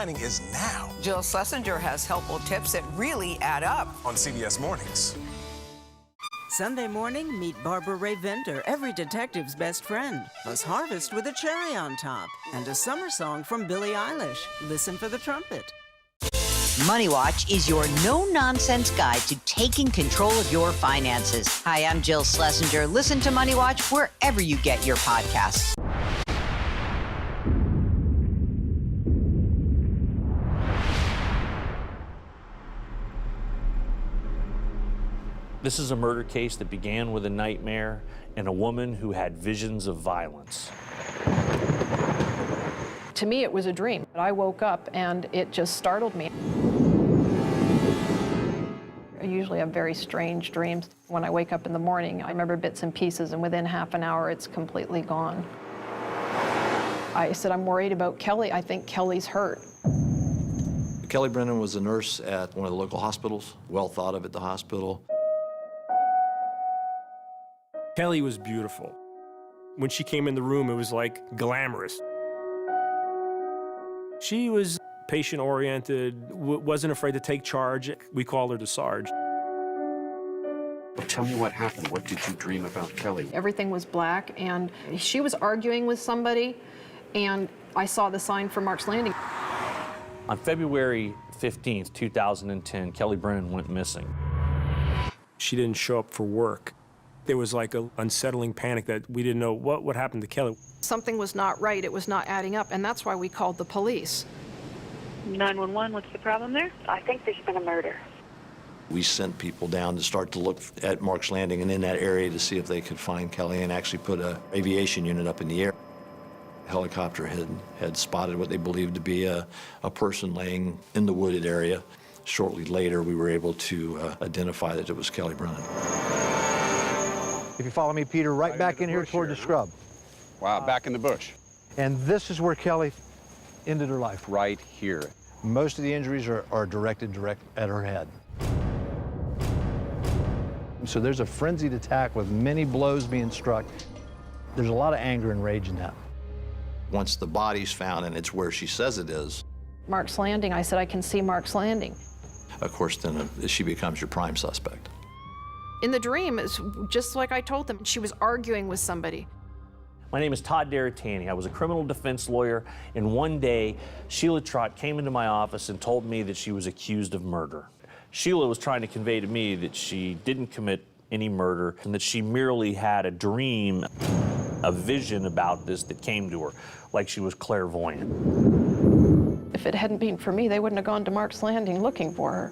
signing is now. Jill Schlesinger has helpful tips that really add up. On CBS Mornings. Sunday morning, meet Barbara Ray Venter, every detective's best friend. Plus Harvest with a cherry on top. And a summer song from Billie Eilish. Listen for the trumpet. Money Watch is your no-nonsense guide to taking control of your finances. Hi, I'm Jill Schlesinger. Listen to Money Watch wherever you get your podcasts. This is a murder case that began with a nightmare and a woman who had visions of violence. To me, it was a dream. I woke up and it just startled me. I usually have very strange dreams. When I wake up in the morning, I remember bits and pieces, and within half an hour, it's completely gone. I said, I'm worried about Kelly. I think Kelly's hurt. Kelly Brennan was a nurse at one of the local hospitals, well thought of at the hospital. Kelly was beautiful. When she came in the room, it was like glamorous. She was patient-oriented, wasn't afraid to take charge. We called her the Sarge. Well, tell me what happened. What did you dream about Kelly? Everything was black, and she was arguing with somebody, and I saw the sign for Mark's Landing. On February 15th, 2010, Kelly Brennan went missing. She didn't show up for work. There was like an unsettling panic that we didn't know what happened to Kelly. Something was not right. It was not adding up, and that's why we called the police. 911, what's the problem there? I think there's been a murder. We sent people down to start to look at Mark's Landing and in that area to see if they could find Kelly, and actually put an aviation unit up in the air. The helicopter had spotted what they believed to be a person laying in the wooded area. Shortly later, we were able to identify that it was Kelly Brennan. If you follow me, Peter, right back in here toward the scrub. Wow, back in the bush. And this is where Kelly ended her life. Right here. Most of the injuries are directed direct at her head. So there's a frenzied attack with many blows being struck. There's a lot of anger and rage in that. Once the body's found, and it's where she says it is, Mark's Landing, I said, I can see Mark's Landing. of course, then she becomes your prime suspect. In the dream, it's just like I told them, she was arguing with somebody. My name is Todd Deritani. I was a criminal defense lawyer, and one day, Sheila Trott came into my office and told me that she was accused of murder. Sheila was trying to convey to me that she didn't commit any murder, and that she merely had a dream, a vision about this that came to her, like she was clairvoyant. If it hadn't been for me, they wouldn't have gone to Mark's Landing looking for her.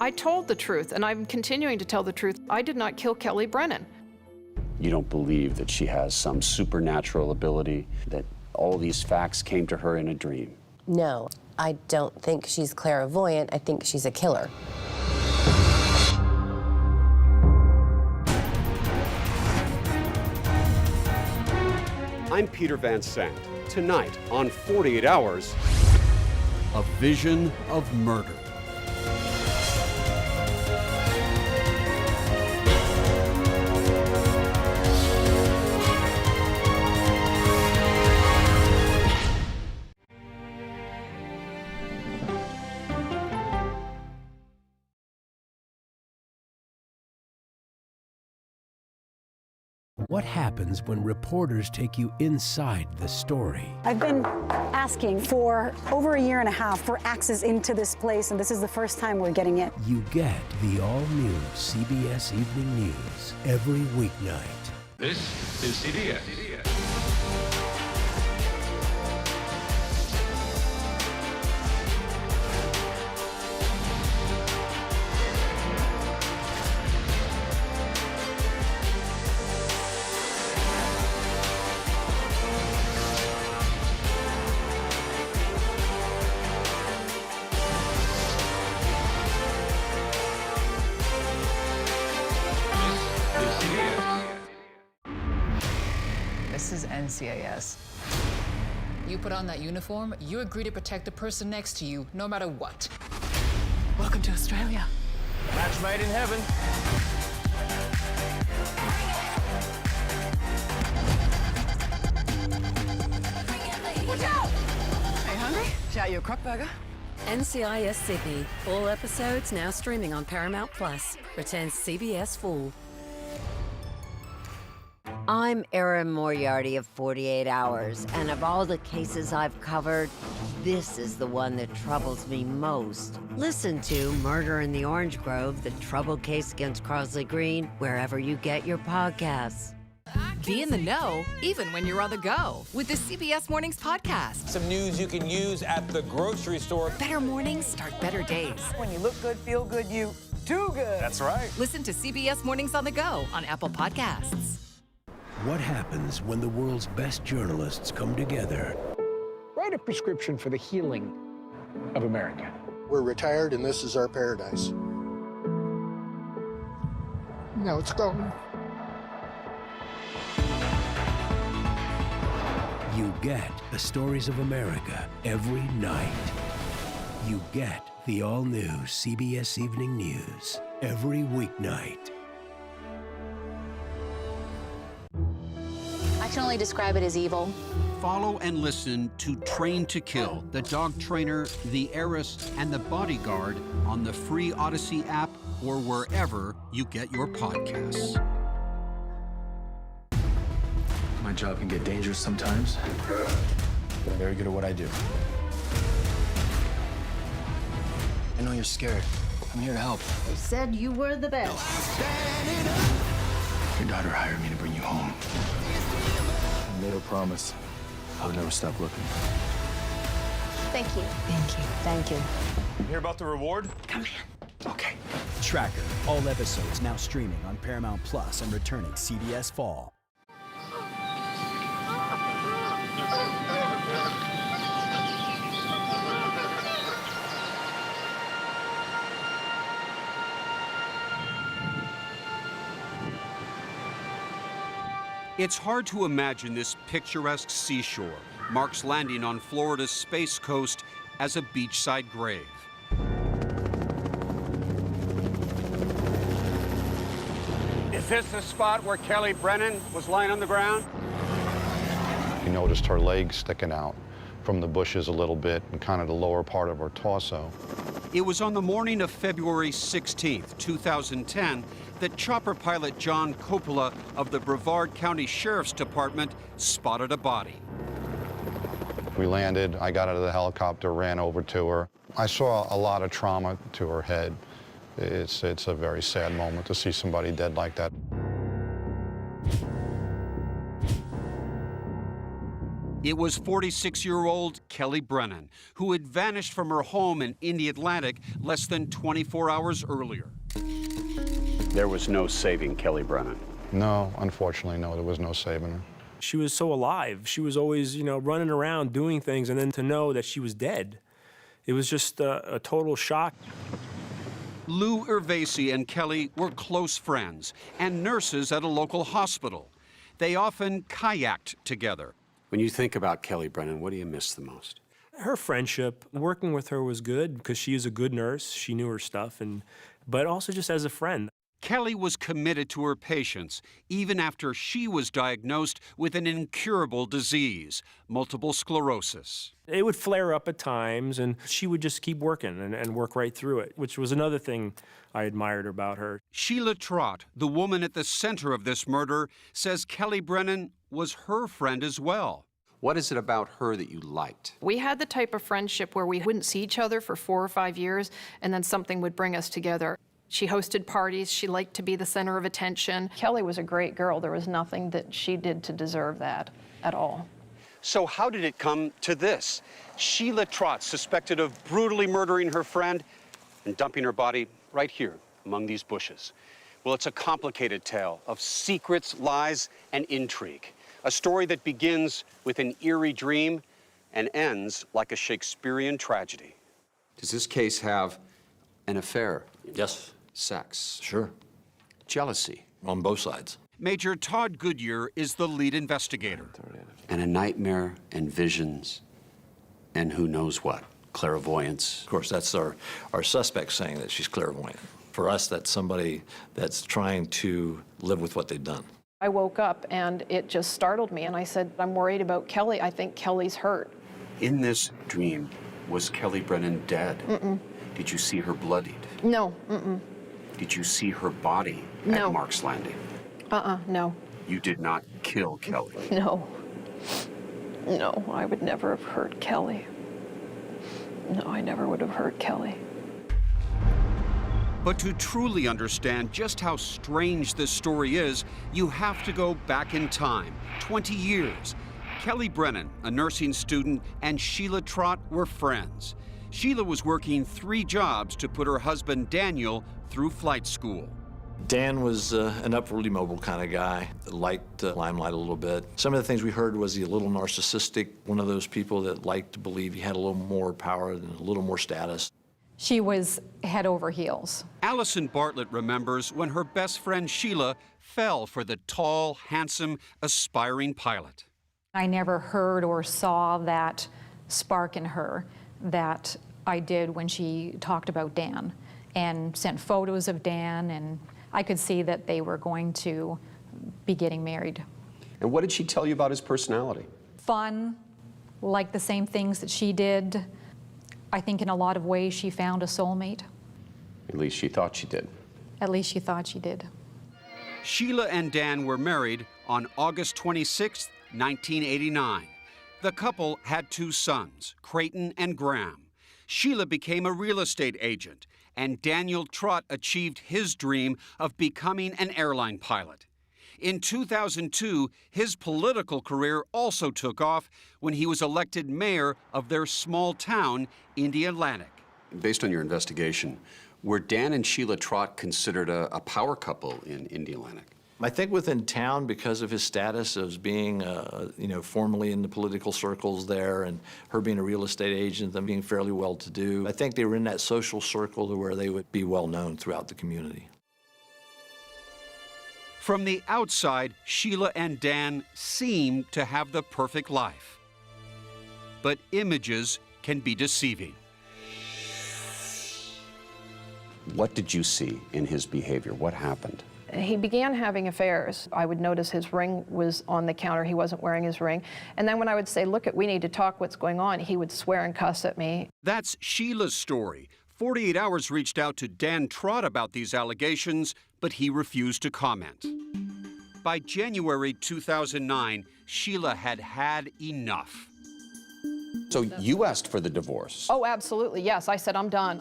I told the truth, and I'm continuing to tell the truth. I did not kill Kelly Brennan. You don't believe that she has some supernatural ability, that all these facts came to her in a dream? No, I don't think she's clairvoyant. I think she's a killer. I'm Peter Van Sant. Tonight on 48 Hours, a vision of murder. What happens when reporters take you inside the story? I've been asking for over a year and a half for access into this place, and this is the first time we're getting it. You get the all-new CBS Evening News every weeknight. This is CBS. This is NCIS. You put on that uniform, you agree to protect the person next to you, no matter what. Welcome to Australia. Match made in heaven. Watch out! Are you hungry? Shout you a crock burger? NCIS Sydney. All episodes now streaming on Paramount Plus. Returns CBS Full. I'm Erin Moriarty of 48 Hours, and of all the cases I've covered, this is the one that troubles me most. Listen to Murder in the Orange Grove, the troubled case against Crosley Green, wherever you get your podcasts. Be in the know, even when you're on the go, with the CBS Mornings podcast. Some news you can use at the grocery store. Better mornings start better days. When you look good, feel good, you do good. That's right. Listen to CBS Mornings on the go on Apple Podcasts. What happens when the world's best journalists come together? Write a prescription for the healing of America. We're retired and this is our paradise. Now it's gone. You get the stories of America every night. You get the all-new CBS Evening News every weeknight. I can only describe it as evil. Follow and listen to Train to Kill, The Dog Trainer, The Heiress, and The Bodyguard on the free Odyssey app or wherever you get your podcasts. My job can get dangerous sometimes, but I'm very good at what I do. I know you're scared. I'm here to help. They said you were the best. Your daughter hired me to bring you home. I made her promise I would never stop looking. Thank you. Thank you. Thank you. Hear about the reward? Come in. Okay. Tracker. All episodes now streaming on Paramount Plus and returning CBS Fall. It's hard to imagine this picturesque seashore, Mark's Landing on Florida's Space Coast, as a beachside grave. Is this the spot where Kelly Brennan was lying on the ground? You noticed her legs sticking out from the bushes a little bit and kind of the lower part of her torso. It was on the morning of February 16, 2010, that chopper pilot John Coppola of the Brevard County Sheriff's Department spotted a body. We landed, I got out of the helicopter, ran over to her. I saw a lot of trauma to her head. It's a very sad moment to see somebody dead like that. It was 46-year-old Kelly Brennan, who had vanished from her home in the Atlantic less than 24 hours earlier. There was no saving Kelly Brennan. No, unfortunately, no, there was no saving her. She was so alive. She was always, running around doing things, and then to know that she was dead, it was just a total shock. Lou Ervasi and Kelly were close friends and nurses at a local hospital. They often kayaked together. When you think about Kelly Brennan, what do you miss the most? Her friendship, working with her was good because she is a good nurse. She knew her stuff, but also just as a friend. Kelly was committed to her patients even after she was diagnosed with an incurable disease, multiple sclerosis. It would flare up at times, and she would just keep working and work right through it, which was another thing I admired about her. Sheila Trott, the woman at the center of this murder, says Kelly Brennan was her friend as well. What is it about her that you liked? We had the type of friendship where we wouldn't see each other for 4 or 5 years, and then something would bring us together. She hosted parties. She liked to be the center of attention. Kelly was a great girl. There was nothing that she did to deserve that at all. So how did it come to this? Sheila Trott suspected of brutally murdering her friend and dumping her body right here among these bushes. Well, it's a complicated tale of secrets, lies, and intrigue. A story that begins with an eerie dream and ends like a Shakespearean tragedy. Does this case have an affair? Yes. Sex? Sure. Jealousy? On both sides. Major Todd Goodyear is the lead investigator. And a nightmare and visions and who knows what, clairvoyance. Of course, that's our suspect saying that she's clairvoyant. For us, that's somebody that's trying to live with what they've done. I woke up and it just startled me, and I said, I'm worried about Kelly. I think Kelly's hurt. In this dream, Was Kelly Brennan dead? Mm-mm. Did you see her bloodied? No. Mm-mm. Did you see her body No. at Mark's Landing? No. You did not kill Kelly. No. No, I would never have hurt Kelly. No, I never would have hurt Kelly. But to truly understand just how strange this story is, you have to go back in time, 20 years. Kelly Brennan, a nursing student, and Sheila Trott were friends. Sheila was working 3 jobs to put her husband Daniel through flight school. Dan was an upwardly mobile kind of guy, liked the limelight a little bit. Some of the things we heard was he a little narcissistic, one of those people that liked to believe he had a little more power and a little more status. She was head over heels. Allison Bartlett remembers when her best friend Sheila fell for the tall, handsome, aspiring pilot. I never heard or saw that spark in her that I did when she talked about Dan and sent photos of Dan, and I could see that they were going to be getting married. And what did she tell you about his personality? Fun, like the same things that she did. I think in a lot of ways she found a soulmate. At least she thought she did. At least she thought she did. Sheila and Dan were married on August 26, 1989. The couple had 2 sons, Creighton and Graham. Sheila became a real estate agent, and Daniel Trott achieved his dream of becoming an airline pilot. In 2002, his political career also took off when he was elected mayor of their small town, Indialantic. Based on your investigation, were Dan and Sheila Trott considered a power couple in Indialantic? I think within town, because of his status as being, formally in the political circles there, and her being a real estate agent, them being fairly well-to-do, I think they were in that social circle to where they would be well-known throughout the community. From the outside, Sheila and Dan seemed to have the perfect life. But images can be deceiving. What did you see in his behavior? What happened? He began having affairs. I would notice his ring was on the counter. He wasn't wearing his ring. And then when I would say, look, we need to talk, what's going on, he would swear and cuss at me. That's Sheila's story. 48 Hours reached out to Dan Trott about these allegations, but he refused to comment. By January 2009, Sheila had had enough. So you asked for the divorce? Oh, absolutely, yes. I said, I'm done.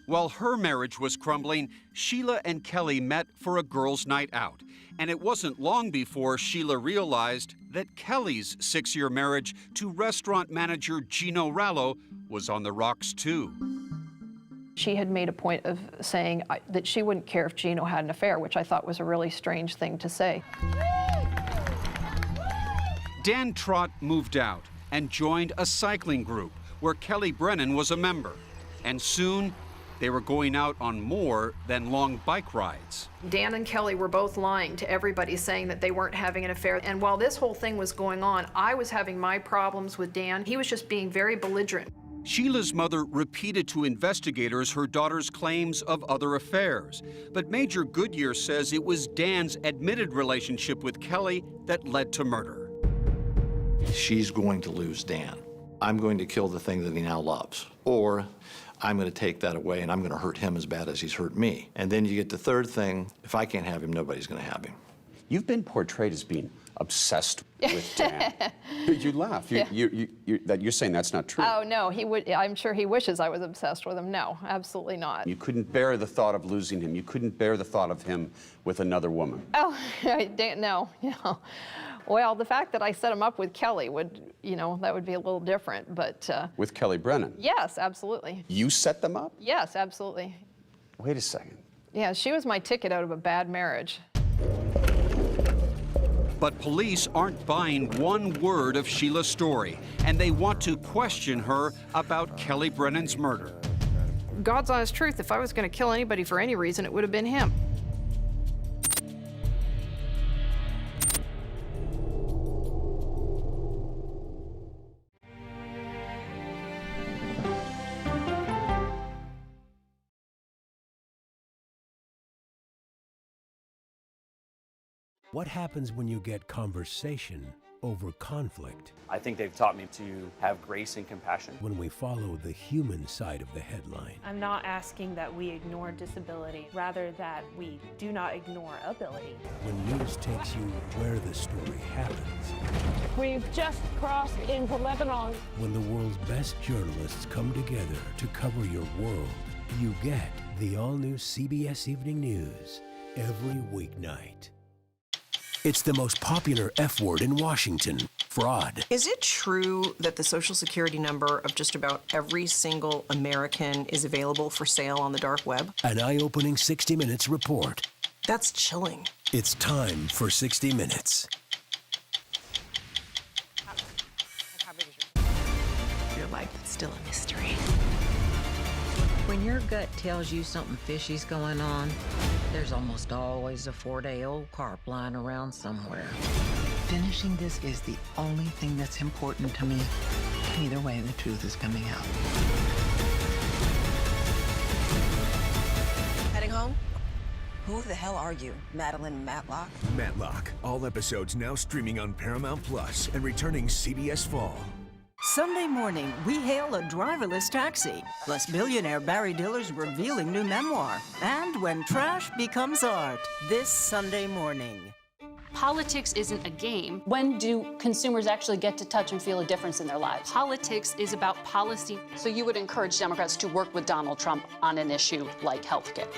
While her marriage was crumbling, Sheila and Kelly met for a girls' night out. And it wasn't long before Sheila realized that Kelly's 6-year marriage to restaurant manager Gino Rallo was on the rocks too. She had made a point of saying that she wouldn't care if Gino had an affair, which I thought was a really strange thing to say. Dan Trott moved out and joined a cycling group where Kelly Brennan was a member. And soon, they were going out on more than long bike rides. Dan and Kelly were both lying to everybody, saying that they weren't having an affair. And while this whole thing was going on, I was having my problems with Dan. He was just being very belligerent. Sheila's mother repeated to investigators her daughter's claims of other affairs. But Major Goodyear says it was Dan's admitted relationship with Kelly that led to murder. She's going to lose Dan. I'm going to kill the thing that he now loves. Or I'm going to take that away and I'm going to hurt him as bad as he's hurt me. And then you get the third thing, if I can't have him, nobody's going to have him. You've been portrayed as being obsessed with Dan. You laugh. You're saying that's not true. Oh, no, he would. I'm sure he wishes I was obsessed with him. No, absolutely not. You couldn't bear the thought of losing him. You couldn't bear the thought of him with another woman. Oh, no. Well, the fact that I set him up with Kelly would, that would be a little different, but... With Kelly Brennan? Yes, absolutely. You set them up? Yes, absolutely. Wait a second. Yeah, she was my ticket out of a bad marriage. But police aren't buying one word of Sheila's story, and they want to question her about Kelly Brennan's murder. God's honest truth, if I was going to kill anybody for any reason, it would have been him. What happens when you get conversation over conflict. I think they've taught me to have grace and compassion. When we follow the human side of the headline. I'm not asking that we ignore disability, rather that we do not ignore ability. When news takes you where the story happens. We've just crossed into Lebanon. When the world's best journalists come together to cover your world, you get the all-new CBS Evening News every weeknight. It's the most popular F word in Washington, fraud. Is it true that the Social Security number of just about every single American is available for sale on the dark web? An eye-opening 60 Minutes report. That's chilling. It's time for 60 Minutes. Your life is still a mystery. When your gut tells you something fishy's going on, there's almost always a 4-day-old carp lying around somewhere. Finishing this is the only thing that's important to me. Either way, the truth is coming out. Heading home? Who the hell are you, Madeline Matlock? Matlock. All episodes now streaming on Paramount Plus and returning CBS Fall. Sunday morning, we hail a driverless taxi, plus billionaire Barry Diller's revealing new memoir, and when trash becomes art, this Sunday morning. Politics isn't a game. When do consumers actually get to touch and feel a difference in their lives? Politics is about policy. So you would encourage Democrats to work with Donald Trump on an issue like healthcare?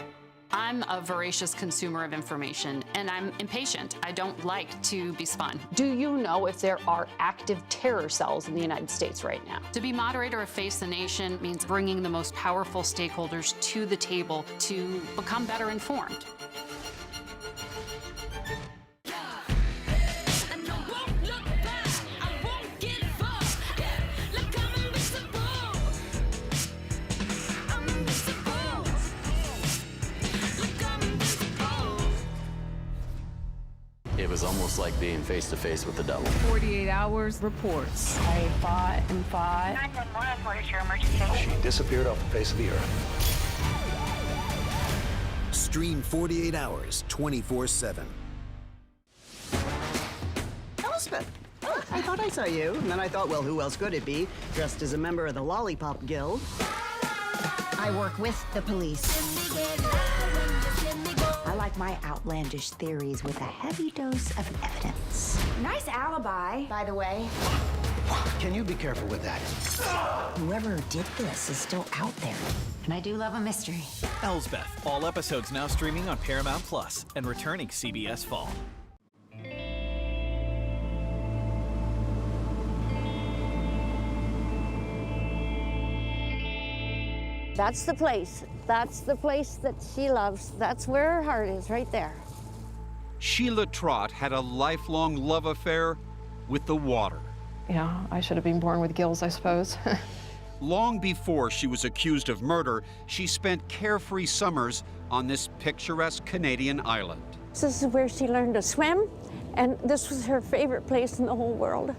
I'm a voracious consumer of information, and I'm impatient. I don't like to be spun. Do you know if there are active terror cells in the United States right now? To be moderator of Face the Nation means bringing the most powerful stakeholders to the table to become better informed. It was almost like being face to face with the devil. 48 Hours reports. I fought and fought. 911, what is your emergency? She disappeared off the face of the earth. Stream 48 Hours, 24/7. Elspeth, I thought I saw you, and then I thought, well, who else could it be? Dressed as a member of the Lollipop Guild. I work with the police. I like my outlandish theories with a heavy dose of evidence. Nice alibi, by the way. Can you be careful with that? Whoever did this is still out there. And I do love a mystery. Elsbeth. All episodes now streaming on Paramount Plus and returning CBS Fall. That's the place. That's the place that she loves. That's where her heart is, right there. Sheila Trott had a lifelong love affair with the water. Yeah, I should have been born with gills, I suppose. Long before she was accused of murder, she spent carefree summers on this picturesque Canadian island. This is where she learned to swim, and this was her favorite place in the whole world.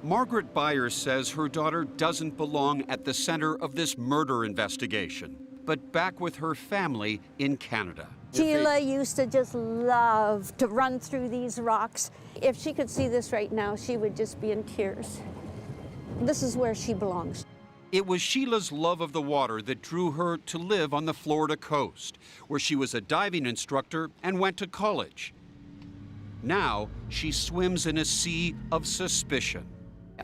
Margaret Byers says her daughter doesn't belong at the center of this murder investigation, but back with her family in Canada. Sheila used to just love to run through these rocks. If she could see this right now, she would just be in tears. This is where she belongs. It was Sheila's love of the water that drew her to live on the Florida coast, where she was a diving instructor and went to college. Now she swims in a sea of suspicion.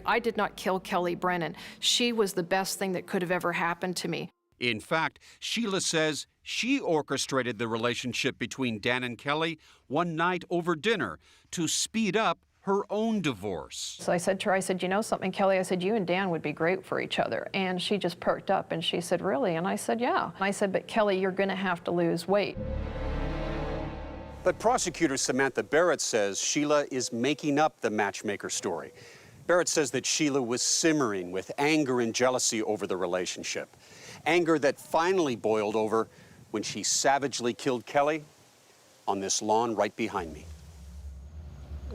I did not kill Kelly Brennan. She was the best thing that could have ever happened to me. In fact, Sheila says she orchestrated the relationship between Dan and Kelly one night over dinner to speed up her own divorce. So I said to her, I said, you know something, Kelly? I said, you and Dan would be great for each other. And she just perked up and she said, really? And I said, yeah. And I said, but Kelly, you're gonna have to lose weight. But prosecutor Samantha Barrett says Sheila is making up the matchmaker story. Barrett says that Sheila was simmering with anger and jealousy over the relationship. Anger that finally boiled over when she savagely killed Kelly on this lawn right behind me.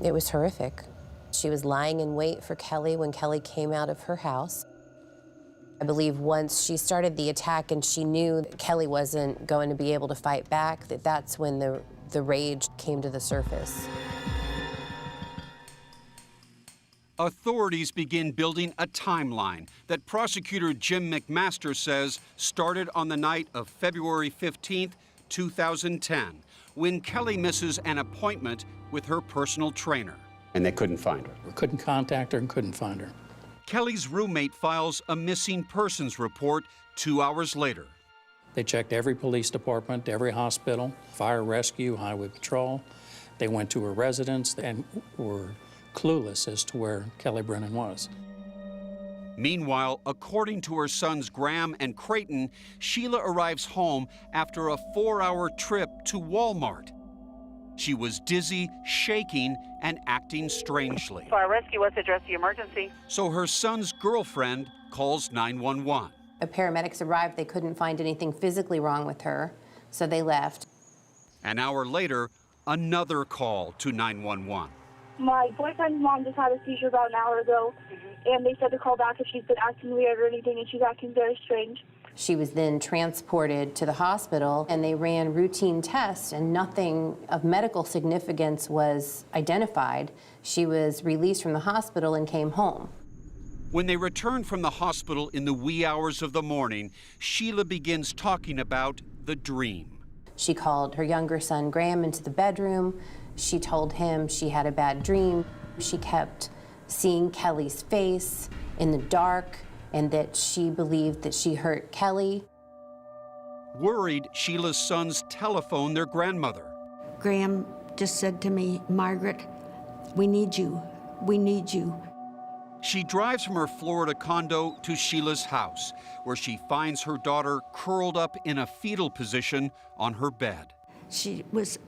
It was horrific. She was lying in wait for Kelly when Kelly came out of her house. I believe once she started the attack and she knew that Kelly wasn't going to be able to fight back, that's when the rage came to the surface. Authorities begin building a timeline that prosecutor Jim McMaster says started on the night of February 15th, 2010, when Kelly misses an appointment with her personal trainer. And they couldn't find her. We couldn't contact her and couldn't find her. Kelly's roommate files a missing persons report 2 hours later. They checked every police department, every hospital, fire rescue, highway patrol. They went to her residence and were clueless as to where Kelly Brennan was. Meanwhile, according to her sons Graham and Creighton, Sheila arrives home after a 4-hour trip to Walmart. She was dizzy, shaking, and acting strangely. Fire rescue, what's the address of the emergency? So her son's girlfriend calls 911. Paramedics arrived. They couldn't find anything physically wrong with her, so they left. An hour later, another call to 911. My boyfriend's mom just had a seizure about an hour ago, and they said to call back if she's been acting weird or anything, and she's acting very strange. She was then transported to the hospital, and they ran routine tests, and nothing of medical significance was identified. She was released from the hospital and came home. When they returned from the hospital in the wee hours of the morning, Sheila begins talking about the dream. She called her younger son Graham into the bedroom. She told him she had a bad dream. She kept seeing Kelly's face in the dark, and that she believed that she hurt Kelly. Worried, Sheila's sons telephone their grandmother. Graham just said to me, Margaret, we need you. We need you. She drives from her Florida condo to Sheila's house, where she finds her daughter curled up in a fetal position on her bed. She was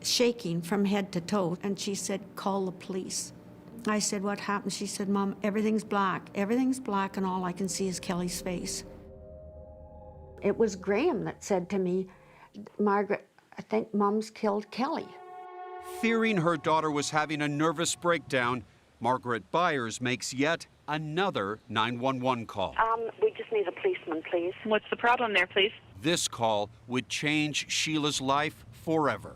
shaking from head to toe, and she said, call the police. I said, what happened? She said, Mom, everything's black, and all I can see is Kelly's face. It was Graham that said to me, Margaret, I think Mom's killed Kelly. Fearing her daughter was having a nervous breakdown, Margaret Byers makes yet another 911 call. We just need a policeman, please. What's the problem there, please? This call would change Sheila's life forever.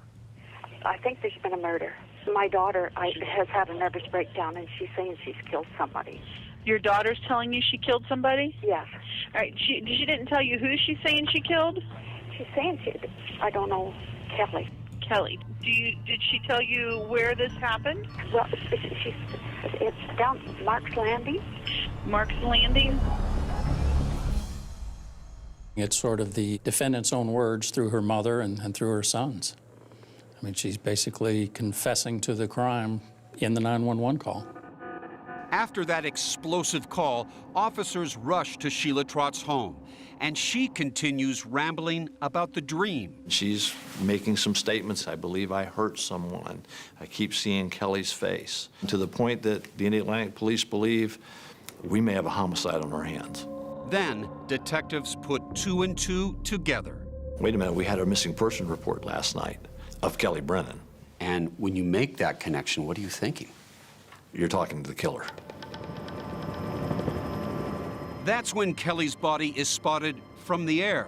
I think there's been a murder. My daughter has had a nervous breakdown, and she's saying she's killed somebody. Your daughter's telling you she killed somebody? Yes. All right. She didn't tell you who she's saying she killed? She's saying I don't know, Kelly. Kelly. Did she tell you where this happened? Well, it's down Mark's Landing. Mark's Landing? It's sort of the defendant's own words through her mother and through her sons. I mean, she's basically confessing to the crime in the 911 call. After that explosive call, officers rush to Sheila Trott's home, and she continues rambling about the dream. She's making some statements. I believe I hurt someone. I keep seeing Kelly's face, to the point that the Indiana Police believe we may have a homicide on our hands. Then detectives put 2 and 2 together. Wait a minute, we had a missing person report last night of Kelly Brennan. And when you make that connection, what are you thinking? You're talking to the killer. That's when Kelly's body is spotted from the air,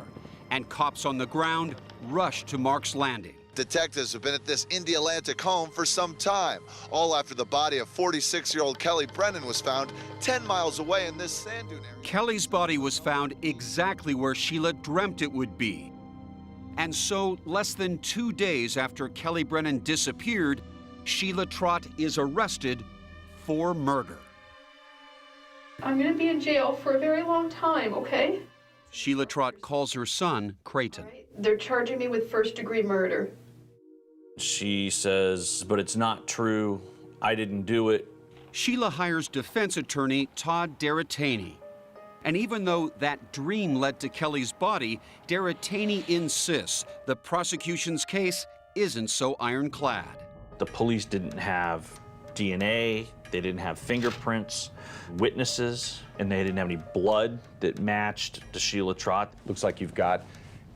and cops on the ground rush to Mark's Landing. Detectives have been at this Indialantic home for some time, all after the body of 46-year-old Kelly Brennan was found 10 miles away in this sand dune area. Kelly's body was found exactly where Sheila dreamt it would be. And so, less than 2 days after Kelly Brennan disappeared, Sheila Trott is arrested for murder. I'm going to be in jail for a very long time, okay? Sheila Trott calls her son, Creighton. They're charging me with first-degree murder. She says, but it's not true. I didn't do it. Sheila hires defense attorney Todd Deratani. And even though that dream led to Kelly's body, Deratani insists the prosecution's case isn't so ironclad. The police didn't have DNA, they didn't have fingerprints, witnesses, and they didn't have any blood that matched to Sheila Trott. Looks like you've got,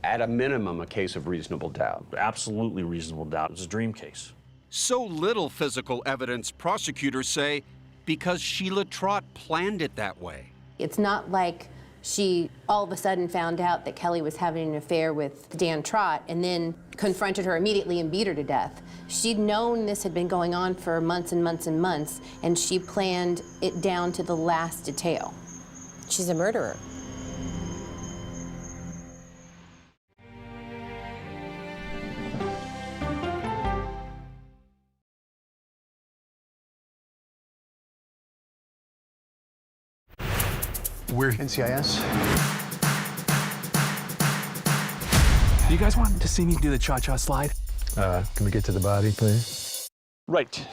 at a minimum, a case of reasonable doubt. Absolutely reasonable doubt. It's a dream case. So little physical evidence, prosecutors say, because Sheila Trott planned it that way. It's not like she all of a sudden found out that Kelly was having an affair with Dan Trott and then confronted her immediately and beat her to death. She'd known this had been going on for months and months and months, and she planned it down to the last detail. She's a murderer. We're NCIS. Do you guys want to see me do the cha-cha slide? Can we get to the body, please? Right.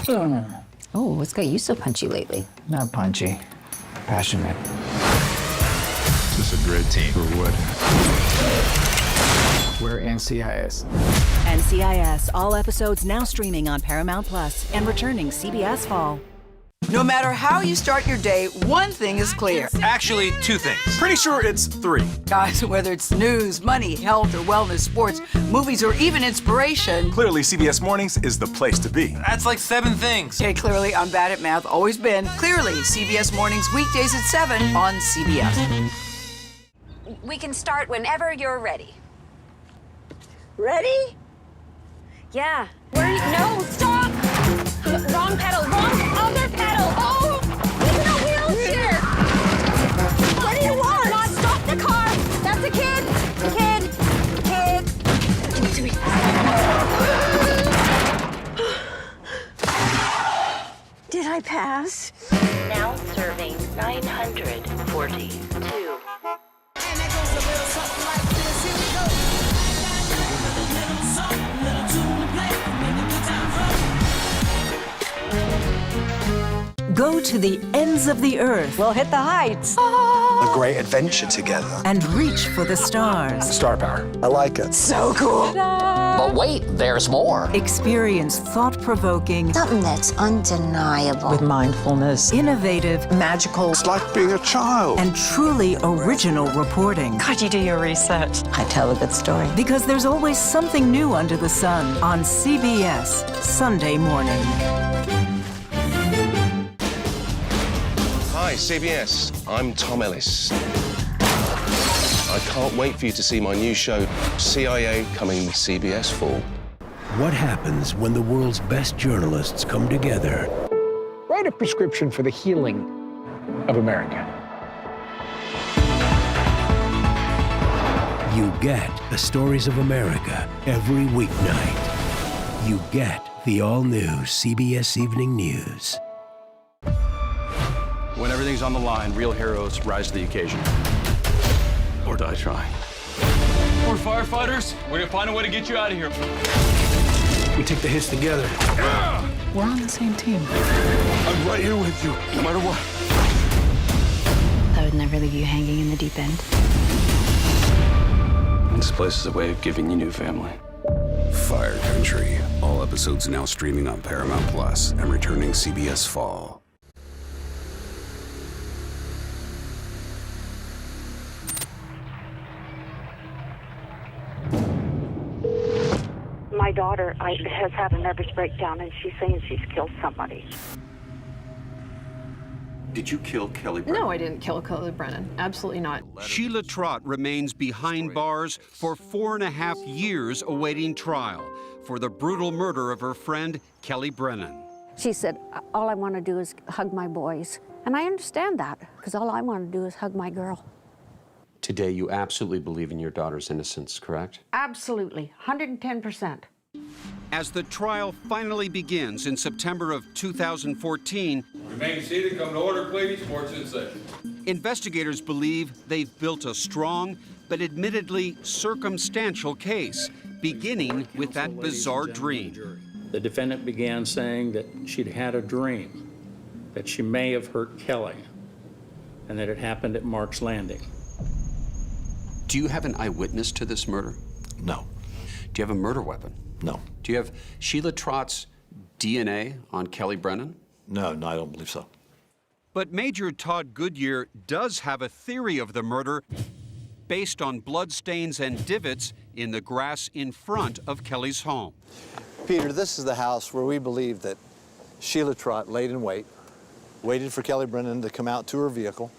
Oh, what's got you so punchy lately? Not punchy, passionate. This is a great team. For what? We're NCIS. NCIS, all episodes now streaming on Paramount Plus and returning CBS Fall. No matter how you start your day, one thing is clear. Actually, two things. Pretty sure it's three. Guys, whether it's news, money, health, or wellness, sports, movies, or even inspiration. Clearly, CBS Mornings is the place to be. That's like 7 things. Okay, clearly, I'm bad at math, always been. Clearly, CBS Mornings, weekdays at 7 on CBS. We can start whenever you're ready. Ready? Yeah. No, stop! Wrong pedal, wrong other pedal! Oh! He's in a wheelchair! What do you want? Not stop the car! That's a kid! Kid! Did I pass? Now serving 942. Go to the ends of the earth. We'll hit the heights. A great adventure together. And reach for the stars. Star power. I like it. So cool. But wait, there's more. Experience thought-provoking. Something that's undeniable. With mindfulness. Innovative. Magical. It's like being a child. And truly original reporting. How'd you do your research? I tell a good story. Because there's always something new under the sun on CBS Sunday morning. Hi, CBS. I'm Tom Ellis. I can't wait for you to see my new show, CIA, coming CBS Fall. What happens when the world's best journalists come together? Write a prescription for the healing of America. You get the stories of America every weeknight. You get the all-new CBS Evening News. When everything's on the line, real heroes rise to the occasion. Or die trying. We're firefighters. We're gonna find a way to get you out of here. We take the hits together. We're on the same team. I'm right here with you, no matter what. I would never leave you hanging in the deep end. This place is a way of giving you new family. Fire Country. All episodes now streaming on Paramount Plus and returning CBS Fall. My daughter has had a nervous breakdown, and she's saying she's killed somebody. Did you kill Kelly Brennan? No, I didn't kill Kelly Brennan. Absolutely not. Sheila Trott remains behind bars for 4.5 years awaiting trial for the brutal murder of her friend, Kelly Brennan. She said, all I want to do is hug my boys. And I understand that, because all I want to do is hug my girl. Today, you absolutely believe in your daughter's innocence, correct? Absolutely, 110%. As the trial finally begins in September of 2014, remain seated, come to order, please. Court's in session. Investigators believe they've built a strong but admittedly circumstantial case, beginning with that bizarre dream. The defendant began saying that she'd had a dream, that she may have hurt Kelly, and that it happened at Mark's Landing. Do you have an eyewitness to this murder? No. Do you have a murder weapon? No. Do you have Sheila Trott's DNA on Kelly Brennan? No, I don't believe so. But Major Todd Goodyear does have a theory of the murder based on bloodstains and divots in the grass in front of Kelly's home. Peter, this is the house where we believe that Sheila Trott laid in wait, waited for Kelly Brennan to come out to her vehicle,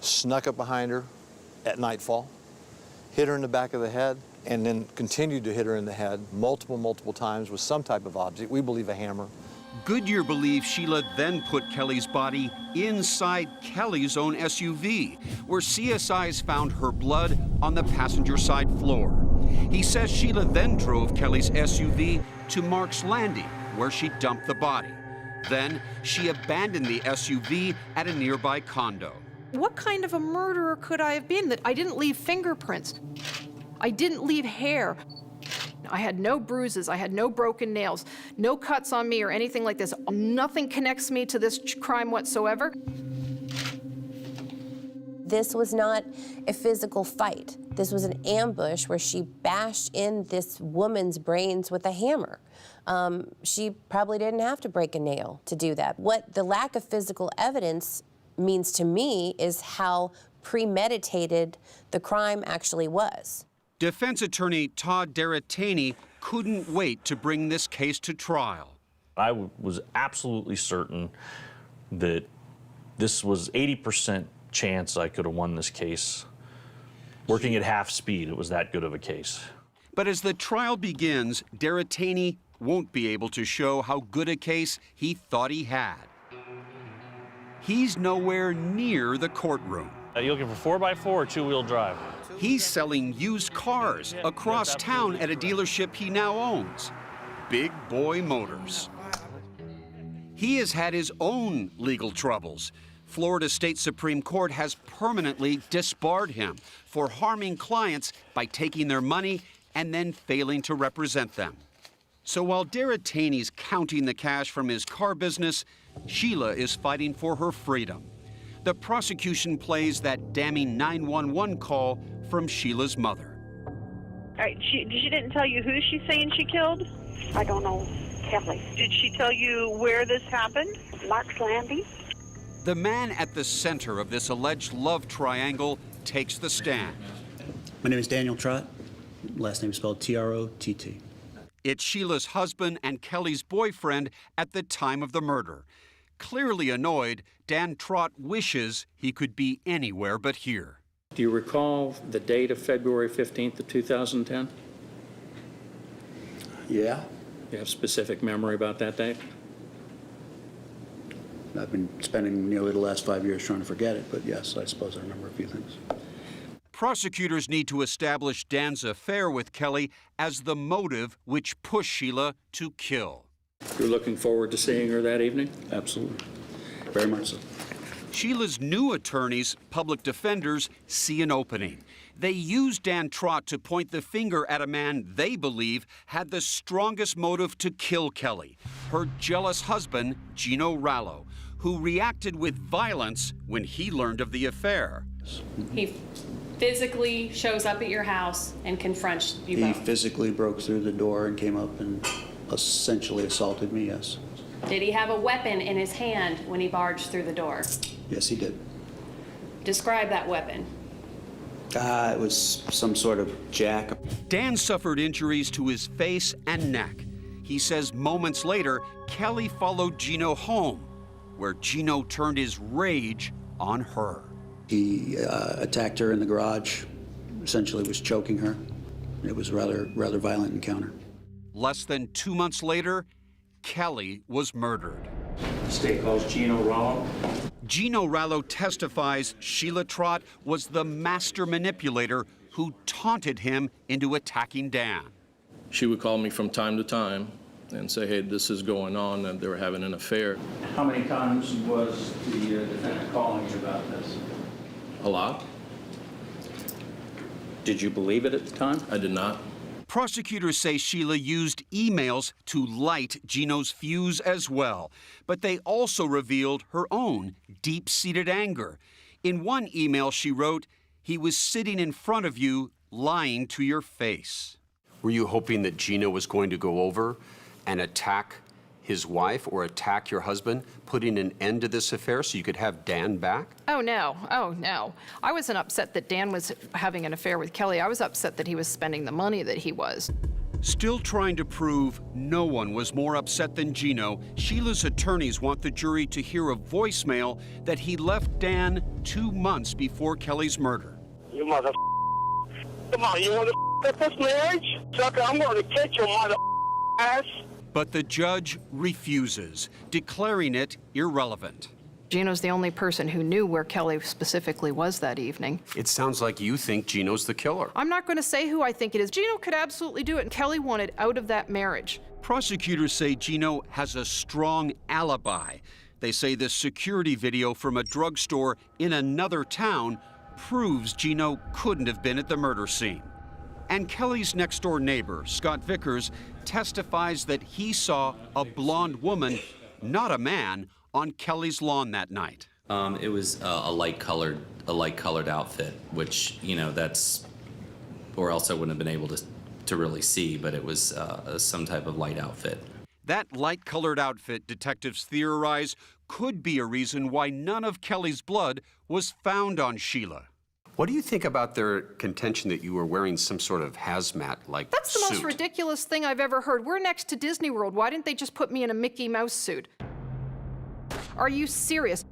snuck up behind her at nightfall, hit her in the back of the head, and then continued to hit her in the head multiple times with some type of object, we believe a hammer. Goodyear believes Sheila then put Kelly's body inside Kelly's own SUV, where CSIs found her blood on the passenger side floor. He says Sheila then drove Kelly's SUV to Mark's Landing, where she dumped the body. Then she abandoned the SUV at a nearby condo. What kind of a murderer could I have been that I didn't leave fingerprints? I didn't leave hair. I had no bruises, I had no broken nails, no cuts on me or anything like this. Nothing connects me to this crime whatsoever. This was not a physical fight. This was an ambush where she bashed in this woman's brains with a hammer. She probably didn't have to break a nail to do that. What the lack of physical evidence means to me is how premeditated the crime actually was. Defense attorney Todd Deratani couldn't wait to bring this case to trial. I was absolutely certain that this was 80% chance I could have won this case. Working at half speed, it was that good of a case. But as the trial begins, Deratani won't be able to show how good a case he thought he had. He's nowhere near the courtroom. Are you looking for 4x4 or two-wheel drive? He's selling used cars across town at a dealership he now owns, Big Boy Motors. He has had his own legal troubles. Florida State Supreme Court has permanently disbarred him for harming clients by taking their money and then failing to represent them. So while Deratani's counting the cash from his car business, Sheila is fighting for her freedom. The prosecution plays that damning 911 call from Sheila's mother. All right, she didn't tell you who she's saying she killed? I don't know, Kelly. Did she tell you where this happened? Mark's Landing. The man at the center of this alleged love triangle takes the stand. My name is Daniel Trott. Last name is spelled T-R-O-T-T. It's Sheila's husband and Kelly's boyfriend at the time of the murder. Clearly annoyed, Dan Trott wishes he could be anywhere but here. Do you recall the date of February 15th of 2010? Yeah. You have specific memory about that date? I've been spending nearly the last 5 years trying to forget it, but yes, I suppose I remember a few things. Prosecutors need to establish Dan's affair with Kelly as the motive which pushed Sheila to kill. You're looking forward to seeing her that evening? Absolutely. Very much so. Sheila's new attorneys, public defenders, see an opening. They use Dan Trott to point the finger at a man they believe had the strongest motive to kill Kelly, her jealous husband, Gino Rallo, who reacted with violence when he learned of the affair. He physically shows up at your house and confronts you both. He physically broke through the door and came up and essentially assaulted me, yes. Did he have a weapon in his hand when he barged through the door? Yes, he did. Describe that weapon. It was some sort of jack. Dan suffered injuries to his face and neck. He says moments later, Kelly followed Gino home, where Gino turned his rage on her. He attacked her in the garage, essentially was choking her. It was a rather violent encounter. Less than 2 months later, Kelly was murdered. The state calls Gino Rallo. Gino Rallo testifies Sheila Trott was the master manipulator who taunted him into attacking Dan. She would call me from time to time and say, hey, this is going on, and they were having an affair. How many times was the defendant calling you about this? A lot. Did you believe it at the time? I did not. Prosecutors say Sheila used emails to light Gino's fuse as well, but they also revealed her own deep-seated anger. In one email she wrote, "He was sitting in front of you, lying to your face." Were you hoping that Gino was going to go over and attack his wife or attack your husband, putting an end to this affair so you could have Dan back? Oh, no. Oh, no. I wasn't upset that Dan was having an affair with Kelly. I was upset that he was spending the money that he was. Still trying to prove no one was more upset than Gino, Sheila's attorneys want the jury to hear a voicemail that he left Dan 2 months before Kelly's murder. You mother. Come on, you want to up this marriage? Sucker, I'm going to kick your mother ass. But the judge refuses, declaring it irrelevant. Gino's the only person who knew where Kelly specifically was that evening. It sounds like you think Gino's the killer. I'm not going to say who I think it is. Gino could absolutely do it, and Kelly wanted out of that marriage. Prosecutors say Gino has a strong alibi. They say this security video from a drugstore in another town proves Gino couldn't have been at the murder scene. And Kelly's next-door neighbor, Scott Vickers, testifies that he saw a blonde woman, not a man, on Kelly's lawn that night. It was a light-colored outfit, which, you know, that's, or else I wouldn't have been able to really see, but it was some type of light outfit. That light-colored outfit, detectives theorize, could be a reason why none of Kelly's blood was found on Sheila. What do you think about their contention that you were wearing some sort of hazmat-like That's the suit? most ridiculous thing I've ever heard. We're next to Disney World. Why didn't they just put me in a Mickey Mouse suit? Are you serious?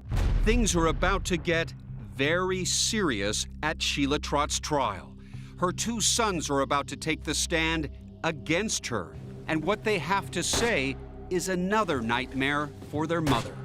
Things are about to get very serious at Sheila Trott's trial. Her two sons are about to take the stand against her, and what they have to say is another nightmare for their mother.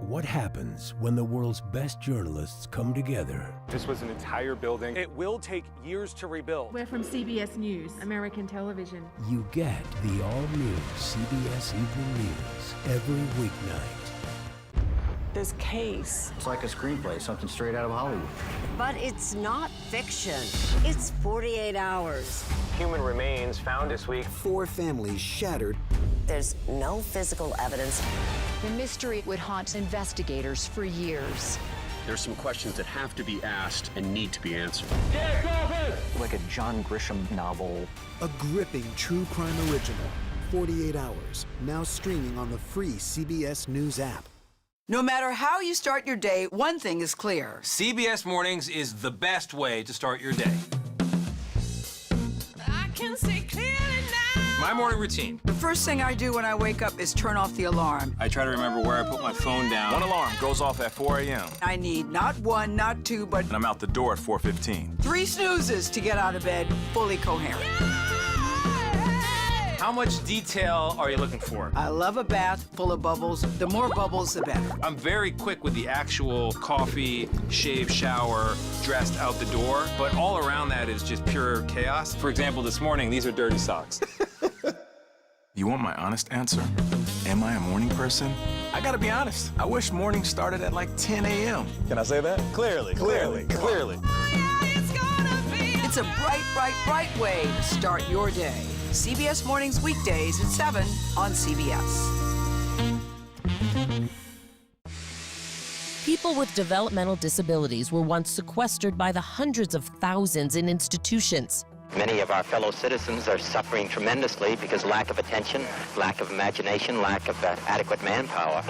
What happens when the world's best journalists come together? This was an entire building. It will take years to rebuild. We're from CBS News, American television. You get the all-new CBS Evening News every weeknight. This case. It's like a screenplay, something straight out of Hollywood. But it's not fiction. It's 48 hours. Human remains found this week. 4 families shattered. There's no physical evidence. The mystery would haunt investigators for years. There's some questions that have to be asked and need to be answered. Like a John Grisham novel. A gripping true crime original. 48 hours. Now streaming on the free CBS News app. No matter how you start your day, one thing is clear. CBS Mornings is the best way to start your day. I can see clearly now. My morning routine. The first thing I do when I wake up is turn off the alarm. I try to remember where I put my phone down. One alarm goes off at 4 a.m. I need not 1, not 2, but... And I'm out the door at 4:15. 3 snoozes to get out of bed fully coherent. How much detail are you looking for? I love a bath full of bubbles. The more bubbles, the better. I'm very quick with the actual coffee, shave, shower, dressed out the door, but all around that is just pure chaos. For example, this morning, these are dirty socks. You want my honest answer? Am I a morning person? I gotta be honest. I wish morning started at like 10 a.m. Can I say that? Clearly. It's a bright, bright, bright way to start your day. CBS Mornings weekdays at 7 on CBS. People with developmental disabilities were once sequestered by the hundreds of thousands in institutions. Many of our fellow citizens are suffering tremendously because lack of attention, lack of imagination, lack of adequate manpower.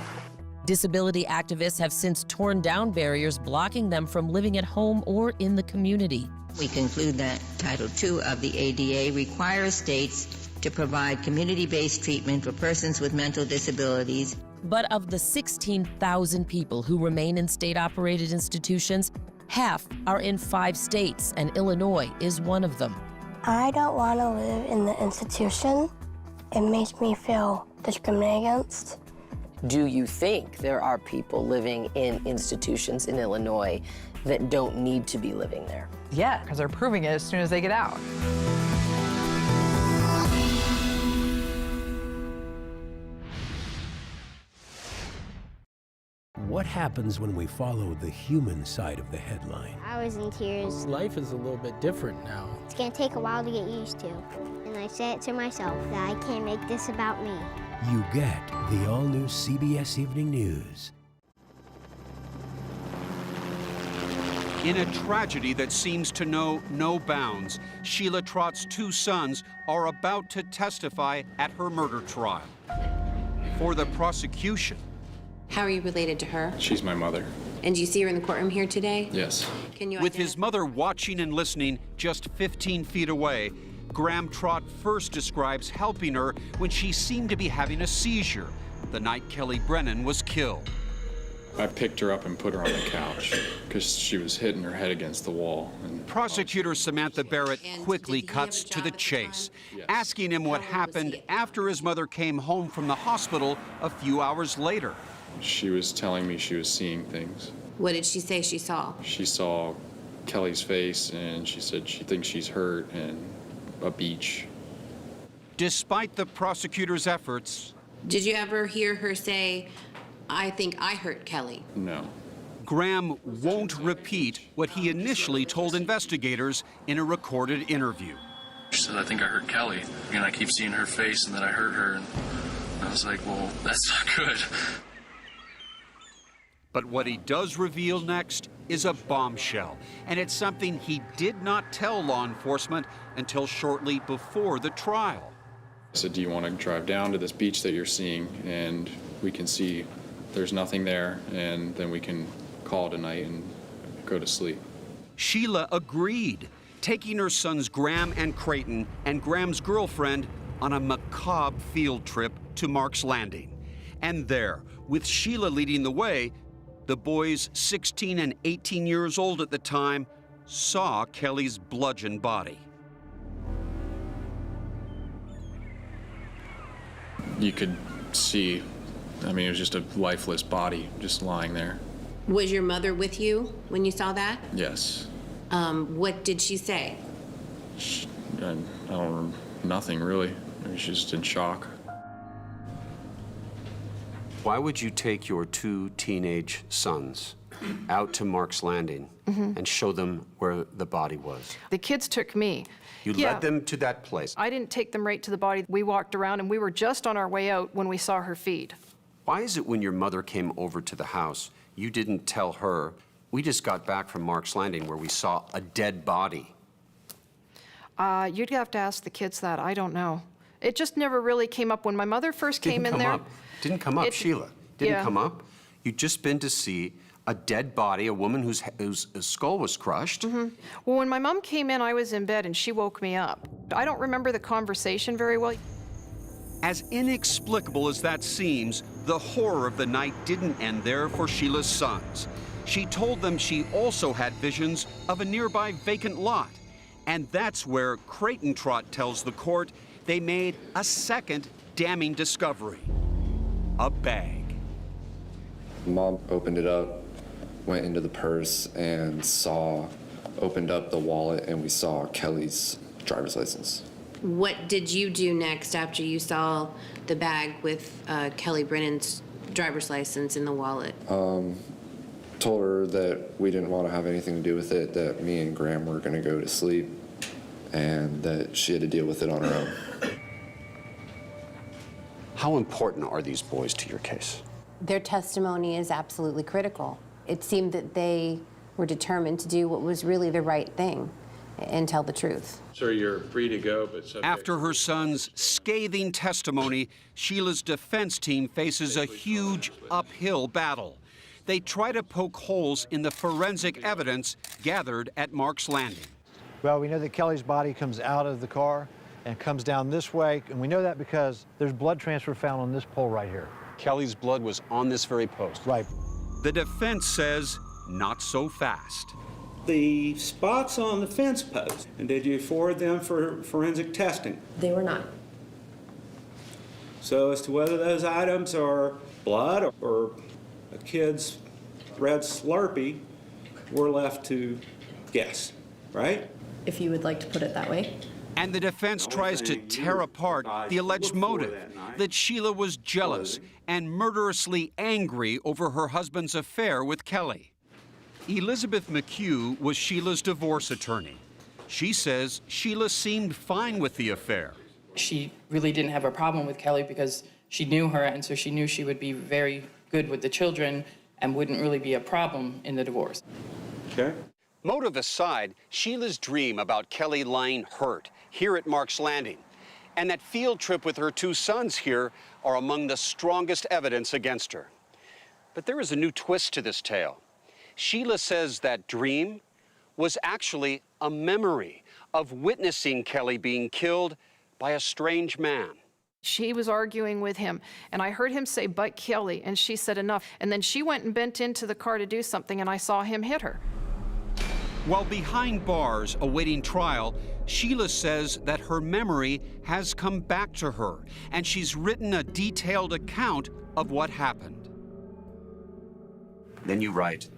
Disability activists have since torn down barriers blocking them from living at home or in the community. We conclude that Title II of the ADA requires states to provide community-based treatment for persons with mental disabilities. But of the 16,000 people who remain in state-operated institutions, half are in 5 states, and Illinois is one of them. I don't want to live in the institution. It makes me feel discriminated against. Do you think there are people living in institutions in Illinois that don't need to be living there? Yeah, because they're proving it as soon as they get out. What happens when we follow the human side of the headline? I was in tears. Life is a little bit different now. It's going to take a while to get used to. And I said to myself that I can't make this about me. You get the all-new CBS Evening News. In a tragedy that seems to know no bounds, Sheila Trott's 2 sons are about to testify at her murder trial. For the prosecution. How are you related to her? She's my mother. And do you see her in the courtroom here today? Yes. Can you With his mother watching and listening just 15 feet away, Graham Trott first describes helping her when she seemed to be having a seizure the night Kelly Brennan was killed. I picked her up and put her on the couch because she was hitting her head against the wall. And Prosecutor Samantha Barrett quickly cuts to the chase, asking him what happened after his mother came home from the hospital a few hours later. she was telling me she was seeing things. What did she say she saw? She saw Kelly's face, and she said she thinks she's hurt, and a beach. Despite the prosecutor's efforts, Did you ever hear her say, I think I hurt Kelly? No. Graham won't repeat what he initially told investigators in a recorded interview. She said, I think I hurt Kelly. And I keep seeing her face, and then I hurt her. And I was like, well, that's not good. But what he does reveal next is a bombshell, and it's something he did not tell law enforcement until shortly before the trial. I said, do you want to drive down to this beach that you're seeing, and we can see there's nothing there, and then we can call it a night and go to sleep. Sheila agreed, taking her sons Graham and Creighton and Graham's girlfriend on a macabre field trip to Mark's Landing. And there, with Sheila leading the way, the boys, 16 and 18 years old at the time, saw Kelly's bludgeoned body. You could see, I mean, it was just a lifeless body just lying there. Was your mother with you when you saw that? Yes. What did she say? I don't, nothing really. I mean, she's just in shock. Why would you take your two teenage sons out to Mark's Landing and show them where the body was? The kids took me. You led them to that place. I didn't take them right to the body. We walked around and we were just on our way out when we saw her feet. Why is it when your mother came over to the house, you didn't tell her, we just got back from Mark's Landing where we saw a dead body? You'd have to ask the kids that. I don't know. It just never really came up. When my mother first came in there. Didn't come up, Sheila. Didn't come up. You'd just been to see a dead body, a woman whose skull was crushed. Well, when my mom came in, I was in bed and she woke me up. I don't remember the conversation very well. As inexplicable as that seems, the horror of the night didn't end there for Sheila's sons. She told them she also had visions of a nearby vacant lot. And that's where Creighton Trott tells the court they made a second damning discovery: a bag. Mom opened it up, went into the purse, and opened up the wallet, and we saw Kelly's driver's license. What did you do next after you saw the bag with Kelly Brennan's driver's license in the wallet? Told her that we didn't want to have anything to do with it, that me and Graham were going to go to sleep, and that she had to deal with it on her own. How important are these boys to your case? Their testimony is absolutely critical. It seemed that they were determined to do what was really the right thing and tell the truth. Sir, you're free to go, but After her son's scathing testimony, Sheila's defense team faces a huge uphill battle. They try to poke holes in the forensic evidence gathered at Mark's Landing. Well, we know that Kelly's body comes out of the car and comes down this way, and we know that because there's blood transfer found on this pole right here. Kelly's blood was on this very post. Right. The defense says not so fast. The spots on the fence post, and did you forward them for forensic testing? They were not. So as to whether those items are blood or a kid's red Slurpee, we're left to guess, right? If you would like to put it that way. And the defense tries to tear apart the alleged motive, that Sheila was jealous and murderously angry over her husband's affair with Kelly. Elizabeth McHugh was Sheila's divorce attorney. She says Sheila seemed fine with the affair. She really didn't have a problem with Kelly because she knew her, and so she knew she would be very good with the children and wouldn't really be a problem in the divorce. Okay. Motive aside, Sheila's dream about Kelly lying hurt here at Mark's Landing and that field trip with her two sons here are among the strongest evidence against her. But there is a new twist to this tale. Sheila says that dream was actually a memory of witnessing Kelly being killed by a strange man. She was arguing with him, and I heard him say, "But Kelly," and she said, "Enough." And then she went and bent into the car to do something, and I saw him hit her. While behind bars awaiting trial, Sheila says that her memory has come back to her, and she's written a detailed account of what happened. Then you write,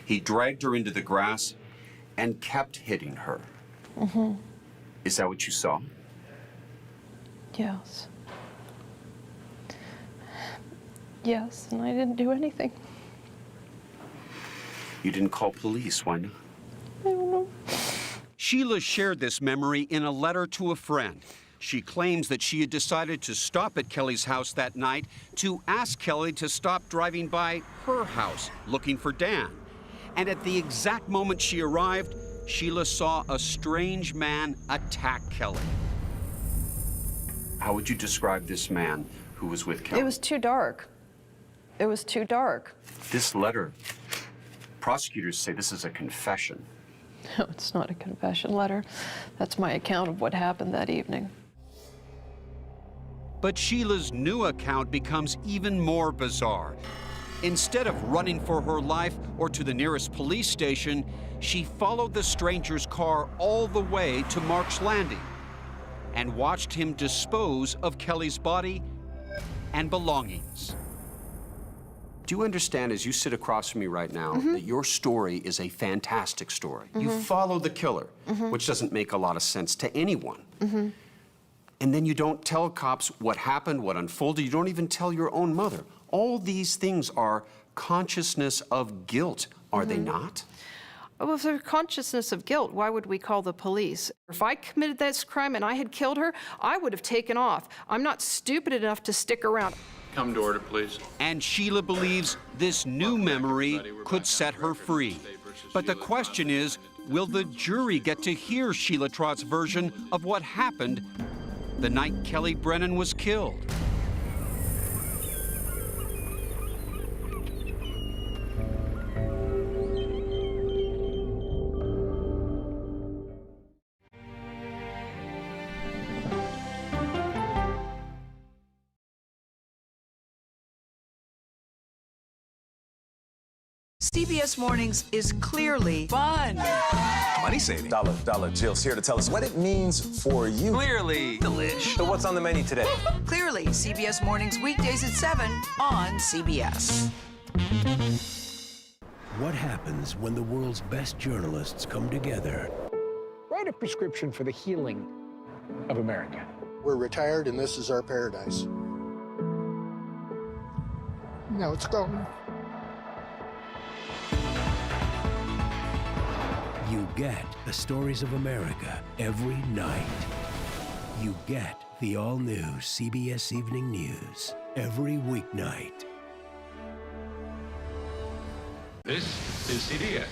he dragged her into the grass and kept hitting her. Mm-hmm. Is that what you saw? Yes. Yes, and I didn't do anything. You didn't call police, why not? I don't know. Sheila shared this memory in a letter to a friend. She claims that she had decided to stop at Kelly's house that night to ask Kelly to stop driving by her house looking for Dan. And at the exact moment she arrived, Sheila saw a strange man attack Kelly. How would you describe this man who was with Kelly? It was too dark. It was too dark. This letter, prosecutors say this is a confession. No, it's not a confession letter. That's my account of what happened that evening. But Sheila's new account becomes even more bizarre. Instead of running for her life or to the nearest police station, she followed the stranger's car all the way to Mark's Landing and watched him dispose of Kelly's body and belongings. Do you understand, as you sit across from me right now, that your story is a fantastic story? You follow the killer, which doesn't make a lot of sense to anyone. And then you don't tell cops what happened, what unfolded. You don't even tell your own mother. All these things are consciousness of guilt, are they not? Well, if there's consciousness of guilt, why would we call the police? If I committed this crime and I had killed her, I would have taken off. I'm not stupid enough to stick around. Come to order, please. And Sheila believes this new memory could set her free. But the question is, will the jury get to hear Sheila Trott's version of what happened the night Kelly Brennan was killed? CBS Mornings is clearly fun. Money saving. Dollar Jill's here to tell us what it means for you. Clearly delish. So what's on the menu today? Clearly, CBS Mornings weekdays at 7 on CBS. What happens when the world's best journalists come together? Write a prescription for the healing of America. We're retired and this is our paradise. Now it's gone. You get the stories of America every night. You get the all-new CBS Evening News every weeknight. This is CBS.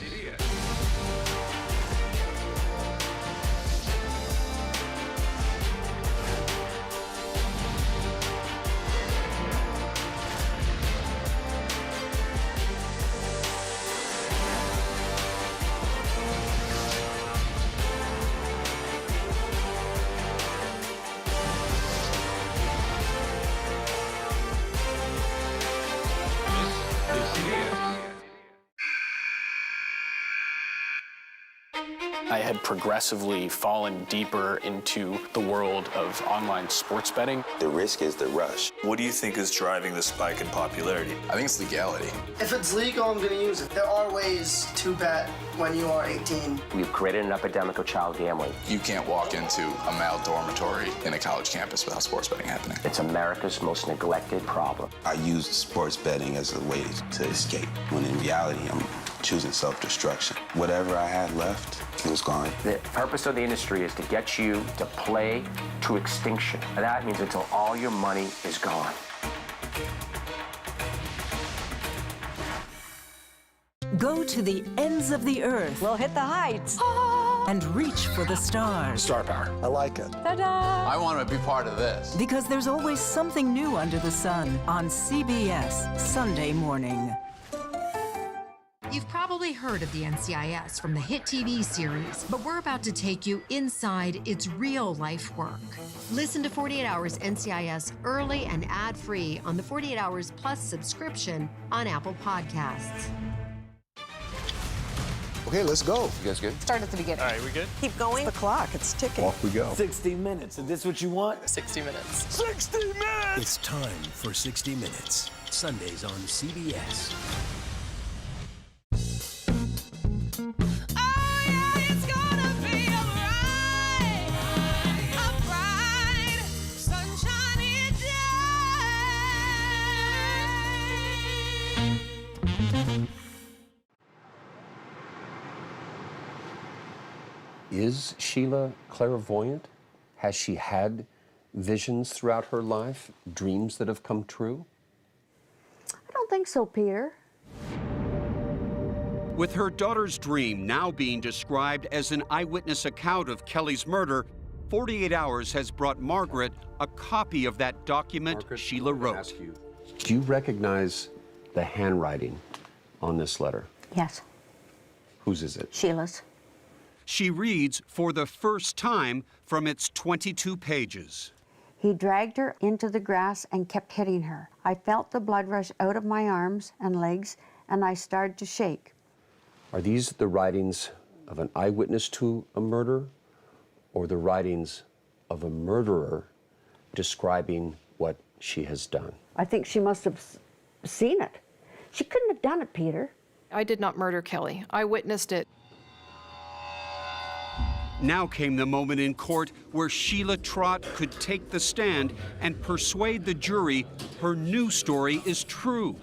I had progressively fallen deeper into the world of online sports betting. The risk is the rush. What do you think is driving the spike in popularity? I think it's legality. If it's legal, I'm going to use it. There are ways to bet when you are 18. We've created an epidemic of child gambling. You can't walk into a male dormitory in a college campus without sports betting happening. It's America's most neglected problem. I used sports betting as a way to escape, when in reality, I'm choosing self-destruction. Whatever I had left, it was gone. The purpose of the industry is to get you to play to extinction. And that means until all your money is gone. Go to the ends of the earth. We'll hit the heights. And reach for the stars. Star power. I like it. Ta-da! I want to be part of this. Because there's always something new under the sun on CBS Sunday morning. You've probably heard of the NCIS from the hit TV series, but we're about to take you inside its real-life work. Listen to 48 Hours NCIS early and ad-free on the 48 Hours Plus subscription on Apple Podcasts. Okay, let's go. You guys good? Start at the beginning. All right, we good? Keep going. The clock, it's ticking. Off we go. 60 minutes. Is this what you want? 60 minutes. 60 minutes! It's time for 60 Minutes, Sundays on CBS. Is Sheila clairvoyant? Has she had visions throughout her life, dreams that have come true? I don't think so, Peter. With her daughter's dream now being described as an eyewitness account of Kelly's murder, 48 Hours has brought Margaret a copy of that document Sheila wrote. Do you recognize the handwriting on this letter? Yes, Whose is it? Sheila's. She reads for the first time from its 22 pages. He dragged her into the grass and kept hitting her. I felt the blood rush out of my arms and legs, and I started to shake. Are these the writings of an eyewitness to a murder, or the writings of a murderer describing what she has done? I think she must have seen it. She couldn't have done it, Peter. I did not murder Kelly. I witnessed it. Now came the moment in court where Sheila Trott could take the stand and persuade the jury her new story is true.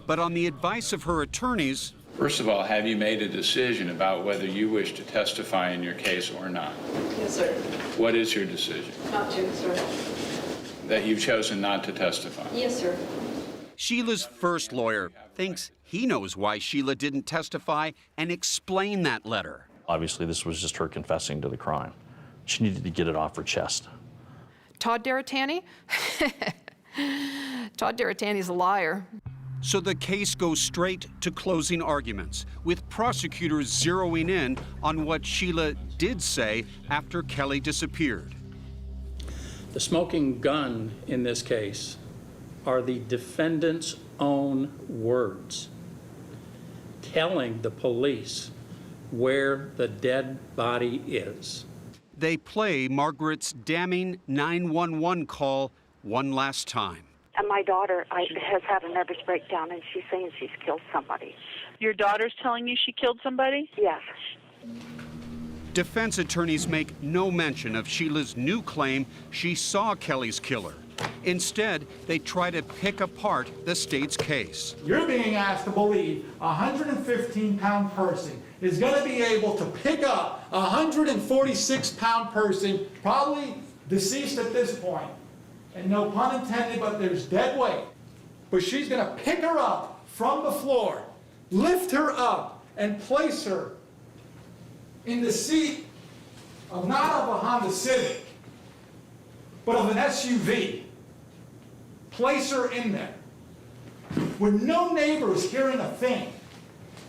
But on the advice of her attorneys... First of all, have you made a decision about whether you wish to testify in your case or not? Yes, sir. What is your decision? Not to, sir. That you've chosen not to testify? Yes, sir. Sheila's first lawyer thinks he knows why Sheila didn't testify and explain that letter. Obviously, this was just her confessing to the crime. She needed to get it off her chest. Todd Deritani? Todd Deritani's a liar. So the case goes straight to closing arguments, with prosecutors zeroing in on what Sheila did say after Kelly disappeared. The smoking gun in this case are the defendant's own words, telling the police where the dead body is. They play Margaret's damning 911 call one last time. And my daughter has had a nervous breakdown, and she's saying she's killed somebody. Your daughter's telling you she killed somebody? Yes. Defense attorneys make no mention of Sheila's new claim she saw Kelly's killer. Instead, they try to pick apart the state's case. You're being asked to believe a 115-pound person is going to be able to pick up a 146-pound person, probably deceased at this point, and no pun intended, but there's dead weight. But she's going to pick her up from the floor, lift her up, and place her in the seat of not of a Honda Civic, but of an SUV. Place her in there with no neighbors hearing a thing,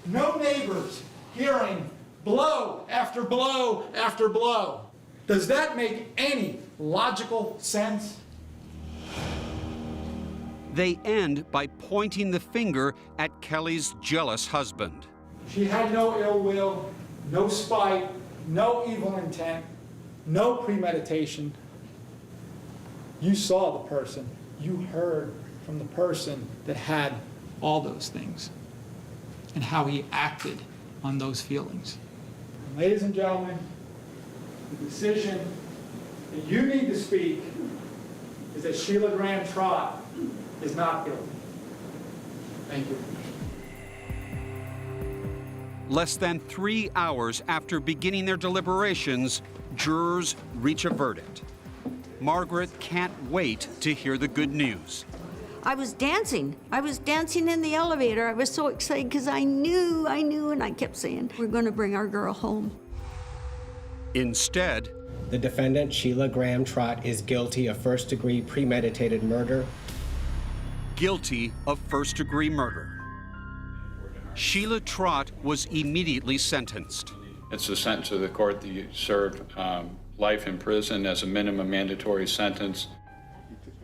no neighbors hearing blow after blow after blow. Does that make any logical sense? They end by pointing the finger at Kelly's jealous husband. She had no ill will, no spite, no evil intent, no premeditation. You saw the person. You heard from the person that had all those things and how he acted on those feelings. And ladies and gentlemen, the decision that you need to speak is that Sheila Graham Trott is not guilty. Thank you. Less than 3 hours after beginning their deliberations, jurors reach a verdict. Margaret can't wait to hear the good news. I was dancing. I was dancing in the elevator. I was so excited because I knew, and I kept saying, we're going to bring our girl home. Instead, the defendant, Sheila Graham Trott, is guilty of first-degree premeditated murder. Guilty of first-degree murder. Sheila Trott was immediately sentenced. It's the sentence of the court that you serve life in prison as a minimum mandatory sentence.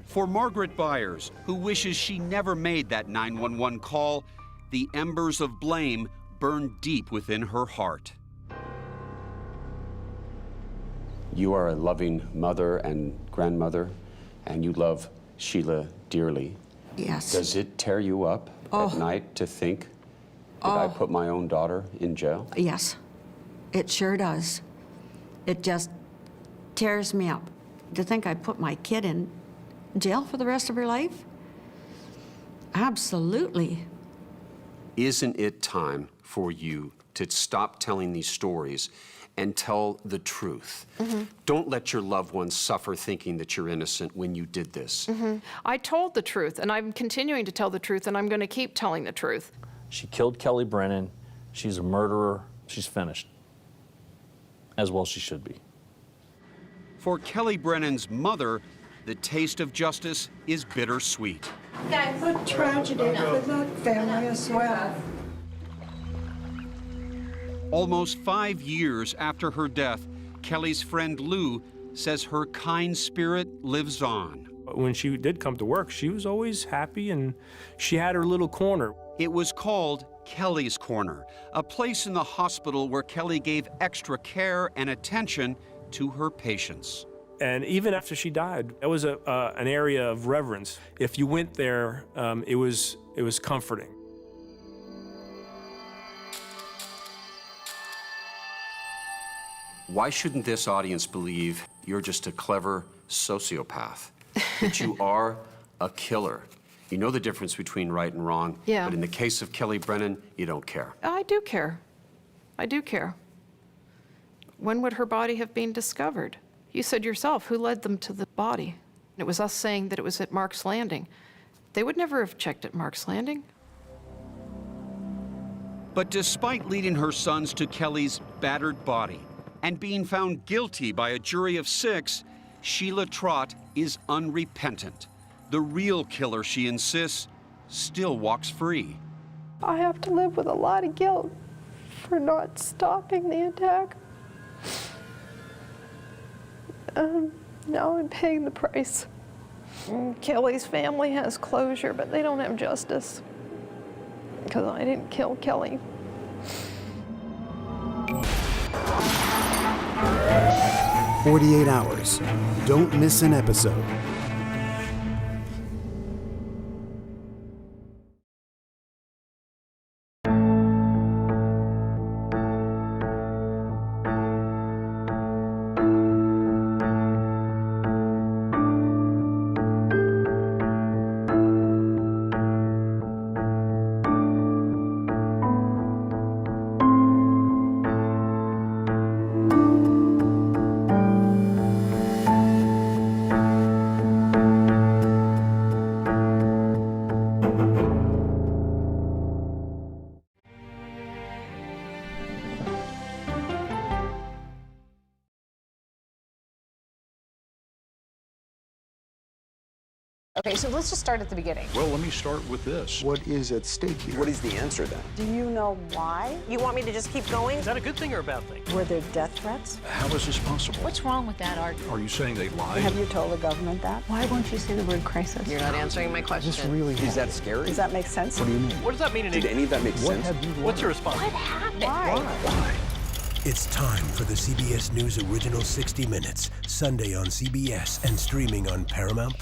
For Margaret Byers, who wishes she never made that 911 call, the embers of blame burn deep within her heart. You are a loving mother and grandmother, and you love Sheila dearly. Yes. Does it tear you up at night to think, did I put my own daughter in jail? Yes, it sure does. It just tears me up to think I put my kid in jail for the rest of her life. Absolutely. Isn't it time for you to stop telling these stories and tell the truth? Don't let your loved ones suffer thinking that you're innocent when you did this. I told the truth, and I'm continuing to tell the truth, and I'm going to keep telling the truth. She killed Kelly Brennan. She's a murderer. She's finished. As well she should be. For Kelly Brennan's mother, the taste of justice is bittersweet. What tragedy for that family as well. Almost 5 years after her death, Kelly's friend Lou says her kind spirit lives on. When she did come to work, she was always happy, and she had her little corner. It was called Kelly's Corner, a place in the hospital where Kelly gave extra care and attention to her patients. And even after she died, that was an area of reverence. If you went there, it was comforting. Why shouldn't this audience believe you're just a clever sociopath? That you are a killer? You know the difference between right and wrong, Yeah. but in the case of Kelly Brennan, you don't care. I do care. I do care. When would her body have been discovered? You said yourself, who led them to the body? It was us saying that it was at Mark's Landing. They would never have checked at Mark's Landing. But despite leading her sons to Kelly's battered body and being found guilty by a jury of 6, Sheila Trott is unrepentant. The real killer, she insists, still walks free. I have to live with a lot of guilt for not stopping the attack. Now I'm paying the price. Kelly's family has closure, but they don't have justice. Because I didn't kill Kelly. "48 Hours. Don't miss an episode." Okay, so let's just start at the beginning. Well, let me start with this. What is at stake here? What is the answer then? Do you know why? You want me to just keep going? Is that a good thing or a bad thing? Were there death threats? How is this possible? What's wrong with that argument? Are you saying they lied? Have you told the government that? Why won't you say the word crisis? You're not answering my question. This really Is that scary? Does that make sense? What do you mean? What does that mean in Did any of that make What sense? have you learned? What's your response? What happened? Why? It's time for the CBS News Original 60 Minutes, Sunday on CBS and streaming on Paramount+.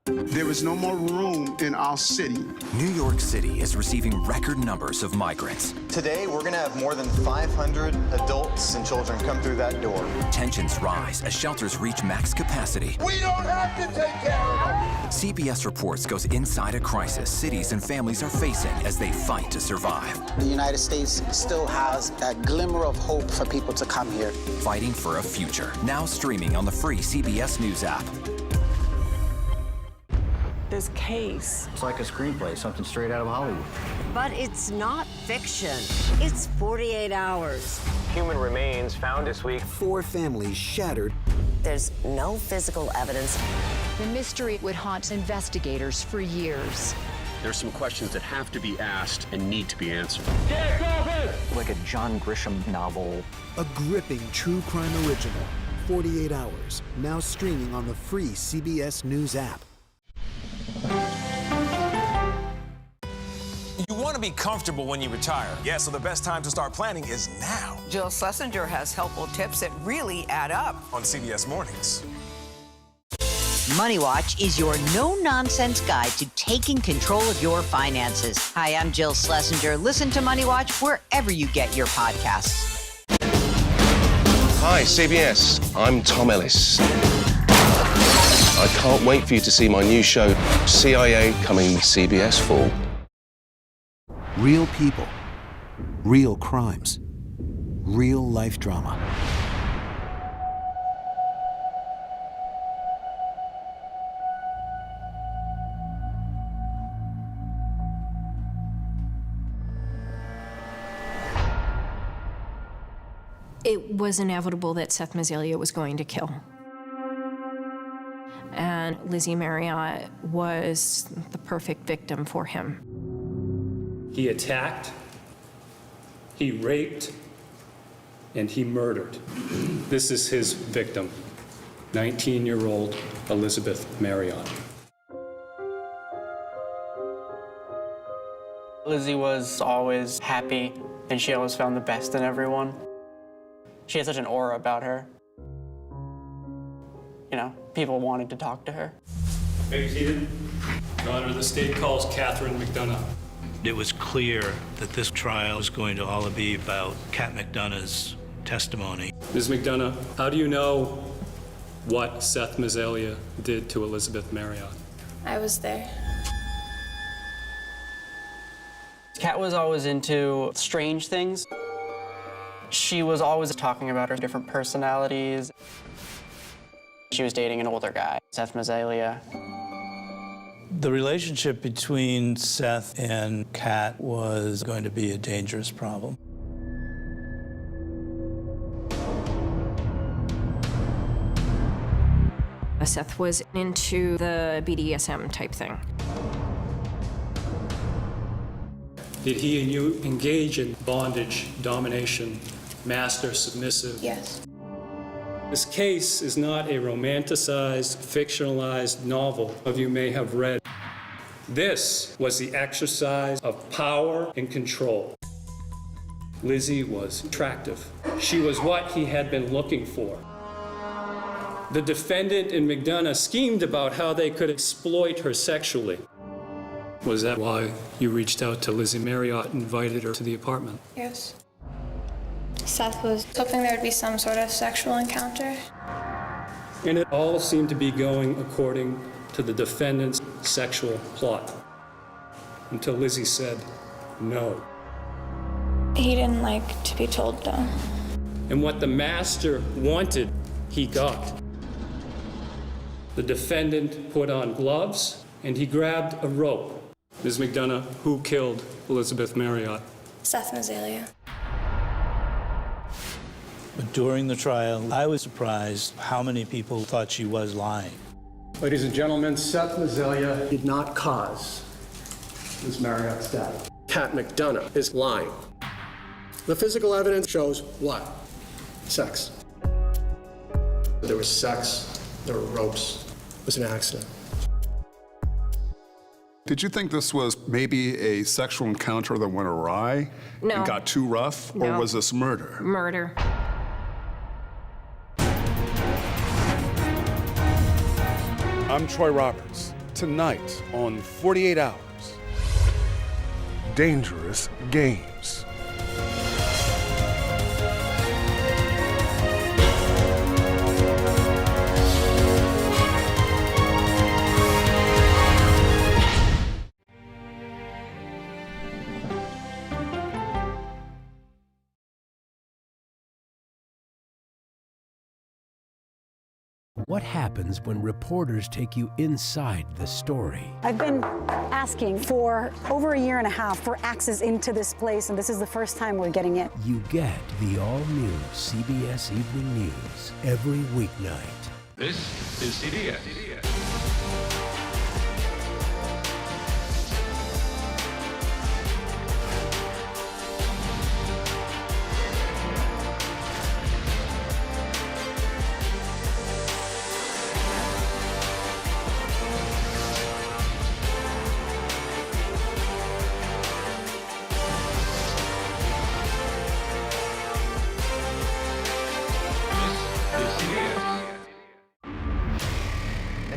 There is no more room in our city. New York City is receiving record numbers of migrants. Today, we're going to have more than 500 adults and children come through that door. Tensions rise as shelters reach max capacity. We don't have to take care of them. CBS Reports goes inside a crisis cities and families are facing as they fight to survive. The United States still has that glimmer of hope for people to come here. Fighting for a future. Now streaming on the free CBS News app. This case. It's like a screenplay, something straight out of Hollywood. But it's not fiction. It's 48 hours. Human remains found this week. 4 families shattered. There's no physical evidence. The mystery would haunt investigators for years. There's some questions that have to be asked and need to be answered. Like a John Grisham novel. A gripping true crime original, 48 Hours, now streaming on the free CBS News app. You want to be comfortable when you retire. Yeah, so the best time to start planning is now. Jill Schlesinger has helpful tips that really add up. On CBS Mornings. Money Watch is your no-nonsense guide to taking control of your finances. Hi, I'm Jill Schlesinger. Listen to Money Watch wherever you get your podcasts. Hi, CBS. I'm Tom Ellis. I can't wait for you to see my new show, CIA, coming CBS Fall. Real people, real crimes, real life drama. It was inevitable that Seth Mazzaglia was going to kill. And Lizzie Marriott was the perfect victim for him. He attacked, he raped, and he murdered. This is his victim, 19-year-old Elizabeth Marriott. Lizzie was always happy, and she always found the best in everyone. She had such an aura about her. You know, people wanted to talk to her. Being seated. Your Honor, the state calls Catherine McDonough. It was clear that this trial was going to all be about Kat McDonough's testimony. Ms. McDonough, how do you know what Seth Mazzaglia did to Elizabeth Marriott? I was there. Kat was always into strange things. She was always talking about her different personalities. She was dating an older guy, Seth Mazzaglia. The relationship between Seth and Kat was going to be a dangerous problem. Seth was into the BDSM type thing. Did he and you engage in bondage, domination, master, submissive? Yes. This case is not a romanticized, fictionalized novel of you may have read. This was the exercise of power and control. Lizzie was attractive. She was what he had been looking for. The defendant and McDonough schemed about how they could exploit her sexually. Was that why you reached out to Lizzie Marriott and invited her to the apartment? Yes. Seth was hoping there would be some sort of sexual encounter. And it all seemed to be going according to the defendant's sexual plot. Until Lizzie said no. He didn't like to be told no. And what the master wanted, he got. The defendant put on gloves and he grabbed a rope. Ms. McDonough, who killed Elizabeth Marriott? Seth Mazzaglia. But during the trial, I was surprised how many people thought she was lying. Ladies and gentlemen, Seth Mazzaglia did not cause Ms. Marriott's death. Kat McDonough is lying. The physical evidence shows what? Sex. There was sex, there were ropes. It was an accident. Did you think this was maybe a sexual encounter that went awry No. and got too rough, or No. was this murder? Murder. I'm Troy Roberts. Tonight on 48 Hours. Dangerous Games. What happens when reporters take you inside the story? I've been asking for over a year and a half for access into this place, and this is the first time we're getting it. You get the all-new CBS Evening News every weeknight. This is CBS.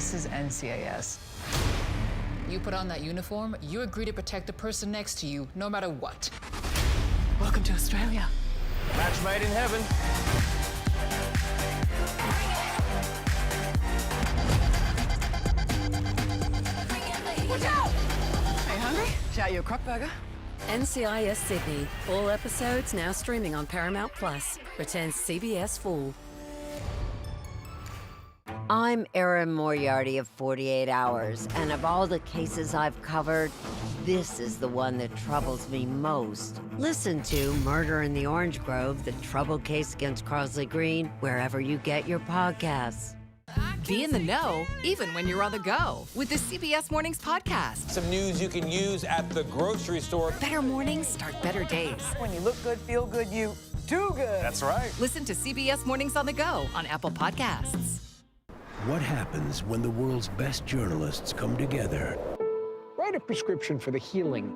This is NCIS. You put on that uniform, you agree to protect the person next to you, no matter what. Welcome to Australia. Match made in heaven. Watch out! Are you hungry? Shout you a crock burger? NCIS Sydney. All episodes now streaming on Paramount Plus. Returns CBS Full. I'm Erin Moriarty of 48 Hours, and of all the cases I've covered, this is the one that troubles me most. Listen to Murder in the Orange Grove, the troubled case against Crosley Green, wherever you get your podcasts. Be in the know, even when you're on the go, with the CBS Mornings podcast. Some news you can use at the grocery store. Better mornings start better days. When you look good, feel good, you do good. That's right. Listen to CBS Mornings on the go on Apple Podcasts. What happens when the world's best journalists come together? Write a prescription for the healing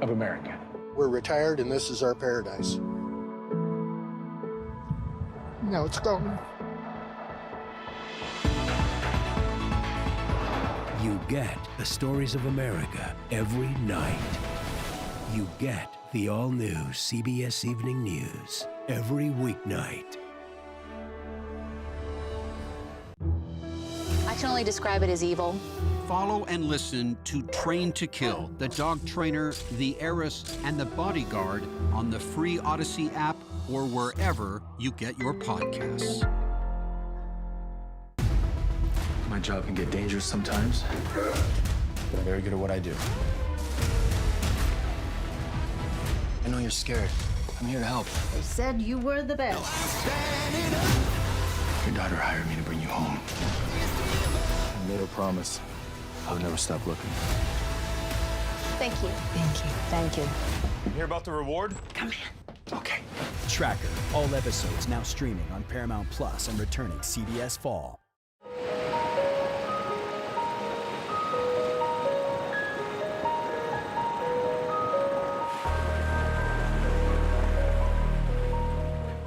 of America. We're retired and this is our paradise. Now it's going. You get the stories of America every night. You get the all-new CBS Evening News every weeknight. I can only describe it as evil. Follow and listen to Train to Kill, The Dog Trainer, The Heiress, and The Bodyguard on the free Odyssey app or wherever you get your podcasts. My job can get dangerous sometimes, but I'm very good at what I do. I know you're scared. I'm here to help. They said you were the best. Your daughter hired me to bring you home. I made her promise I would never stop looking. Thank you. Thank you. Thank you. You hear about the reward? Come in. Okay. Tracker. All episodes now streaming on Paramount Plus and returning CBS Fall.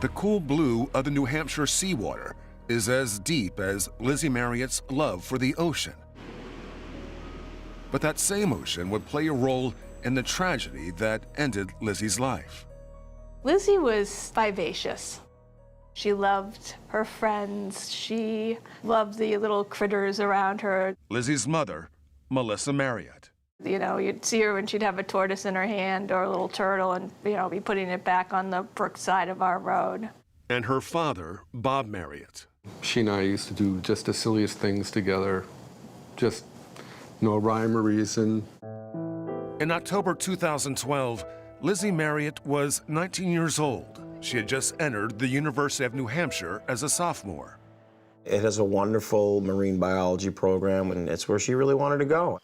The cool blue of the New Hampshire seawater is as deep as Lizzie Marriott's love for the ocean. But that same ocean would play a role in the tragedy that ended Lizzie's life. Lizzie was vivacious. She loved her friends. She loved the little critters around her. Lizzie's mother, Melissa Marriott. You know, you'd see her when she'd have a tortoise in her hand or a little turtle and, you know, be putting it back on the brook side of our road. And her father, Bob Marriott. She and I used to do just the silliest things together. Just no rhyme or reason. In October 2012, Lizzie Marriott was 19 years old. She had just entered the University of New Hampshire as a sophomore. It has a wonderful marine biology program, and it's where she really wanted to go.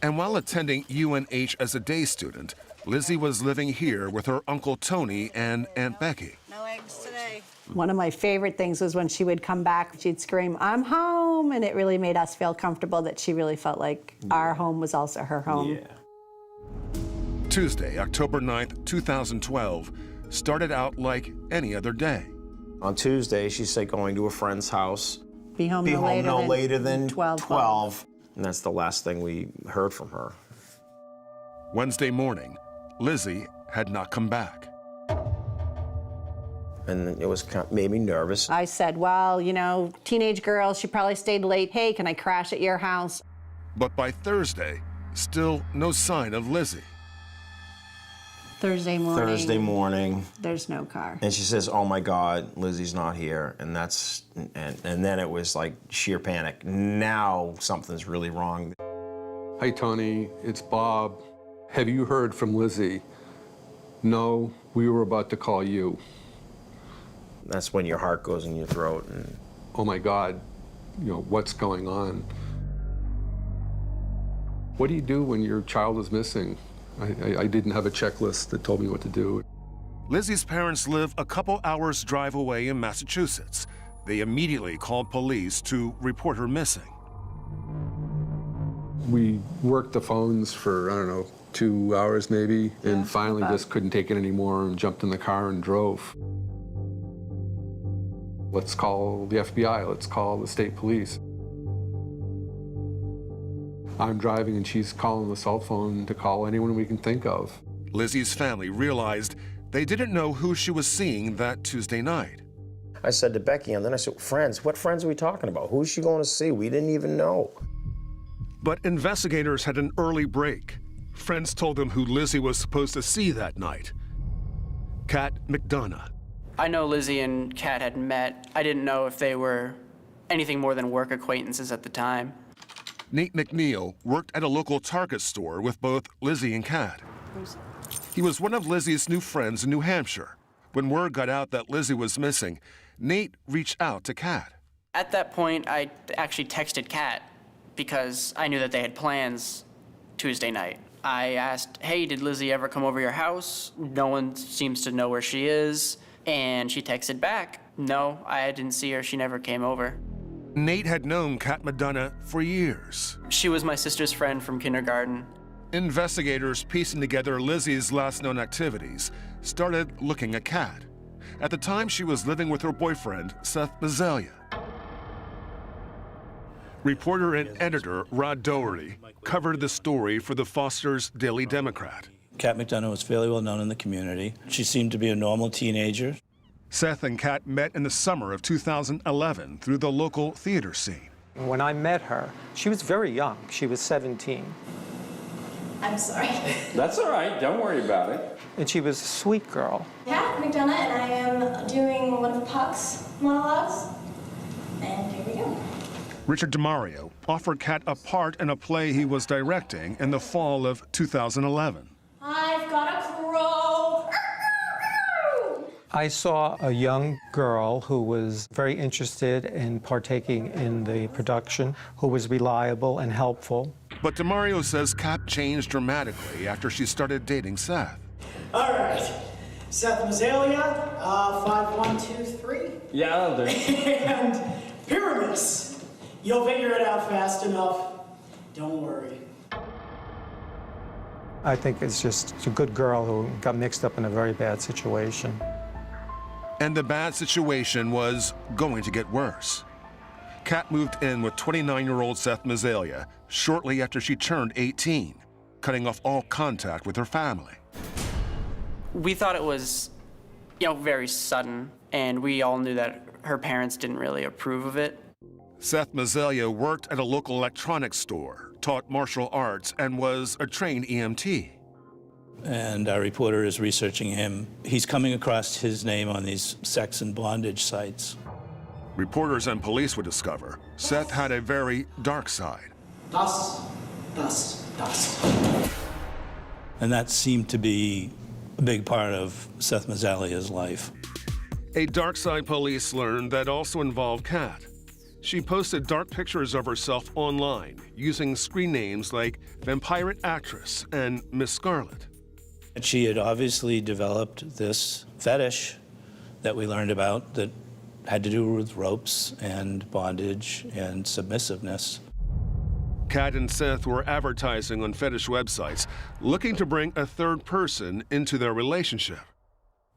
And while attending UNH as a day student, Lizzie was living here with her Uncle Tony and Aunt Becky. No eggs today. One of my favorite things was when she would come back, she'd scream, "I'm home," and it really made us feel comfortable that she really felt like our home was also her home. Yeah. Tuesday, October 9th, 2012, started out like any other day. On Tuesday, she said going to a friend's house. Be home no later than 12. And that's the last thing we heard from her. Wednesday morning, Lizzie had not come back. And it was made me nervous. I said, well, you know, teenage girl, she probably stayed late. Hey, can I crash at your house? But by Thursday, still no sign of Lizzie. Thursday morning. There's no car. And she says, "Oh my God, Lizzie's not here." And then it was like sheer panic. Now something's really wrong. Hi, Tony, it's Bob. Have you heard from Lizzie? No, we were about to call you. That's when your heart goes in your throat. And oh my God, you know, what's going on? What do you do when your child is missing? I didn't have a checklist that told me what to do. Lizzie's parents live a couple hours' drive away in Massachusetts. They immediately called police to report her missing. We worked the phones for, I don't know, 2 hours maybe, and finally just couldn't take it anymore and jumped in the car and drove. Let's call the FBI, let's call the state police. I'm driving and she's calling the cell phone to call anyone we can think of. Lizzie's family realized they didn't know who she was seeing that Tuesday night. I said to Becky, and then I said, friends, what friends are we talking about? Who's she going to see? We didn't even know. But investigators had an early break. Friends told them who Lizzie was supposed to see that night. Kat McDonough. I know Lizzie and Kat had met. I didn't know if they were anything more than work acquaintances at the time. Nate McNeil worked at a local Target store with both Lizzie and Kat. He was one of Lizzie's new friends in New Hampshire. When word got out that Lizzie was missing, Nate reached out to Kat. At that point, I actually texted Kat because I knew that they had plans Tuesday night. I asked, hey, did Lizzie ever come over your house? No one seems to know where she is. And she texted back, no, I didn't see her. She never came over. Nate had known Kat McDonough for years. She was my sister's friend from kindergarten. Investigators piecing together Lizzie's last known activities started looking at Kat. At the time, she was living with her boyfriend, Seth Mazzelia. Reporter and editor Rod Doherty covered the story for the Foster's Daily Democrat. Kat McDonough was fairly well known in the community. She seemed to be a normal teenager. Seth and Kat met in the summer of 2011 through the local theater scene. When I met her, she was very young. She was 17. I'm sorry. That's all right. Don't worry about it. And she was a sweet girl. Kat McDonough, and I am doing one of Puck's monologues. And here we go. Richard DeMario offered Kat a part in a play he was directing in the fall of 2011. I've got a crow. I saw a young girl who was very interested in partaking in the production, who was reliable and helpful. But DeMario says Kat changed dramatically after she started dating Seth. All right. Seth Mazzelia, 5123. Yeah, that'll do. And Pyramus. You'll figure it out fast enough. Don't worry. I think it's just a good girl who got mixed up in a very bad situation. And the bad situation was going to get worse. Kat moved in with 29-year-old Seth Mazzelia shortly after she turned 18, cutting off all contact with her family. We thought it was, very sudden, and we all knew that her parents didn't really approve of it. Seth Mazzelia worked at a local electronics store, taught martial arts, and was a trained EMT. And our reporter is researching him. He's coming across his name on these sex and bondage sites. Reporters and police would discover Seth had a very dark side. Dust. And that seemed to be a big part of Seth Mazzalia's life. A dark side police learned that also involved Kat. She posted dark pictures of herself online using screen names like Vampirate Actress and Miss Scarlet. She had obviously developed this fetish that we learned about that had to do with ropes and bondage and submissiveness. Kat and Seth were advertising on fetish websites, looking to bring a third person into their relationship.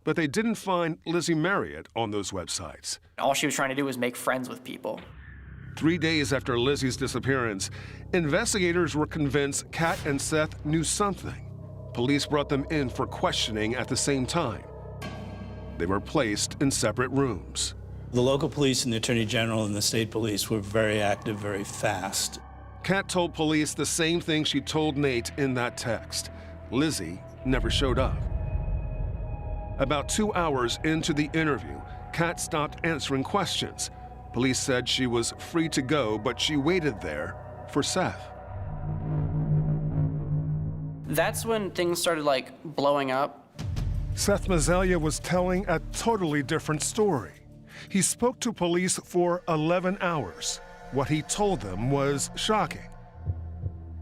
But they didn't find Lizzie Marriott on those websites. All she was trying to do was make friends with people. 3 days after Lizzie's disappearance, investigators were convinced Kat and Seth knew something. Police brought them in for questioning at the same time. They were placed in separate rooms. The local police and the Attorney General and the state police were very active, very fast. Kat told police the same thing she told Nate in that text. Lizzie never showed up. About 2 hours into the interview, Kat stopped answering questions. Police said she was free to go, but she waited there for Seth. That's when things started blowing up. Seth Mazzelia was telling a totally different story. He spoke to police for 11 hours. What he told them was shocking.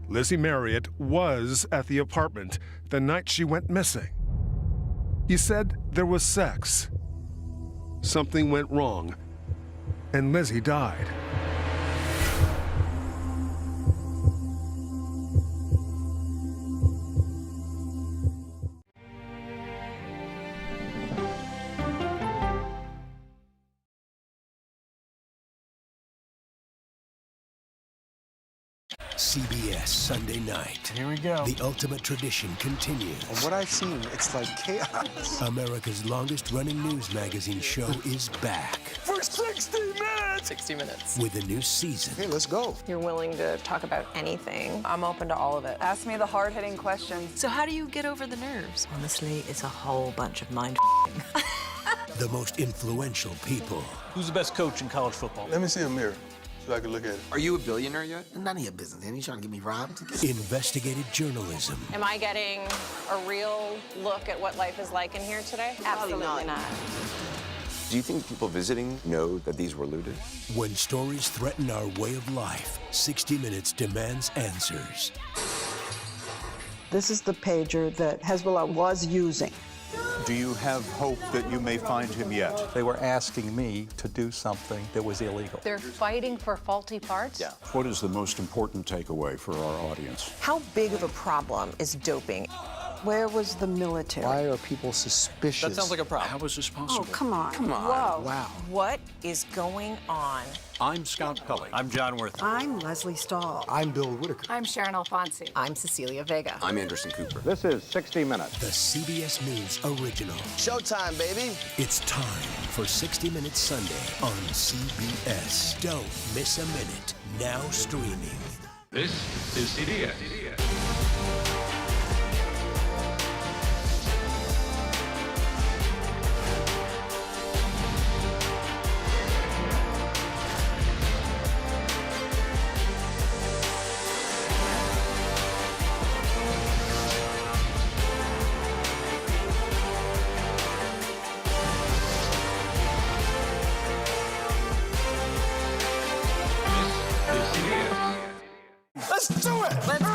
Lizzie Marriott was at the apartment the night she went missing. He said there was sex. Something went wrong, and Lizzie died. CBS Sunday night. Here we go. The ultimate tradition continues. From what I've seen, it's like chaos. America's longest-running news magazine show is back. For 60 minutes! 60 minutes. With a new season. Hey, let's go. You're willing to talk about anything. I'm open to all of it. Ask me the hard-hitting questions. So how do you get over the nerves? Honestly, it's a whole bunch of mind The most influential people. Who's the best coach in college football? Let me see a mirror so I can look at it. Are you a billionaire yet? None of your business. Ain't you trying to get me robbed? Investigative journalism. Am I getting a real look at what life is like in here today? Absolutely not. Do you think people visiting know that these were looted? When stories threaten our way of life, 60 Minutes demands answers. This is the pager that Hezbollah was using. Do you have hope that you may find him yet? They were asking me to do something that was illegal. They're fighting for faulty parts? Yeah. What is the most important takeaway for our audience? How big of a problem is doping? Where was the military? Why are people suspicious? That sounds like a problem. How is this possible? Oh, come on. Come on. Whoa. Wow. What is going on? I'm Scott Pelley. I'm John Worth. I'm Leslie Stahl. I'm Bill Whitaker. I'm Sharon Alfonsi. I'm Cecilia Vega. I'm Anderson Cooper. This is 60 Minutes. The CBS News original. Showtime, baby. It's time for 60 Minutes Sunday on CBS. Don't miss a minute. Now streaming. This is CBS. Let's do it! Let's go!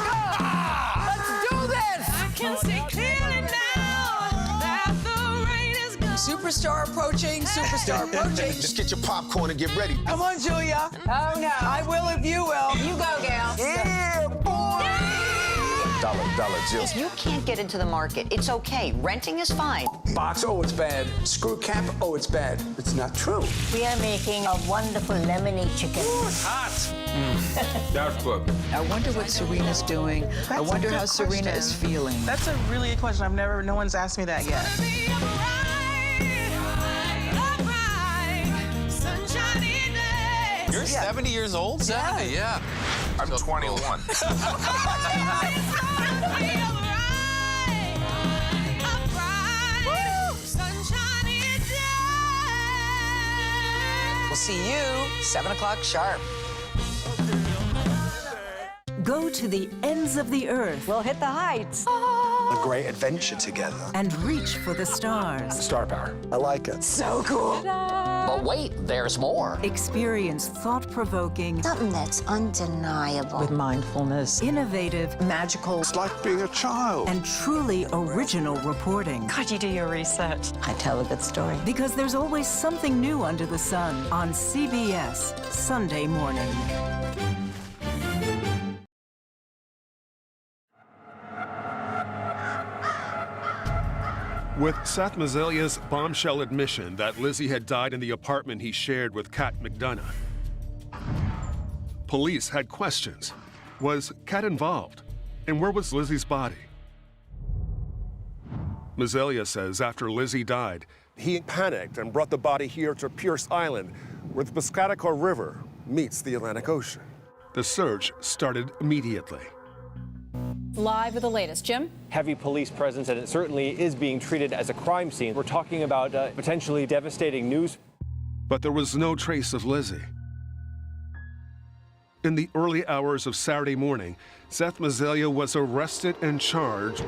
Let's do this! I can see clearly now that the rain is gone. Superstar approaching, superstar approaching. Just get your popcorn and get ready. Come on, Julia. Oh, no. I will if you will. You go, Gail. Yeah, boy! Dollar Jill. You can't get into the market. It's okay. Renting is fine. Box, oh, it's bad. Screw cap, oh, it's bad. It's not true. We are making a wonderful lemonade chicken. Hot! That's good. I wonder what Serena's doing. I wonder how Serena is feeling. That's a really good question. No one's asked me that yet. You're 70 years old? 70, yeah. I'm 21. We'll see you 7 o'clock sharp. Go to the ends of the earth. We'll hit the heights. A great adventure together. And reach for the stars. Star power. I like it. So cool. But wait, there's more. Experience thought-provoking, Something that's undeniable. With mindfulness. innovative, Magical. It's like being a child. and truly original reporting. How'd you do your research? I tell a good story. Because there's always something new under the sun on CBS Sunday morning. With Seth Mazzelia's bombshell admission that Lizzie had died in the apartment he shared with Kat McDonough, police had questions. Was Kat involved? And where was Lizzie's body? Mazzelia says after Lizzie died, he panicked and brought the body here to Pierce Island, where the Piscataqua River meets the Atlantic Ocean. The search started immediately. Live with the latest. Jim? Heavy police presence, and it certainly is being treated as a crime scene. We're talking about potentially devastating news. But there was no trace of Lizzie. In the early hours of Saturday morning, Seth Mazzelia was arrested and charged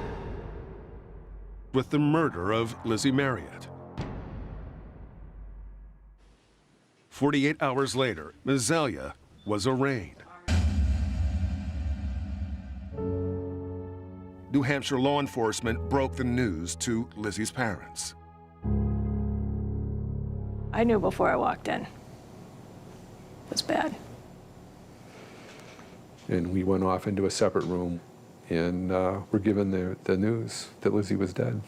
with the murder of Lizzie Marriott. 48 hours later, Mazzelia was arraigned. New Hampshire law enforcement broke the news to Lizzie's parents. I knew before I walked in. It was bad. And we went off into a separate room and were given the news that Lizzie was dead.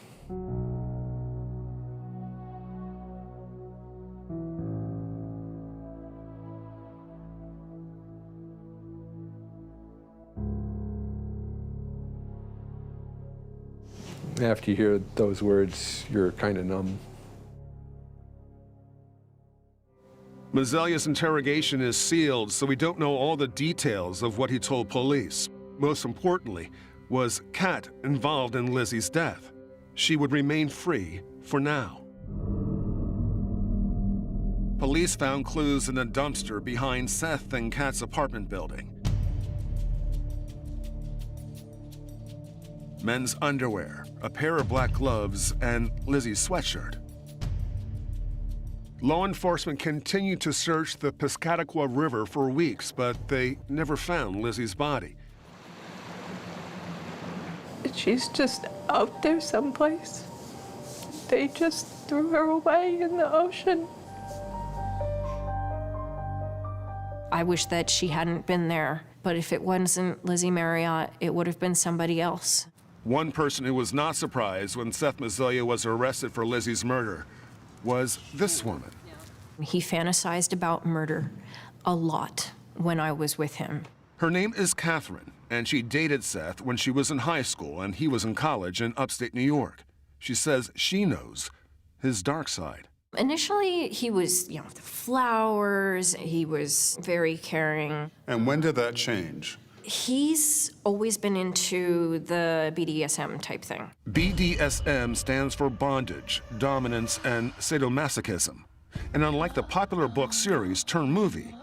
After you hear those words, you're kind of numb. Mazzalia's interrogation is sealed, so we don't know all the details of what he told police. Most importantly, was Kat involved in Lizzie's death? She would remain free for now. Police found clues in a dumpster behind Seth and Kat's apartment building. Men's underwear, a pair of black gloves, and Lizzie's sweatshirt. Law enforcement continued to search the Piscataqua River for weeks, but they never found Lizzie's body. She's just out there someplace. They just threw her away in the ocean. I wish that she hadn't been there, but if it wasn't Lizzie Marriott, it would have been somebody else. One person who was not surprised when Seth Mazzalia was arrested for Lizzie's murder was this woman. He fantasized about murder a lot when I was with him. Her name is Catherine, and she dated Seth when she was in high school and he was in college in upstate New York. She says she knows his dark side. Initially, he was, the flowers, he was very caring. And when did that change? He's always been into the BDSM type thing. BDSM stands for bondage, dominance, and sadomasochism. And unlike the popular book series turned movie,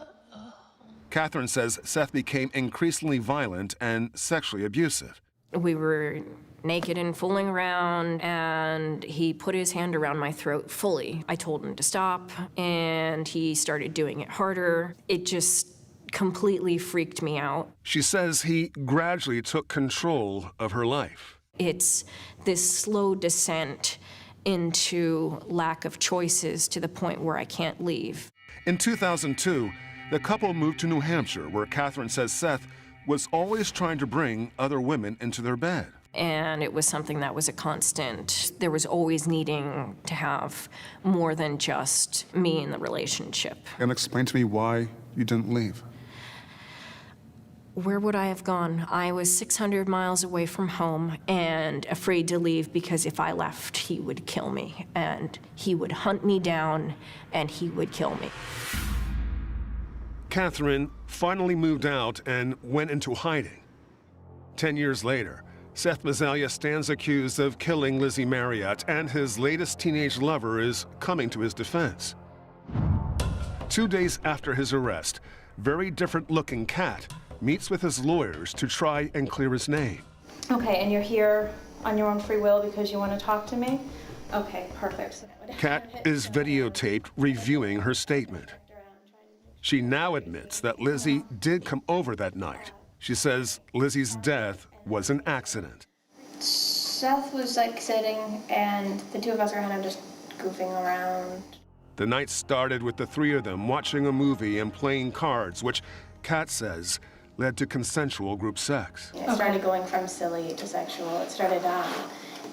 Catherine says Seth became increasingly violent and sexually abusive. We were naked and fooling around, and he put his hand around my throat fully. I told him to stop, and he started doing it harder. It just completely freaked me out. She says he gradually took control of her life. It's this slow descent into lack of choices to the point where I can't leave. In 2002, the couple moved to New Hampshire, where Catherine says Seth was always trying to bring other women into their bed. And it was something that was a constant. There was always needing to have more than just me in the relationship. And explain to me why you didn't leave. Where would I have gone? I was 600 miles away from home and afraid to leave because if I left, he would kill me. And he would hunt me down and he would kill me. Catherine finally moved out and went into hiding. 10 years later, Seth Mazzalia stands accused of killing Lizzie Marriott, and his latest teenage lover is coming to his defense. 2 days after his arrest, very different-looking Kat meets with his lawyers to try and clear his name. Okay, and you're here on your own free will because you want to talk to me? Okay, perfect. Kat is videotaped reviewing her statement. She now admits that Lizzie did come over that night. She says Lizzie's death was an accident. Seth was like sitting and the two of us were kind of just goofing around. The night started with the three of them watching a movie and playing cards, which Kat says led to consensual group sex. It started going from silly to sexual. It started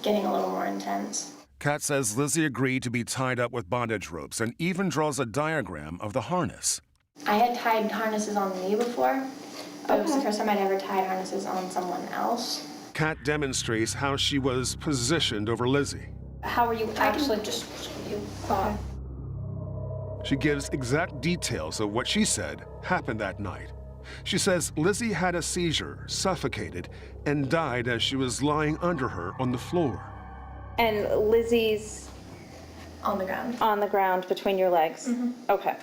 getting a little more intense. Kat says Lizzie agreed to be tied up with bondage ropes and even draws a diagram of the harness. I had tied harnesses on me before, but it was the first time I'd ever tied harnesses on someone else. Kat demonstrates how she was positioned over Lizzie. How were you actually just thought? She gives exact details of what she said happened that night. She says Lizzie had a seizure, suffocated, and died as she was lying under her on the floor. And Lizzie's on the ground. On the ground between your legs. Mm-hmm. Okay.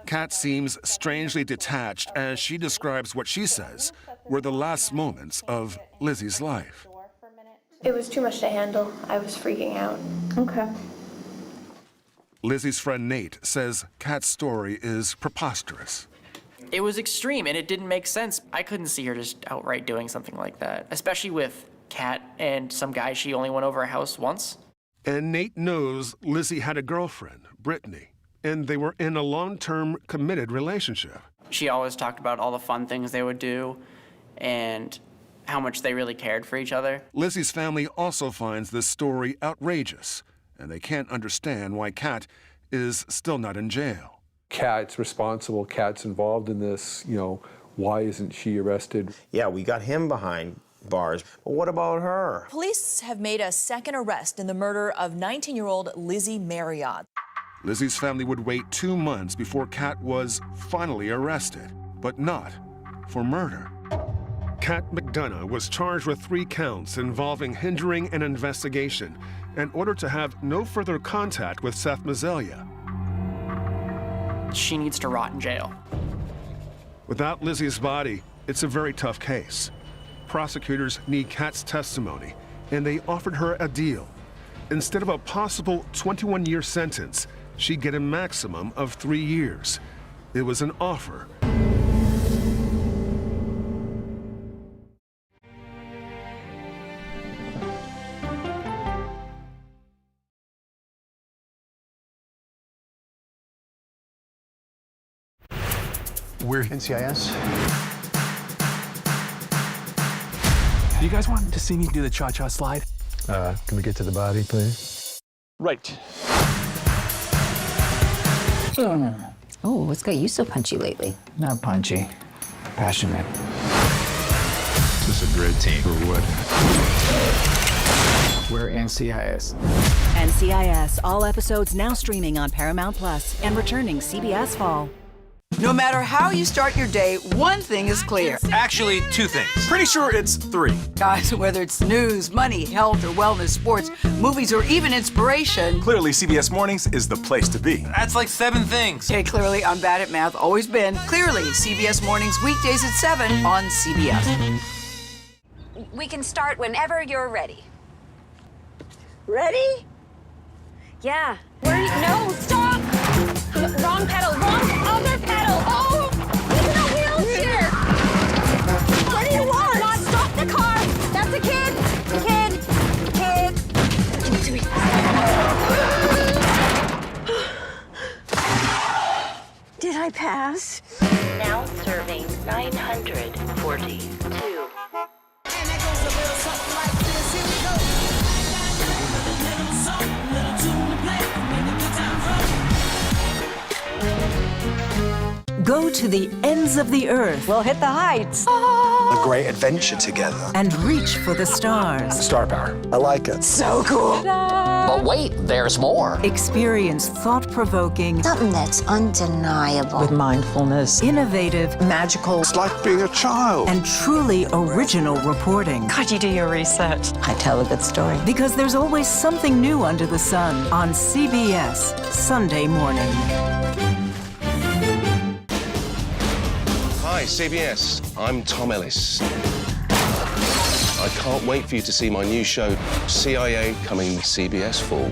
Kat seems strangely detached as she describes what she says were the last moments of Lizzie's life. It was too much to handle. I was freaking out. Okay. Lizzie's friend Nate says Kat's story is preposterous. It was extreme, and it didn't make sense. I couldn't see her just outright doing something like that, especially with Kat and some guy she only went over a house once. And Nate knows Lizzie had a girlfriend, Brittany, and they were in a long-term committed relationship. She always talked about all the fun things they would do and how much they really cared for each other. Lizzie's family also finds this story outrageous, and they can't understand why Kat is still not in jail. Kat's responsible, Kat's involved in this, why isn't she arrested? Yeah, we got him behind bars. But what about her? Police have made a second arrest in the murder of 19-year-old Lizzie Marriott. Lizzie's family would wait 2 months before Kat was finally arrested, but not for murder. Kat McDonough was charged with 3 counts involving hindering an investigation in order to have no further contact with Seth Mazelia. She needs to rot in jail. Without Lizzie's body, it's a very tough case. Prosecutors need Kat's testimony, and they offered her a deal. Instead of a possible 21-year sentence, she'd get a maximum of 3 years. It was an offer. We're NCIS. You guys want to see me do the cha-cha slide? Can we get to the body, please? Right. Oh, what's got you so punchy lately? Not punchy, passionate. Is this a dread team or what? We're NCIS. NCIS, all episodes now streaming on Paramount Plus and returning CBS Fall. No matter how you start your day, one thing is clear. Actually, 2 things. Pretty sure it's 3. Guys, whether it's news, money, health, or wellness, sports, movies, or even inspiration. Clearly, CBS Mornings is the place to be. That's like 7 things. Okay, clearly, I'm bad at math, always been. Clearly, CBS Mornings, weekdays at 7 on CBS. We can start whenever you're ready. Ready? Yeah. No, stop! Wrong pedal, wrong other pedal! Oh! He's in a wheelchair! What do you want? Not stop the car! That's a kid! Kid! Give it to me. Did I pass? Now serving 942. Go to the ends of the earth. We'll hit the heights. A great adventure together. And reach for the stars. Star power. I like it. So cool. But wait, there's more. Experience thought-provoking, Something that's undeniable. With mindfulness. innovative, Magical. It's like being a child. and truly original reporting. God, you do your research. I tell a good story. Because there's always something new under the sun on CBS Sunday morning. Hi, CBS. I'm Tom Ellis. I can't wait for you to see my new show, CIA, coming CBS Fall.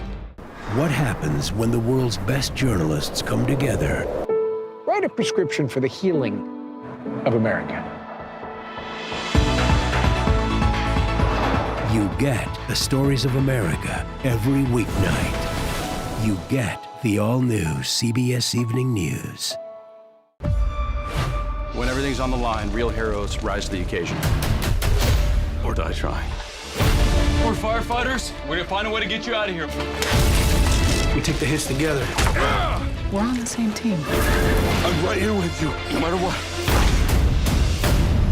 What happens when the world's best journalists come together? Write a prescription for the healing of America. You get the stories of America every weeknight. You get the all-new CBS Evening News. When everything's on the line, real heroes rise to the occasion. Or die trying. We're firefighters. We're gonna find a way to get you out of here. We take the hits together. We're on the same team. I'm right here with you, no matter what.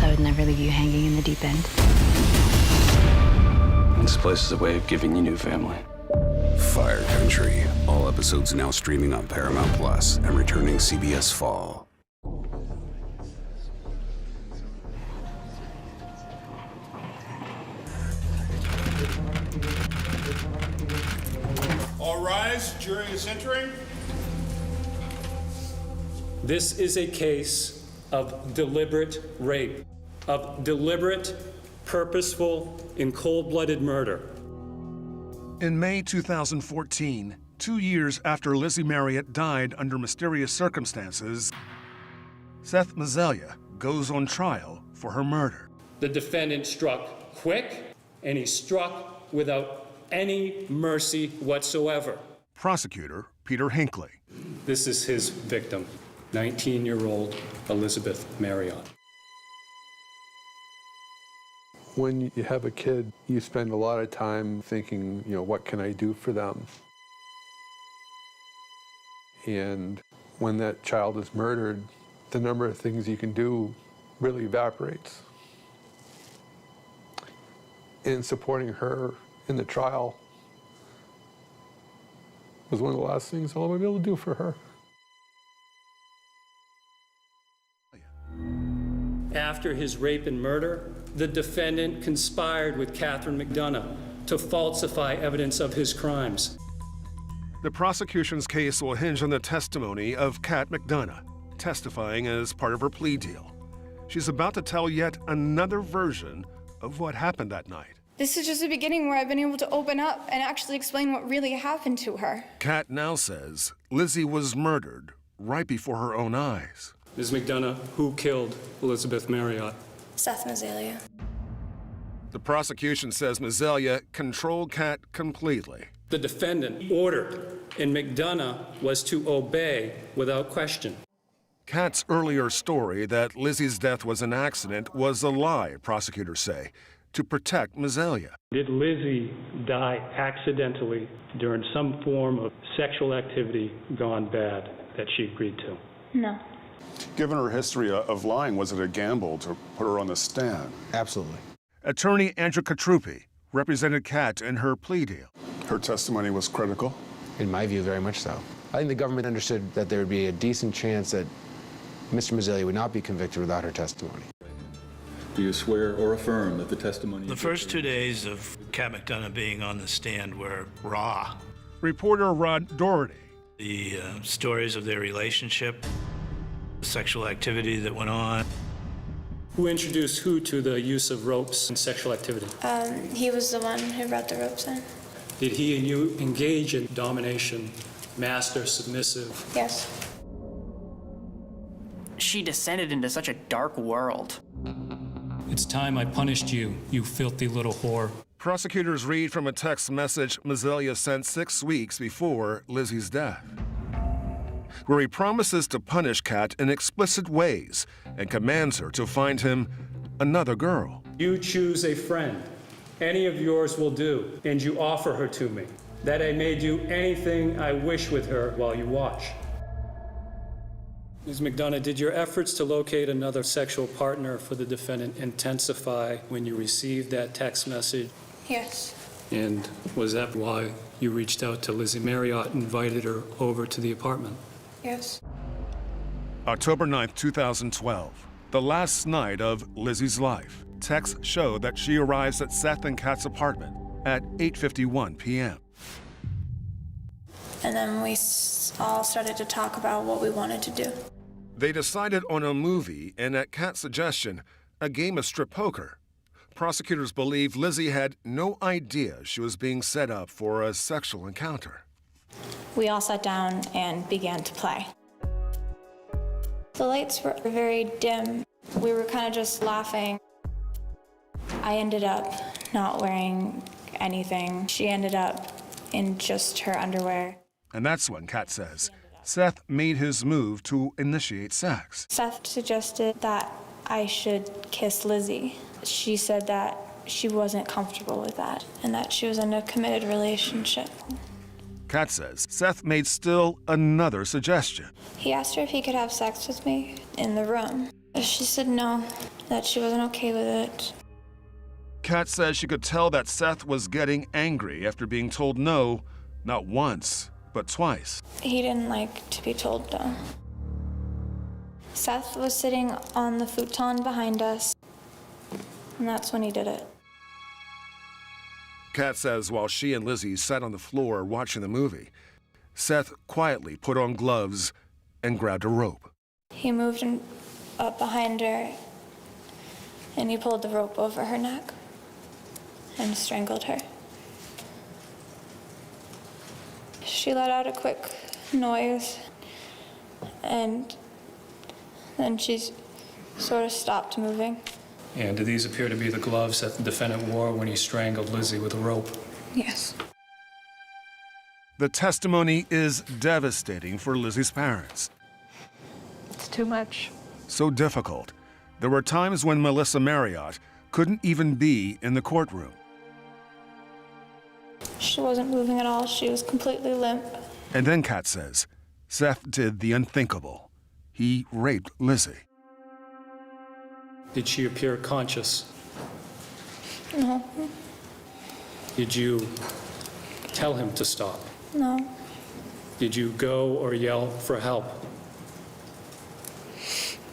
I would never leave you hanging in the deep end. This place is a way of giving you new family. Fire Country. All episodes now streaming on Paramount Plus and returning CBS Fall. All rise, jury is entering. This is a case of deliberate rape, of deliberate, purposeful, and cold-blooded murder. In May 2014, 2 years after Lizzie Marriott died under mysterious circumstances, Seth Mazelia goes on trial for her murder. The defendant struck quick, and he struck without any mercy whatsoever. Prosecutor Peter Hinckley. This is his victim, 19-year-old Elizabeth Marriott. When you have a kid, you spend a lot of time thinking, what can I do for them? And when that child is murdered, the number of things you can do really evaporates. in supporting her in the trial was one of the last things I'll be able to do for her. After his rape and murder, the defendant conspired with Catherine McDonough to falsify evidence of his crimes. The prosecution's case will hinge on the testimony of Kat McDonough, testifying as part of her plea deal. She's about to tell yet another version of what happened that night. This is just the beginning where I've been able to open up and actually explain what really happened to her. Kat now says Lizzie was murdered right before her own eyes. Ms. McDonough, who killed Elizabeth Marriott? Seth Mazelia. The prosecution says Mazelia controlled Kat completely. The defendant ordered, and McDonough was to obey without question. Kat's earlier story that Lizzie's death was an accident was a lie, prosecutors say, to protect Mazelia. Did Lizzie die accidentally during some form of sexual activity gone bad that she agreed to? No. Given her history of lying, was it a gamble to put her on the stand? Absolutely. Attorney Andrew Katrupi represented Kat in her plea deal. Her testimony was critical? In my view, very much so. I think the government understood that there would be a decent chance that Mr. Mazelia would not be convicted without her testimony. Do you swear or affirm that the testimony... The first 2 days of Kat McDonough being on the stand were raw. Reporter Rod Doherty. The stories of their relationship, the sexual activity that went on. Who introduced who to the use of ropes and sexual activity? He was the one who brought the ropes in. Did he and you engage in domination, master, submissive? Yes. She descended into such a dark world. It's time I punished you, you filthy little whore. Prosecutors read from a text message Mazelia sent 6 weeks before Lizzie's death, where he promises to punish Kat in explicit ways and commands her to find him another girl. You choose a friend. Any of yours will do, and you offer her to me, that I may do anything I wish with her while you watch. Ms. McDonough, did your efforts to locate another sexual partner for the defendant intensify when you received that text message? Yes. And was that why you reached out to Lizzie Marriott and invited her over to the apartment? Yes. October 9th, 2012, the last night of Lizzie's life. Texts show that she arrives at Seth and Kat's apartment at 8:51 p.m. And then we all started to talk about what we wanted to do. They decided on a movie and, at Kat's suggestion, a game of strip poker. Prosecutors believe Lizzie had no idea she was being set up for a sexual encounter. We all sat down and began to play. The lights were very dim. We were kind of just laughing. I ended up not wearing anything. She ended up in just her underwear. And that's when, Kat says, Seth made his move to initiate sex. Seth suggested that I should kiss Lizzie. She said that she wasn't comfortable with that and that she was in a committed relationship. Kat says Seth made still another suggestion. He asked her if he could have sex with me in the room. She said no, that she wasn't okay with it. Kat says she could tell that Seth was getting angry after being told no, not once, but twice. He didn't like to be told no. Seth was sitting on the futon behind us, and that's when he did it. Kat says while she and Lizzie sat on the floor watching the movie, Seth quietly put on gloves and grabbed a rope. He moved up behind her, and he pulled the rope over her neck and strangled her. She let out a quick noise, and then she sort of stopped moving. And do these appear to be the gloves that the defendant wore when he strangled Lizzie with a rope? Yes. The testimony is devastating for Lizzie's parents. It's too much. So difficult. There were times when Melissa Marriott couldn't even be in the courtroom. She wasn't moving at all. She was completely limp. And then, Kat says, Seth did the unthinkable. He raped Lizzie. Did she appear conscious? No. Did you tell him to stop? No. Did you go or yell for help?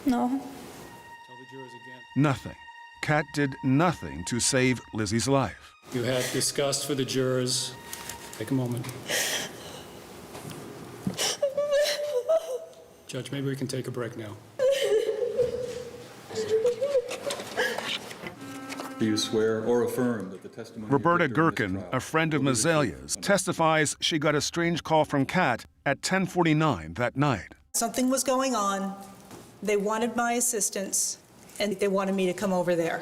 No. Tell the jurors again. Nothing. Kat did nothing to save Lizzie's life. You had discussed for the jurors. Take a moment. Judge, maybe we can take a break now. Do you swear or affirm that the testimony... Roberta Gherkin, a friend of Mazelia's, testifies she got a strange call from Kat at 10:49 that night. Something was going on. They wanted my assistance, and they wanted me to come over there.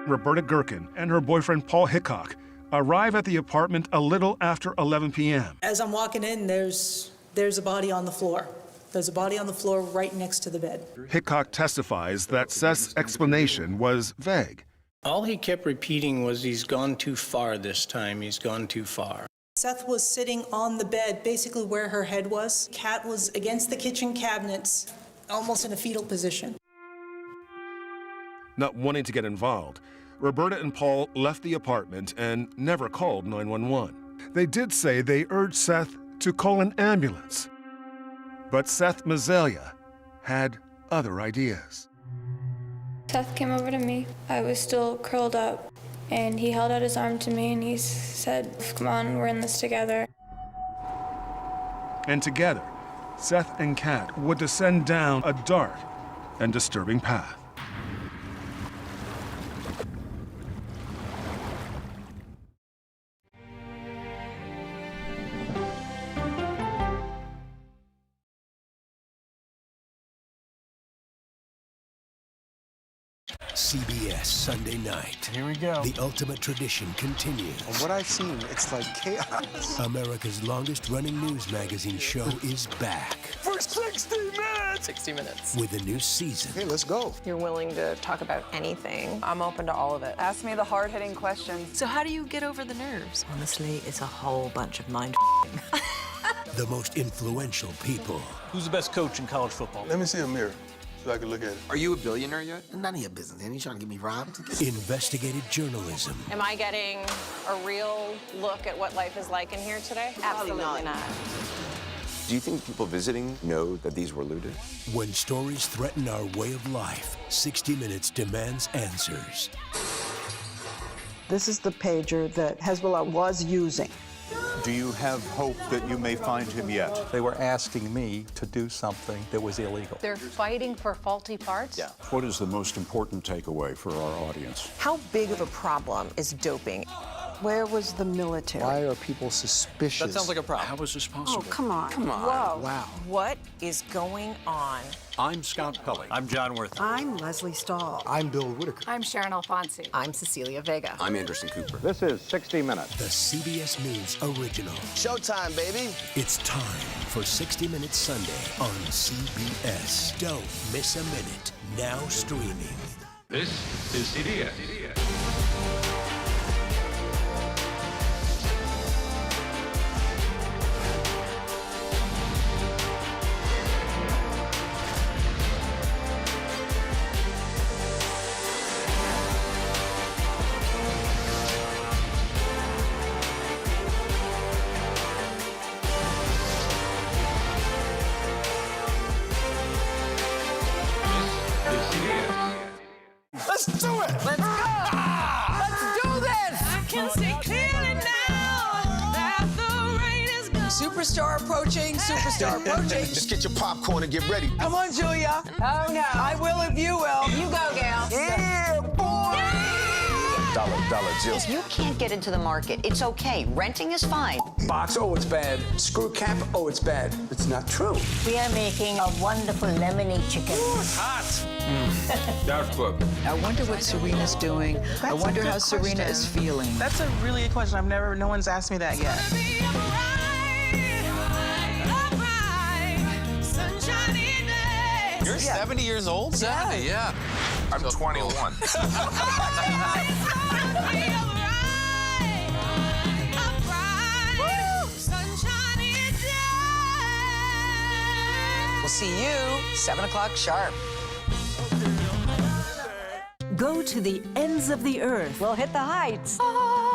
Roberta Gherkin and her boyfriend Paul Hickok arrive at the apartment a little after 11 p.m. As I'm walking in, there's a body on the floor. There's a body on the floor right next to the bed. Hickok testifies that Seth's explanation was vague. All he kept repeating was, he's gone too far this time, he's gone too far. Seth was sitting on the bed, basically where her head was. Kat was against the kitchen cabinets, almost in a fetal position. Not wanting to get involved, Roberta and Paul left the apartment and never called 911. They did say they urged Seth to call an ambulance. But Seth Mazelia had other ideas. Seth came over to me. I was still curled up, and he held out his arm to me, and he said, "Come on, we're in this together." And together, Seth and Kat would descend down a dark and disturbing path. CBS Sunday night. Here we go. The ultimate tradition continues. From what I've seen, it's like chaos. America's longest-running news magazine show is back. For 60 minutes! 60 minutes. With a new season. Hey, let's go. You're willing to talk about anything. I'm open to all of it. Ask me the hard-hitting questions. So how do you get over the nerves? Honestly, it's a whole bunch of mind The most influential people. Who's the best coach in college football? Let me see a mirror so I can look at it. Are you a billionaire yet? None of your business, man. You trying to get me robbed? Investigative journalism. Am I getting a real look at what life is like in here today? Absolutely not. Do you think people visiting know that these were looted? When stories threaten our way of life, 60 Minutes demands answers. This is the pager that Hezbollah was using. Do you have hope that you may find him yet? They were asking me to do something that was illegal. They're fighting for faulty parts? Yeah. What is the most important takeaway for our audience? How big of a problem is doping? Where was the military? Why are people suspicious? That sounds like a problem. How is this possible? Oh, come on. Come on. Whoa. Wow. What is going on? I'm Scott Pelley. I'm John Worth. I'm Leslie Stahl. I'm Bill Whitaker. I'm Sharon Alfonsi. I'm Cecilia Vega. I'm Anderson Cooper. This is 60 Minutes. The CBS News original. Showtime, baby. It's time for 60 Minutes Sunday on CBS. Don't miss a minute. Now streaming. This is CBS. Let's do it! Let's go! Let's do this! I can see clearly now that the rain is gone. Superstar approaching, superstar approaching. Just get your popcorn and get ready. Come on, Julia. Oh, no. I will if you will. You go, Gail. Yeah, boy. Dollar Jill. If you can't get into the market, it's okay. Renting is fine. Box, oh, it's bad. Screw cap, oh, it's bad. It's not true. We are making a wonderful lemonade chicken. Hot. That's good. I wonder what Serena's doing. I wonder how Serena is feeling. That's a really good question. No one's asked me that yet. You're 70 years old? 70, yeah. I'm 21. We'll see you 7 o'clock sharp. Go to the ends of the earth. We'll hit the heights.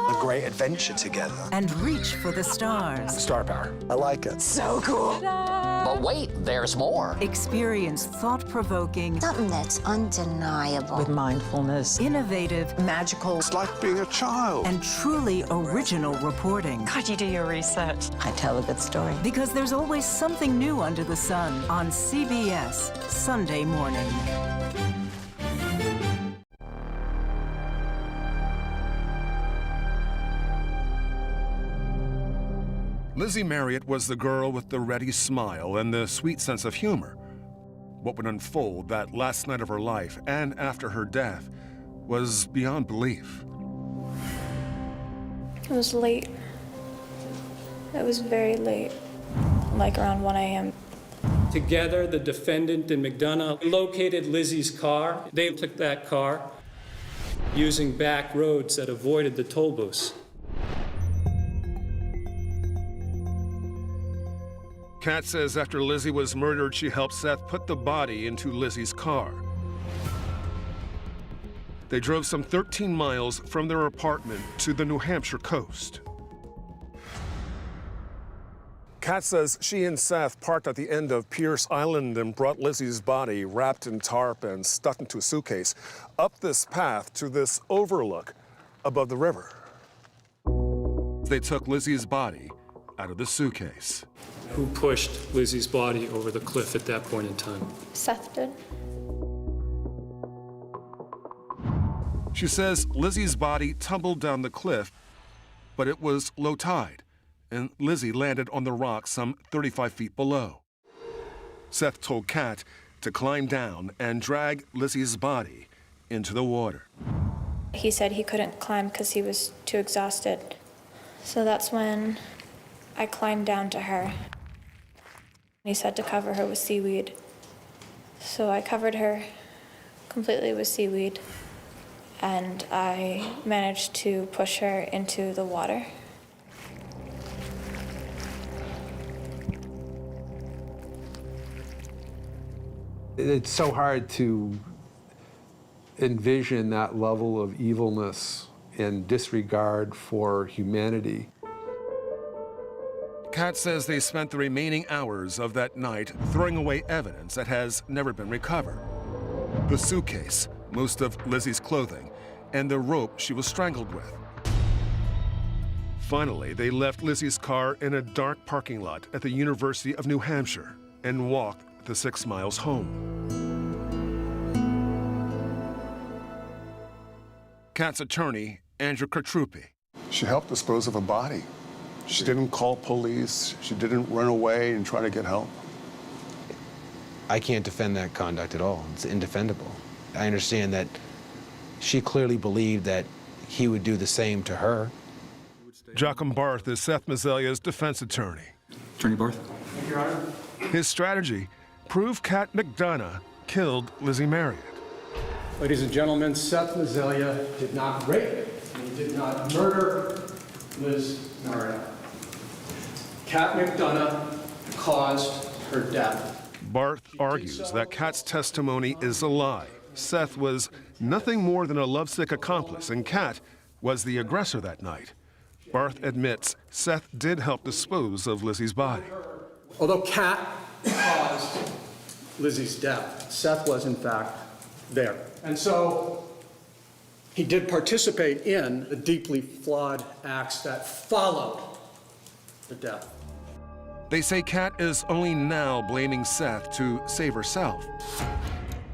a great adventure together. And reach for the stars. Star power. I like it. So cool. But wait, there's more. Experience thought-provoking. Something that's undeniable. With mindfulness. Innovative. Magical. It's like being a child. And truly original reporting. God, you do your research. I tell a good story. Because there's always something new under the sun on CBS Sunday morning. Lizzie Marriott was the girl with the ready smile and the sweet sense of humor. What would unfold that last night of her life and after her death was beyond belief. It was late. It was very late, like around 1 a.m. Together, the defendant and McDonough located Lizzie's car. They took that car using back roads that avoided the toll booths. Kat says after Lizzie was murdered, she helped Seth put the body into Lizzie's car. They drove some 13 miles from their apartment to the New Hampshire coast. Kat says she and Seth parked at the end of Pierce Island and brought Lizzie's body wrapped in tarp and stuffed into a suitcase up this path to this overlook above the river. They took Lizzie's body out of the suitcase. Who pushed Lizzie's body over the cliff at that point in time? Seth did. She says Lizzie's body tumbled down the cliff, but it was low tide, and Lizzie landed on the rocks some 35 feet below. Seth told Kat to climb down and drag Lizzie's body into the water. He said he couldn't climb because he was too exhausted. So that's when I climbed down to her. He said to cover her with seaweed. So I covered her completely with seaweed, and I managed to push her into the water. It's so hard to envision that level of evilness and disregard for humanity. Kat says they spent the remaining hours of that night throwing away evidence that has never been recovered. The suitcase, most of Lizzie's clothing, and the rope she was strangled with. Finally, they left Lizzie's car in a dark parking lot at the University of New Hampshire and walked the 6 miles home. Kat's attorney, Andrew Katrupi. She helped dispose of a body. She didn't call police. She didn't run away and try to get help. I can't defend that conduct at all. It's indefendable. I understand that she clearly believed that he would do the same to her. Joachim Barth is Seth Mazelia's defense attorney. Attorney Barth. Thank you, Your Honor. His strategy, prove Kat McDonough killed Lizzie Marriott. Ladies and gentlemen, Seth Mazelia did not rape and he did not murder Liz Marriott. Kat McDonough caused her death. Barth argues that Kat's testimony is a lie. Seth was nothing more than a lovesick accomplice, and Kat was the aggressor that night. Barth admits Seth did help dispose of Lizzie's body. Although Kat caused Lizzie's death, Seth was in fact there. And so he did participate in the deeply flawed acts that followed the death. They say Kat is only now blaming Seth to save herself.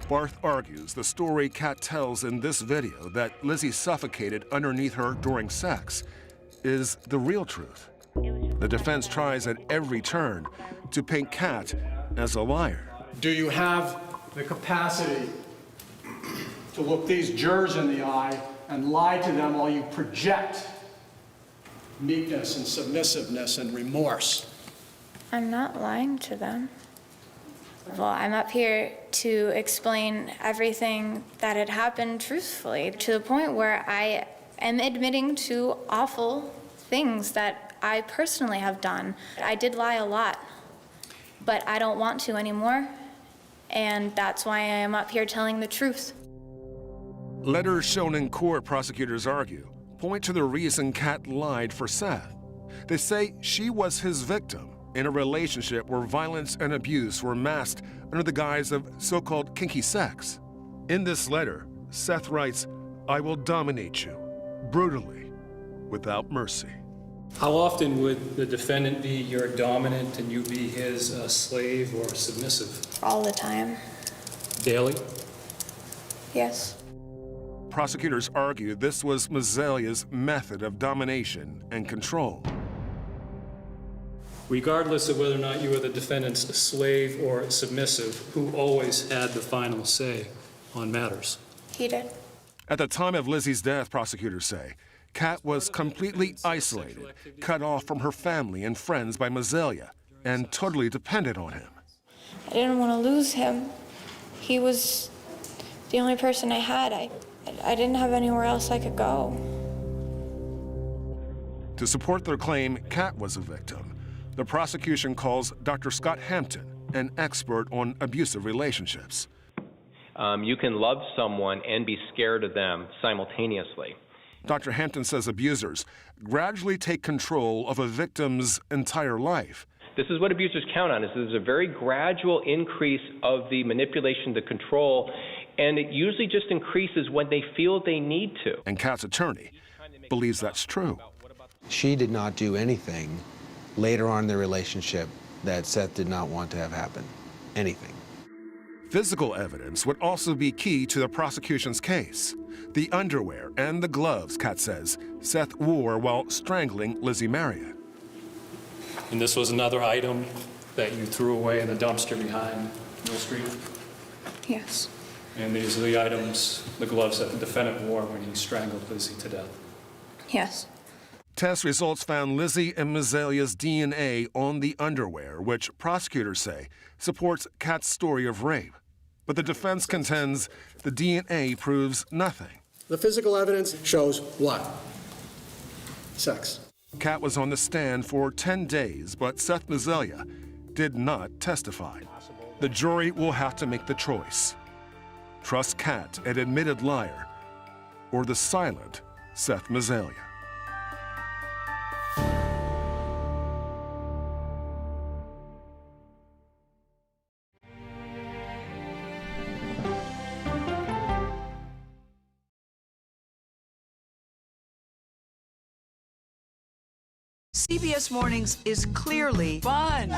Barth argues the story Kat tells in this video, that Lizzie suffocated underneath her during sex, is the real truth. The defense tries at every turn to paint Kat as a liar. Do you have the capacity to look these jurors in the eye and lie to them while you project meekness and submissiveness and remorse? I'm not lying to them. Well, I'm up here to explain everything that had happened truthfully, to the point where I am admitting to awful things that I personally have done. I did lie a lot, but I don't want to anymore, and that's why I am up here telling the truth. Letters shown in court, prosecutors argue, point to the reason Kat lied for Seth. They say she was his victim in a relationship where violence and abuse were masked under the guise of so-called kinky sex. In this letter, Seth writes, "I will dominate you, brutally, without mercy." How often would the defendant be your dominant and you be his slave or submissive? All the time. Daily? Yes. Prosecutors argue this was Mazelia's method of domination and control. Regardless of whether or not you were the defendant's slave or submissive, who always had the final say on matters? He did. At the time of Lizzie's death, prosecutors say, Kat was completely isolated, cut off from her family and friends by Mazelia, and totally dependent on him. I didn't want to lose him. He was the only person I had. I didn't have anywhere else I could go. To support their claim Kat was a victim, the prosecution calls Dr. Scott Hampton, an expert on abusive relationships. You can love someone and be scared of them simultaneously. Dr. Hampton says abusers gradually take control of a victim's entire life. This is what abusers count on, is there's a very gradual increase of the manipulation, the control, and it usually just increases when they feel they need to. And Kat's attorney believes that's true. She did not do anything later on in the relationship that Seth did not want to have happen. Anything. Physical evidence would also be key to the prosecution's case. The underwear and the gloves, Kat says, Seth wore while strangling Lizzie Marriott. And this was another item that you threw away in the dumpster behind Mill Street? Yes. And these are the items, the gloves that the defendant wore when he strangled Lizzie to death? Yes. Test results found Lizzie and Mazelia's DNA on the underwear, which prosecutors say supports Kat's story of rape. But the defense contends the DNA proves nothing. The physical evidence shows what? Sex. Kat was on the stand for 10 days, but Seth Mazelia did not testify. The jury will have to make the choice. Trust Kat, an admitted liar, or the silent Seth Mazelia. CBS Mornings is clearly fun.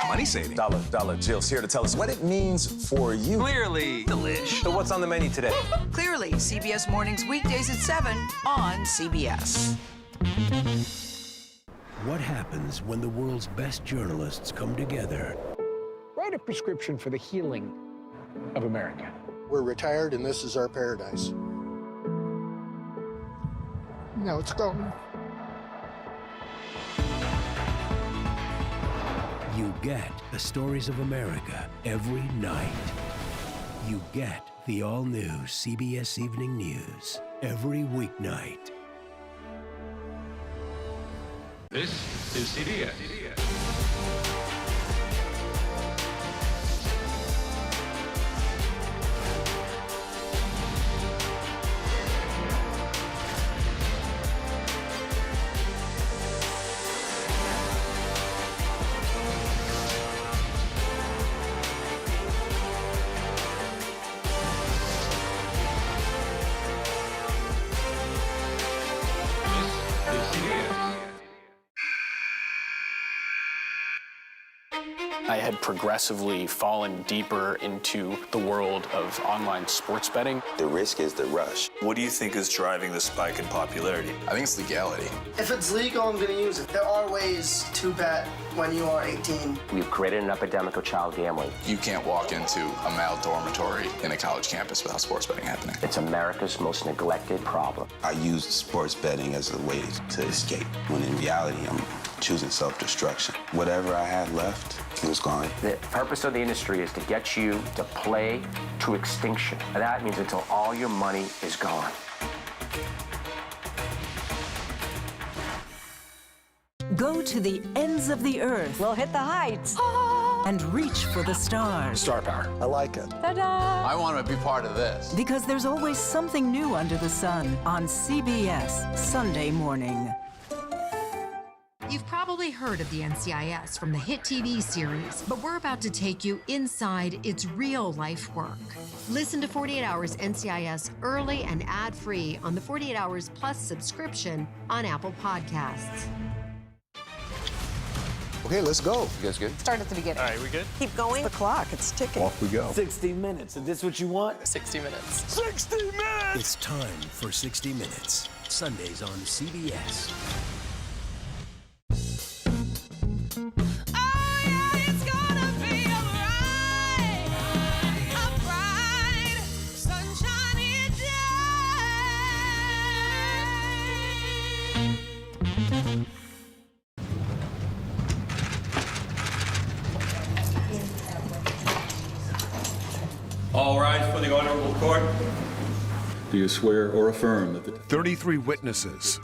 Money saving. Dollar Jill's here to tell us what it means for you. Clearly delish. So what's on the menu today? Clearly, CBS Mornings weekdays at 7 on CBS. What happens when the world's best journalists come together? Write a prescription for the healing of America. We're retired and this is our paradise. Now it's gone. You get the stories of America every night. You get the all-new CBS Evening News every weeknight. This is CBS. I had progressively fallen deeper into the world of online sports betting. The risk is the rush. What do you think is driving the spike in popularity? I think it's legality. If it's legal, I'm going to use it. There are ways to bet when you are 18. We've created an epidemic of child gambling. You can't walk into a male dormitory in a college campus without sports betting happening. It's America's most neglected problem. I used sports betting as a way to escape, when in reality, I'm choosing self-destruction. Whatever I had left, it was gone. The purpose of the industry is to get you to play to extinction. And that means until all your money is gone. Go to the ends of the earth. We'll hit the heights. and reach for the stars. Star power. I like it. I want to be part of this. Because there's always something new under the sun on CBS Sunday morning. You've probably heard of the NCIS from the hit TV series, but we're about to take you inside its real-life work. Listen to 48 Hours NCIS early and ad-free on the 48 Hours Plus subscription on Apple Podcasts. Okay, let's go. You guys good? Start at the beginning. All right, we good? Keep going. The clock, it's ticking. Off we go. 60 minutes. Is this what you want? 60 minutes. 60 minutes! It's time for 60 Minutes. Sundays on CBS. All rise for the honorable court. Do you swear or affirm that the 33 witnesses,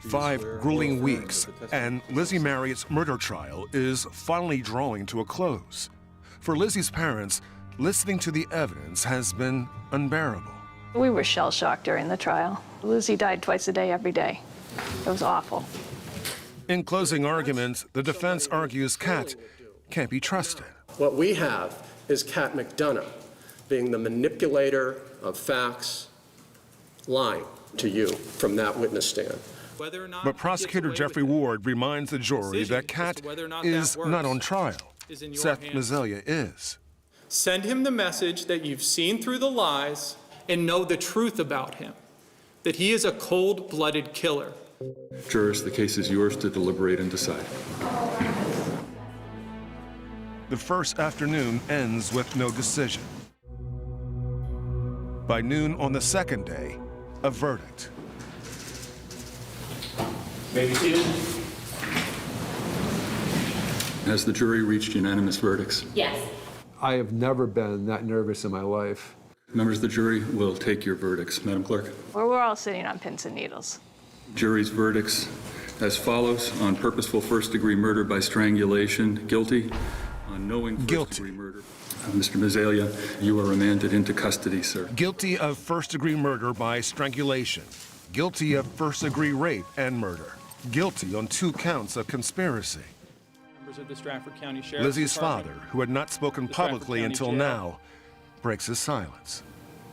5 grueling weeks, and Lizzie Marriott's murder trial is finally drawing to a close. For Lizzie's parents, listening to the evidence has been unbearable. We were shell-shocked during the trial. Lizzie died twice a day, every day. It was awful. In closing arguments, the defense argues Kat can't be trusted. What we have is Kat McDonough being the manipulator of facts, lying to you from that witness stand. But prosecutor Jeffrey Ward reminds the jury that Kat is not on trial. Seth Mazelia is. Send him the message that you've seen through the lies and know the truth about him, that he is a cold-blooded killer. jurors, the case is yours to deliberate and decide. The first afternoon ends with no decision. By noon on the second day, a verdict. May be seated. Has the jury reached unanimous verdicts? Yes. I have never been that nervous in my life. Members of the jury will take your verdicts. Madam Clerk. Well, we're all sitting on pins and needles. Jury's verdicts as follows. On purposeful first-degree murder by strangulation, guilty. On knowing first-degree murder. Mr. Mazelia, you are remanded into custody, sir. Guilty of first-degree murder by strangulation. Guilty of first-degree rape and murder. Guilty on 2 counts of conspiracy. Members of the Stratford County Sheriff's Lizzie's Department. father, who had not spoken publicly until Jail. now, breaks his silence.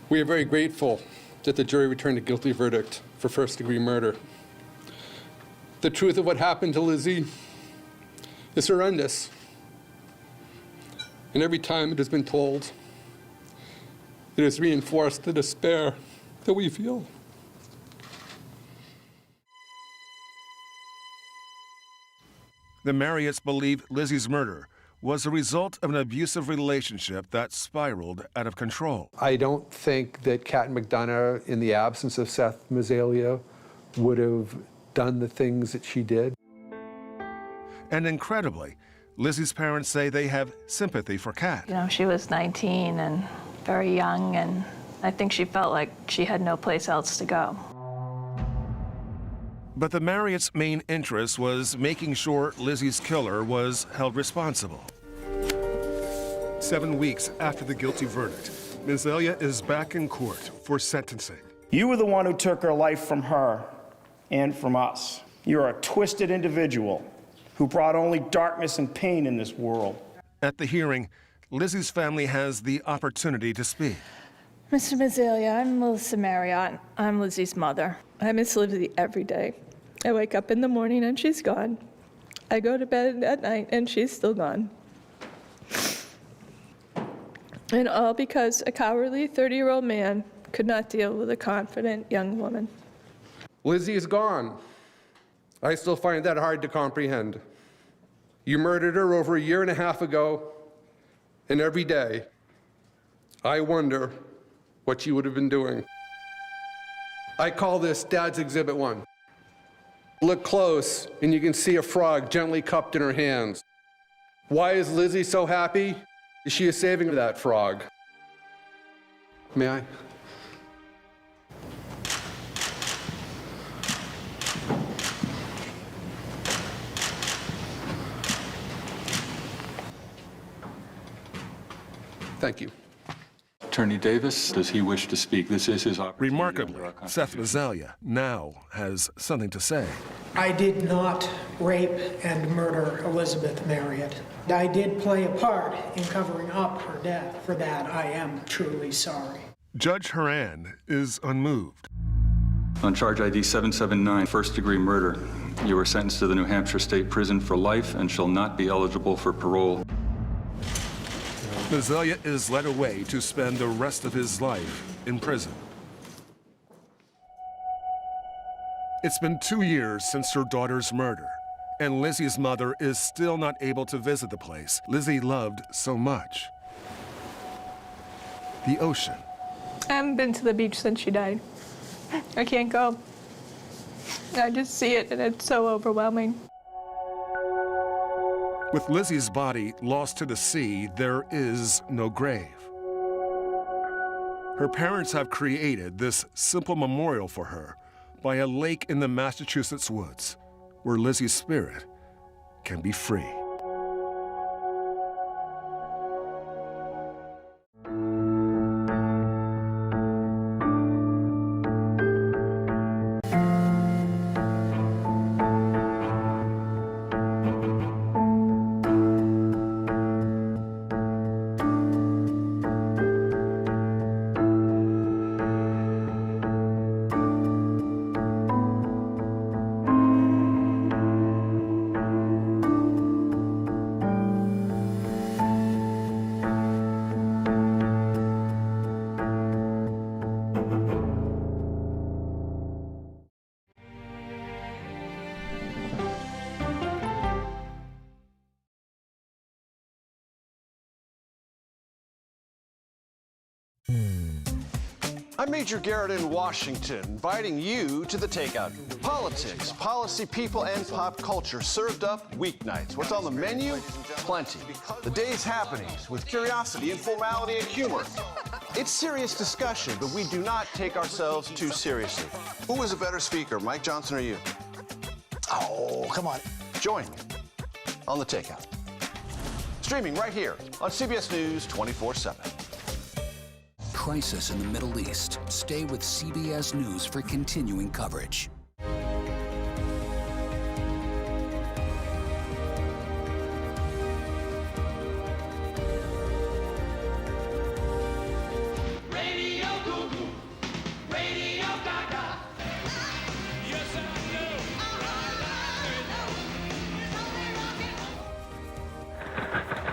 We are very grateful that the jury returned a guilty verdict for first-degree murder. The truth of what happened to Lizzie is horrendous. And every time it has been told, it has reinforced the despair that we feel. The Marriotts believe Lizzie's murder was a result of an abusive relationship that spiraled out of control. I don't think that Kat McDonough, in the absence of Seth Mazelia, would have done the things that she did. And incredibly, Lizzie's parents say they have sympathy for Kat. You know, she was 19 and very young, and I think she felt like she had no place else to go. But the Marriotts' main interest was making sure Lizzie's killer was held responsible. 7 weeks after the guilty verdict, Mazelia is back in court for sentencing. You were the one who took her life from her and from us. You're a twisted individual who brought only darkness and pain in this world. At the hearing, Lizzie's family has the opportunity to speak. Mr. Mazelia, I'm Melissa Marriott. I'm Lizzie's mother. I miss Lizzie every day. I wake up in the morning and she's gone. I go to bed at night and she's still gone. And all because a cowardly 30-year-old man could not deal with a confident young woman. Lizzie is gone. I still find that hard to comprehend. You murdered her over a year and a half ago, and every day, I wonder what she would have been doing. I call this Dad's Exhibit 1. Look close, and you can see a frog gently cupped in her hands. Why is Lizzie so happy? She is saving that frog. May I? Thank you. Attorney Davis, does he wish to speak? This is his opportunity. Remarkably, Seth Mazelia now has something to say. I did not rape and murder Elizabeth Marriott. I did play a part in covering up her death. For that, I am truly sorry. Judge Haran is unmoved. On charge ID 779, first-degree murder, you were sentenced to the New Hampshire State Prison for life and shall not be eligible for parole. Mazelia is led away to spend the rest of his life in prison. It's been 2 years since her daughter's murder, and Lizzie's mother is still not able to visit the place Lizzie loved so much. The ocean. I haven't been to the beach since she died. I can't go. I just see it and it's so overwhelming. With Lizzie's body lost to the sea, there is no grave. Her parents have created this simple memorial for her by a lake in the Massachusetts woods, where Lizzie's spirit can be free. I'm Major Garrett in Washington, inviting you to the Takeout. Politics, policy, people, and pop culture served up weeknights. What's on the menu? Plenty. The day's happenings with curiosity and formality and humor. It's serious discussion, but we do not take ourselves too seriously. Who is a better speaker, Mike Johnson or you? Oh, come on. Join me on the Takeout. Streaming right here on CBS News 24/7. Crisis in the Middle East. Stay with CBS News for continuing coverage.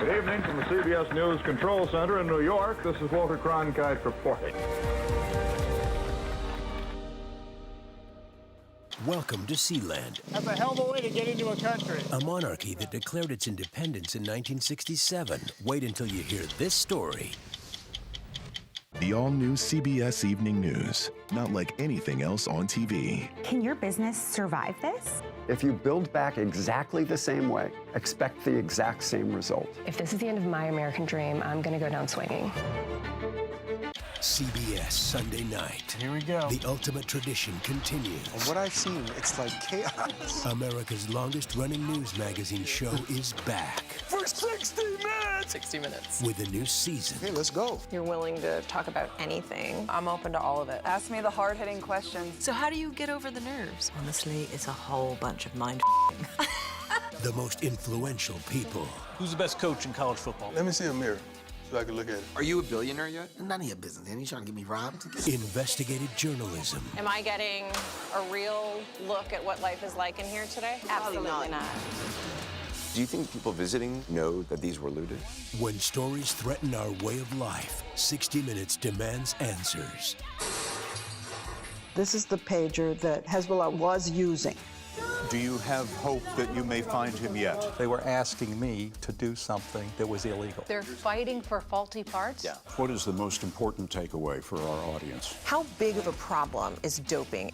Good evening from the CBS News Control Center in New York. This is Walter Cronkite reporting. Welcome to Sealand, That's a hell of a way to get into a country. a monarchy that declared its independence in 1967. Wait until you hear this story. The all-new CBS Evening News. Not like anything else on TV. Can your business survive this? If you build back exactly the same way, expect the exact same result. If this is the end of my American dream, I'm going to go down swinging. CBS Sunday night. Here we go. The ultimate tradition continues. What I've seen, it's like chaos. America's longest-running news magazine show is back For 60 minutes! 60 minutes. with a new season. Hey, let's go. You're willing to talk about anything. I'm open to all of it. Ask me the hard-hitting questions. So how do you get over the nerves? Honestly, it's a whole bunch of mind The most influential people. Who's the best coach in college football? Let me see a mirror so I can look at it. Are you a billionaire yet? None of your business. Ain't you trying to get me robbed? Investigative journalism. Am I getting a real look at what life is like in here today? Absolutely not. Do you think people visiting know that these were looted? When stories threaten our way of life, 60 Minutes demands answers. This is the pager that Hezbollah was using. Do you have hope that you may find him yet? They were asking me to do something that was illegal. They're fighting for faulty parts? Yeah. What is the most important takeaway for our audience? How big of a problem is doping?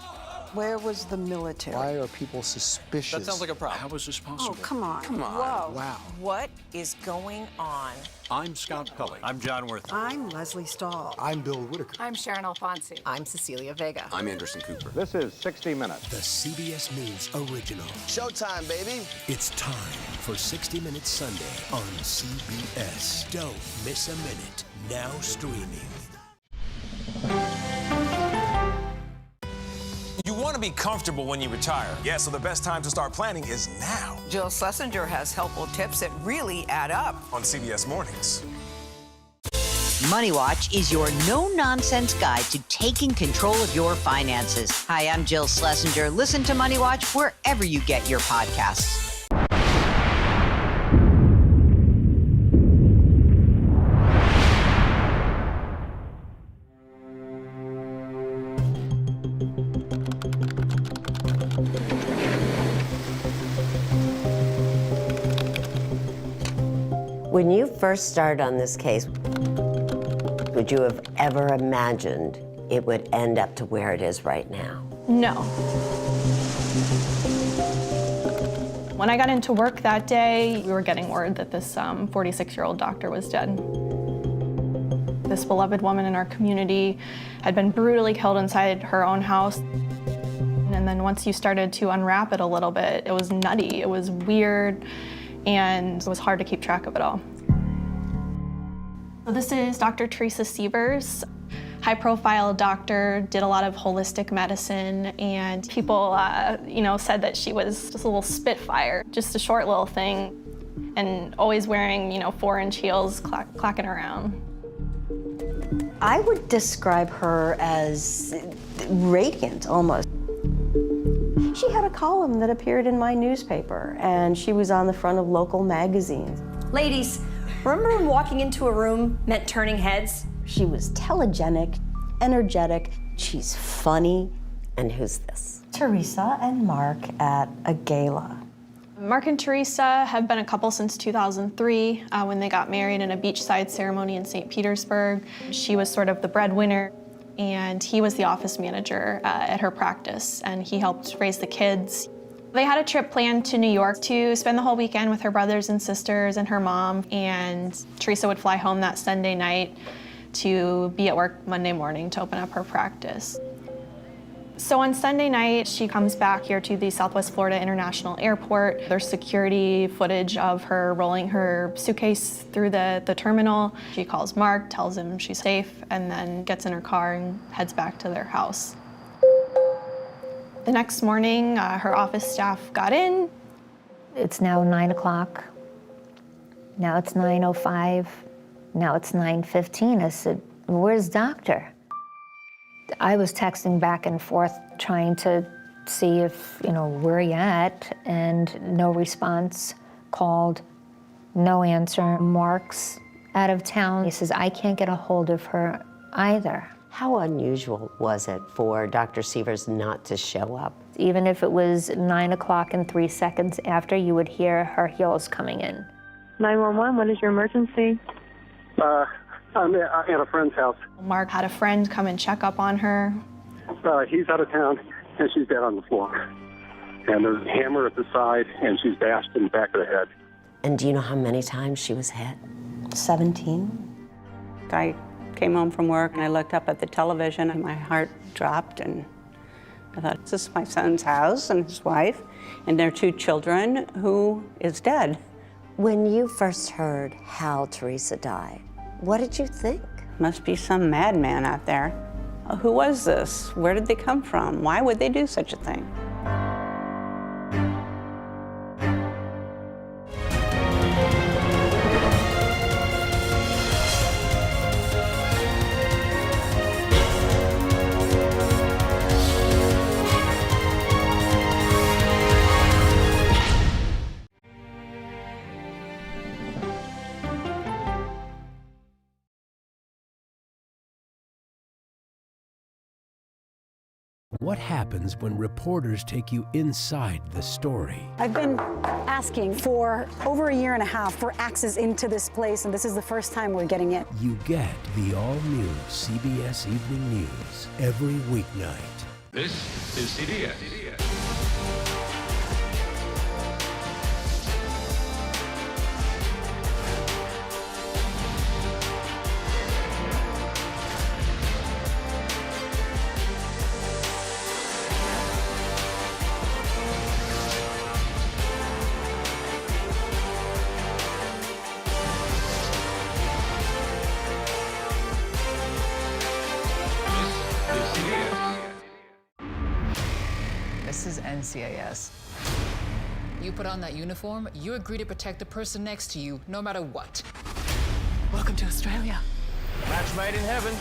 Where was the military? Why are people suspicious? That sounds like a problem. How is this possible? Oh, come on. Come on. Whoa. Wow. What is going on? I'm Scott Pelley. I'm John Worth. I'm Leslie Stahl. I'm Bill Whitaker. I'm Sharon Alfonsi. I'm Cecilia Vega. I'm Anderson Cooper. This is 60 Minutes. The CBS News original. Showtime, baby. It's time for 60 Minutes Sunday on CBS. Don't miss a minute. Now streaming. You want to be comfortable when you retire. Yeah, so the best time to start planning is now. Jill Schlesinger has helpful tips that really add up. On CBS Mornings. Money Watch is your no-nonsense guide to taking control of your finances. Hi, I'm Jill Schlesinger. Listen to Money Watch wherever you get your podcasts. When you first started on this case, would you have ever imagined it would end up to where it is right now? No. When I got into work that day, we were getting word that this 46-year-old doctor was dead. This beloved woman in our community had been brutally killed inside her own house. And then once you started to unwrap it a little bit, it was nutty, it was weird, and it was hard to keep track of it all. So this is Dr. Teresa Sievers, high-profile doctor, did a lot of holistic medicine, and people, said that she was just a little spitfire, just a short little thing, and always wearing, 4-inch heels, clacking around. I would describe her as radiant, almost. She had a column that appeared in my newspaper, and she was on the front of local magazines. Ladies, remember when walking into a room meant turning heads? She was telegenic, energetic, she's funny. And who's this? Teresa and Mark at a gala. Mark and Teresa have been a couple since 2003 when they got married in a beachside ceremony in St. Petersburg. She was sort of the breadwinner, and he was the office manager at her practice, and he helped raise the kids. They had a trip planned to New York to spend the whole weekend with her brothers and sisters and her mom, and Teresa would fly home that Sunday night to be at work Monday morning to open up her practice. So on Sunday night, she comes back here to the Southwest Florida International Airport. There's security footage of her rolling her suitcase through the terminal. She calls Mark, tells him she's safe, and then gets in her car and heads back to their house. The next morning, her office staff got in. It's now 9 o'clock. Now it's 9:05. Now it's 9:15. I said, where's doctor? I was texting back and forth trying to see if, where you at, and no response. Called, no answer. Mark's out of town. He says, I can't get a hold of her either. How unusual was it for Dr. Sievers not to show up? Even if it was 9 o'clock and 3 seconds after, you would hear her heels coming in. 911, what is your emergency? I'm at a friend's house. Mark had a friend come and check up on her. He's out of town, and she's dead on the floor. And there's a hammer at the side, and she's bashed in the back of the head. And do you know how many times she was hit? 17. I came home from work, and I looked up at the television, and my heart dropped, and I thought, this is my son's house and his wife, and their 2 children, who is dead. When you first heard how Teresa died, what did you think? Must be some madman out there. Who was this? Where did they come from? Why would they do such a thing? What happens when reporters take you inside the story? I've been asking for over a year and a half for access into this place, and this is the first time we're getting it. You get the all-new CBS Evening News every weeknight. This is CBS. NCIS. You put on that uniform, you agree to protect the person next to you, no matter what. Welcome to Australia. Match made in heaven.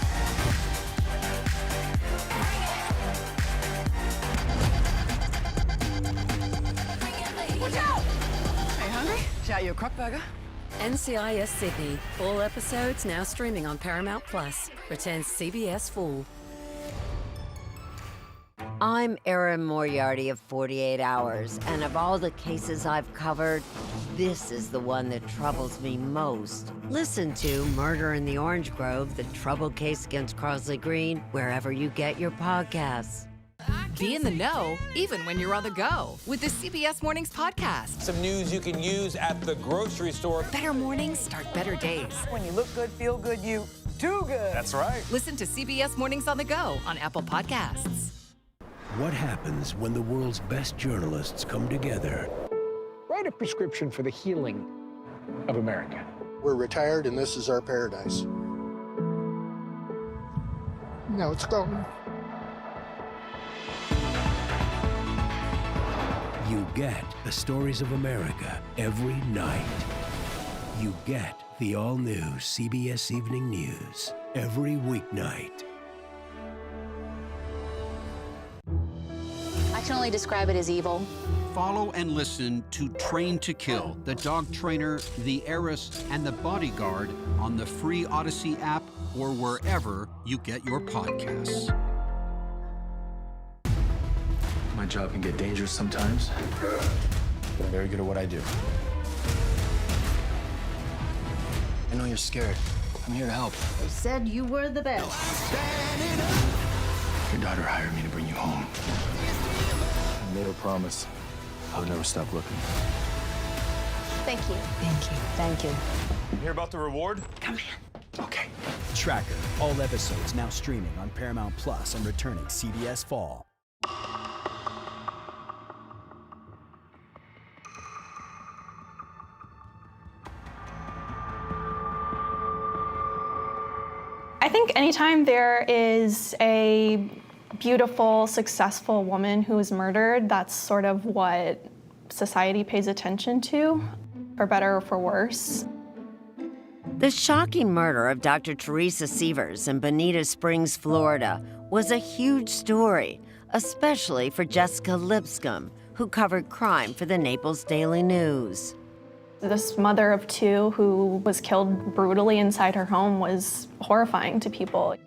Watch out! Hey, hungry? Shout you a crock burger. NCIS Sydney. All episodes now streaming on Paramount Plus. Returns CBS Full. I'm Erin Moriarty of 48 Hours, and of all the cases I've covered, this is the one that troubles me most. Listen to Murder in the Orange Grove, the troubled case against Crosley Green, wherever you get your podcasts. Be in the know, even when you're on the go, with the CBS Mornings podcast. Some news you can use at the grocery store. Better mornings start better days. When you look good, feel good, you do good. That's right. Listen to CBS Mornings on the go on Apple Podcasts. What happens when the world's best journalists come together? Write a prescription for the healing of America. We're retired and this is our paradise. Now it's gone. You get the stories of America every night. You get the all-new CBS Evening News every weeknight. I can only describe it as evil. Follow and listen to Train to Kill, The Dog Trainer, The Heiress, and The Bodyguard on the free Odyssey app or wherever you get your podcasts. My job can get dangerous sometimes, but I'm very good at what I do. I know you're scared. I'm here to help. They said you were the best. Your daughter hired me to bring you home. I made her promise I would never stop looking. Thank you. Thank you. Thank you. You hear about the reward? Come in. Okay. Tracker. All episodes now streaming on Paramount Plus and returning CBS Fall. I think anytime there is a beautiful, successful woman who is murdered, that's sort of what society pays attention to, for better or for worse. The shocking murder of Dr. Teresa Sievers in Bonita Springs, Florida, was a huge story, especially for Jessica Lipscomb, who covered crime for the Naples Daily News. This mother of two who was killed brutally inside her home was horrifying to people.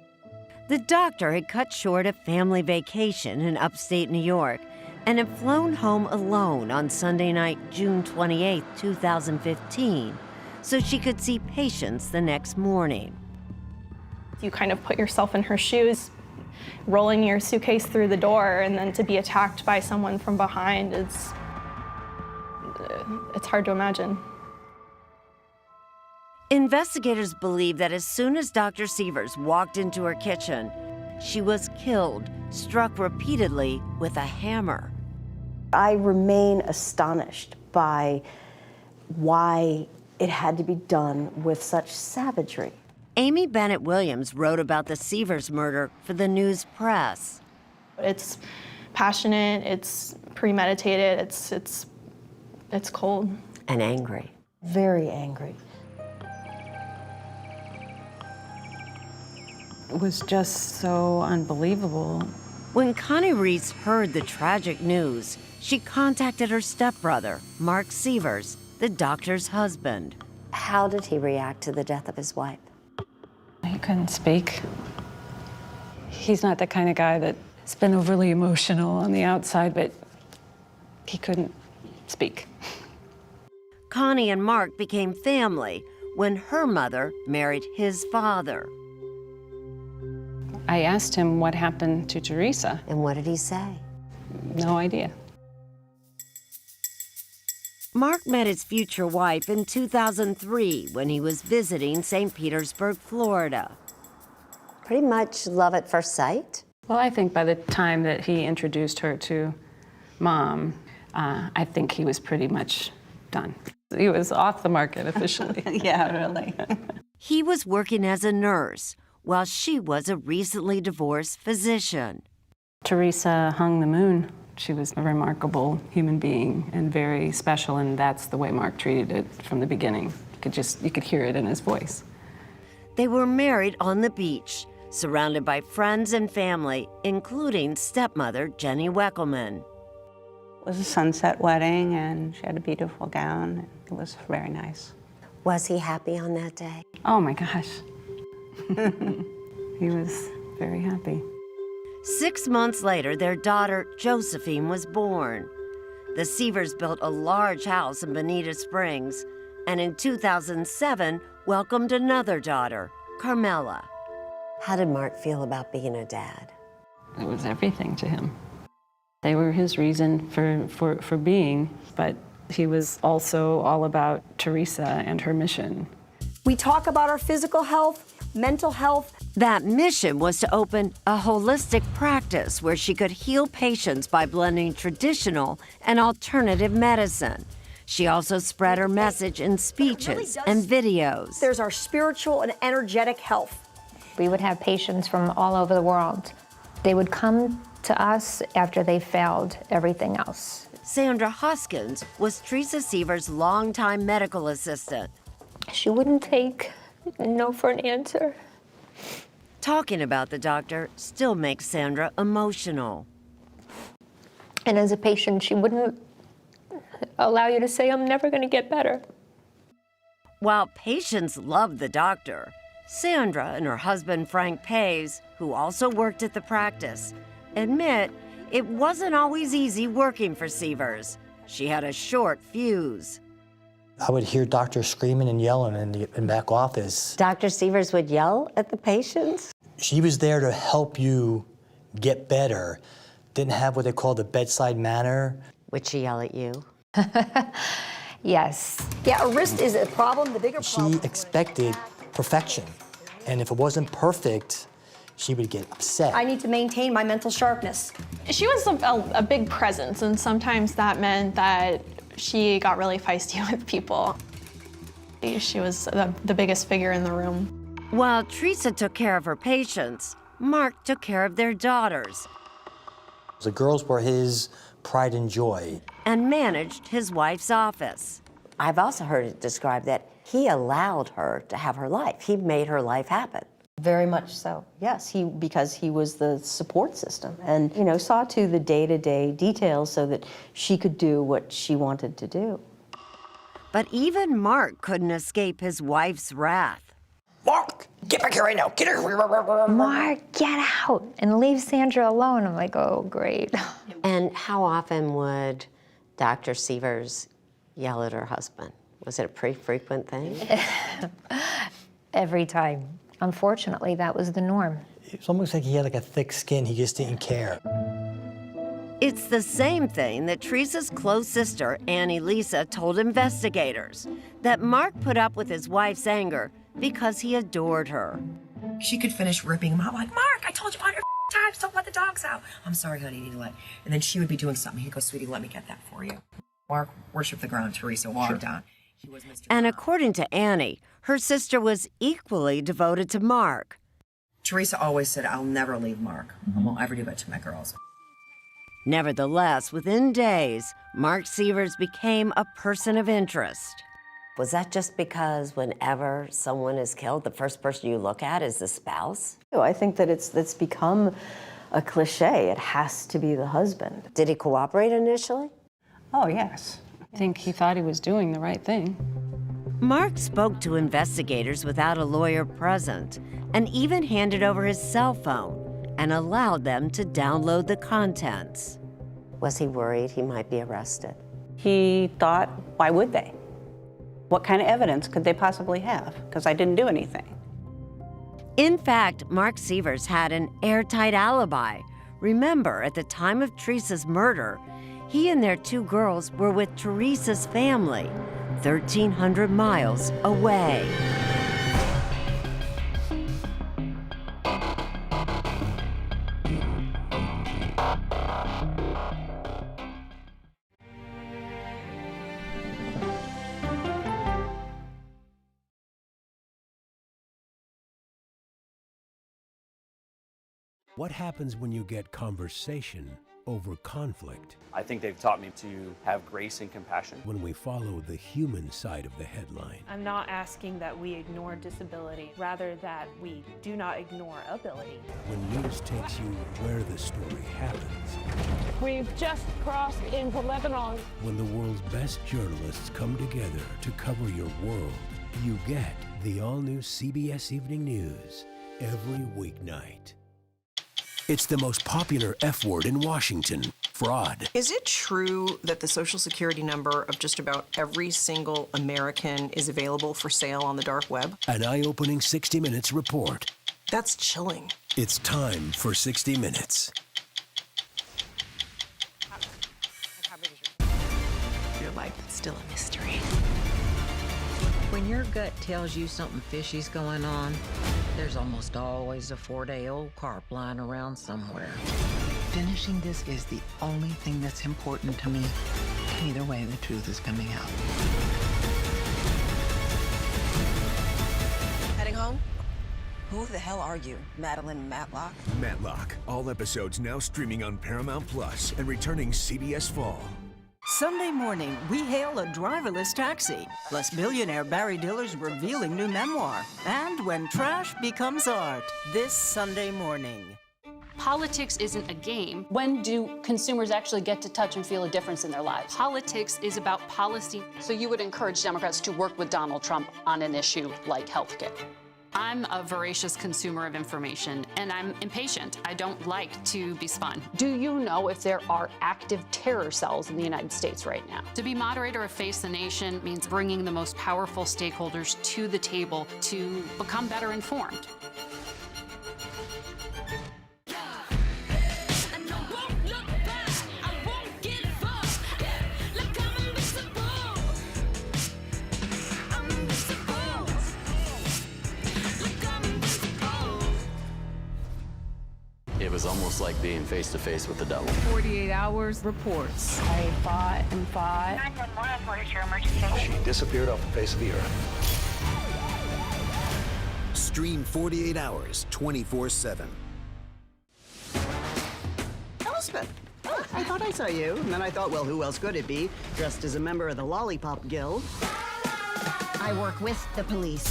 The doctor had cut short a family vacation in upstate New York and had flown home alone on Sunday night, June 28, 2015, so she could see patients the next morning. You kind of put yourself in her shoes, rolling your suitcase through the door, and then to be attacked by someone from behind it's hard to imagine. Investigators believe that as soon as Dr. Sievers walked into her kitchen, she was killed, struck repeatedly with a hammer. I remain astonished by why it had to be done with such savagery. Amy Bennett Williams wrote about the Sievers murder for the News Press. It's passionate, it's premeditated, it's cold. And angry. Very angry. It was just so unbelievable. When Connie Reese heard the tragic news, she contacted her stepbrother, Mark Sievers, the doctor's husband. How did he react to the death of his wife? He couldn't speak. He's not the kind of guy that's been overly emotional on the outside, but he couldn't speak. Connie and Mark became family when her mother married his father. I asked him what happened to Teresa. And what did he say? No idea. Mark met his future wife in 2003 when he was visiting St. Petersburg, Florida. Pretty much love at first sight? Well, I think by the time that he introduced her to Mom, I think he was pretty much done. He was off the market officially. Yeah, really. He was working as a nurse while she was a recently divorced physician. Teresa hung the moon She was a remarkable human being and very special, and that's the way Mark treated it from the beginning. You could hear it in his voice. They were married on the beach, surrounded by friends and family, including stepmother Jenny Weckelman. It was a sunset wedding, and she had a beautiful gown. It was very nice. Was he happy on that day? Oh my gosh. He was very happy. 6 months later, their daughter, Josephine, was born. The Sievers built a large house in Bonita Springs, and in 2007, welcomed another daughter, Carmela. How did Mark feel about being a dad? It was everything to him. They were his reason for being, but he was also all about Teresa and her mission. We talk about our physical health, mental health. That mission was to open a holistic practice where she could heal patients by blending traditional and alternative medicine. She also spread her message in speeches and videos. There's our spiritual and energetic health. We would have patients from all over the world. They would come to us after they failed everything else. Sandra Hoskins was Teresa Siever's longtime medical assistant. She wouldn't take no for an answer. Talking about the doctor still makes Sandra emotional. And as a patient, she wouldn't allow you to say, I'm never going to get better. While patients loved the doctor, Sandra and her husband Frank Pays, who also worked at the practice, admit it wasn't always easy working for Sievers. She had a short fuse. I would hear doctors screaming and yelling in the back office. Dr. Sievers would yell at the patients? She was there to help you get better. Didn't have what they call the bedside manner. Would she yell at you? Yes. Yeah, a wrist is a problem, the bigger problem. She expected perfection. And if it wasn't perfect, she would get upset. I need to maintain my mental sharpness. She was a big presence, and sometimes that meant that she got really feisty with people. She was the biggest figure in the room. While Teresa took care of her patients, Mark took care of their daughters. The girls were his pride and joy. And managed his wife's office. I've also heard it described that he allowed her to have her life. He made her life happen. Very much so, yes, because he was the support system and, saw to the day-to-day details so that she could do what she wanted to do. But even Mark couldn't escape his wife's wrath. Mark, get back here right now, get her. Mark, get out and leave Sandra alone. I'm like, oh, great. And how often would Dr. Sievers yell at her husband? Was it a pretty frequent thing? Every time. Unfortunately, that was the norm. It's almost like he had a thick skin, he just didn't care. It's the same thing that Teresa's close sister, Annie Lisa, told investigators, that Mark put up with his wife's anger because he adored her. She could finish ripping him out like, Mark, I told you 100 times, don't let the dogs out. I'm sorry, honey, you need to let. And then she would be doing something. He'd go, sweetie, let me get that for you. Mark worshiped the ground Teresa walked on. He was Mr. And according to Annie, her sister was equally devoted to Mark. Teresa always said, I'll never leave Mark. I won't ever do that to my girls. Nevertheless, within days, Mark Sievers became a person of interest. Was that just because whenever someone is killed, the first person you look at is the spouse? I think that it's become a cliche. It has to be the husband. Did he cooperate initially? Oh, yes. I think he thought he was doing the right thing. Mark spoke to investigators without a lawyer present and even handed over his cell phone and allowed them to download the contents. Was he worried he might be arrested? He thought, why would they? What kind of evidence could they possibly have? Because I didn't do anything. In fact, Mark Sievers had an airtight alibi. Remember, at the time of Teresa's murder, he and their 2 girls were with Teresa's family, 1,300 miles away. What happens when you get conversation over conflict. I think they've taught me to have grace and compassion. When we follow the human side of the headline. I'm not asking that we ignore disability, rather that we do not ignore ability. When news takes you where the story happens. We've just crossed into Lebanon. When the world's best journalists come together to cover your world, you get the all-new CBS Evening News every weeknight. It's the most popular F word in Washington, fraud. Is it true that the Social Security number of just about every single American is available for sale on the dark web? An eye-opening 60 Minutes report. That's chilling. It's time for 60 Minutes. Your life is still a mystery. When your gut tells you something fishy's going on, there's almost always a 4-day-old carp lying around somewhere. Finishing this is the only thing that's important to me. Either way, the truth is coming out. Heading home? Who the hell are you, Madeline Matlock? Matlock. All episodes now streaming on Paramount Plus and returning CBS Fall. Sunday morning, we hail a driverless taxi, plus billionaire Barry Diller's revealing new memoir, and when trash becomes art, this Sunday morning. Politics isn't a game. When do consumers actually get to touch and feel a difference in their lives? Politics is about policy. So you would encourage Democrats to work with Donald Trump on an issue like healthcare? I'm a voracious consumer of information, and I'm impatient. I don't like to be spun. Do you know if there are active terror cells in the United States right now? To be moderator of Face the Nation means bringing the most powerful stakeholders to the table to become better informed. It was almost like being face-to-face with the devil. 48 Hours reports. I fought and fought. 911, what is your emergency? She disappeared off the face of the earth. Stream 48 Hours, 24/7. Elspeth, I thought I saw you. And then I thought, well, who else could it be? Dressed as a member of the Lollipop Guild. I work with the police.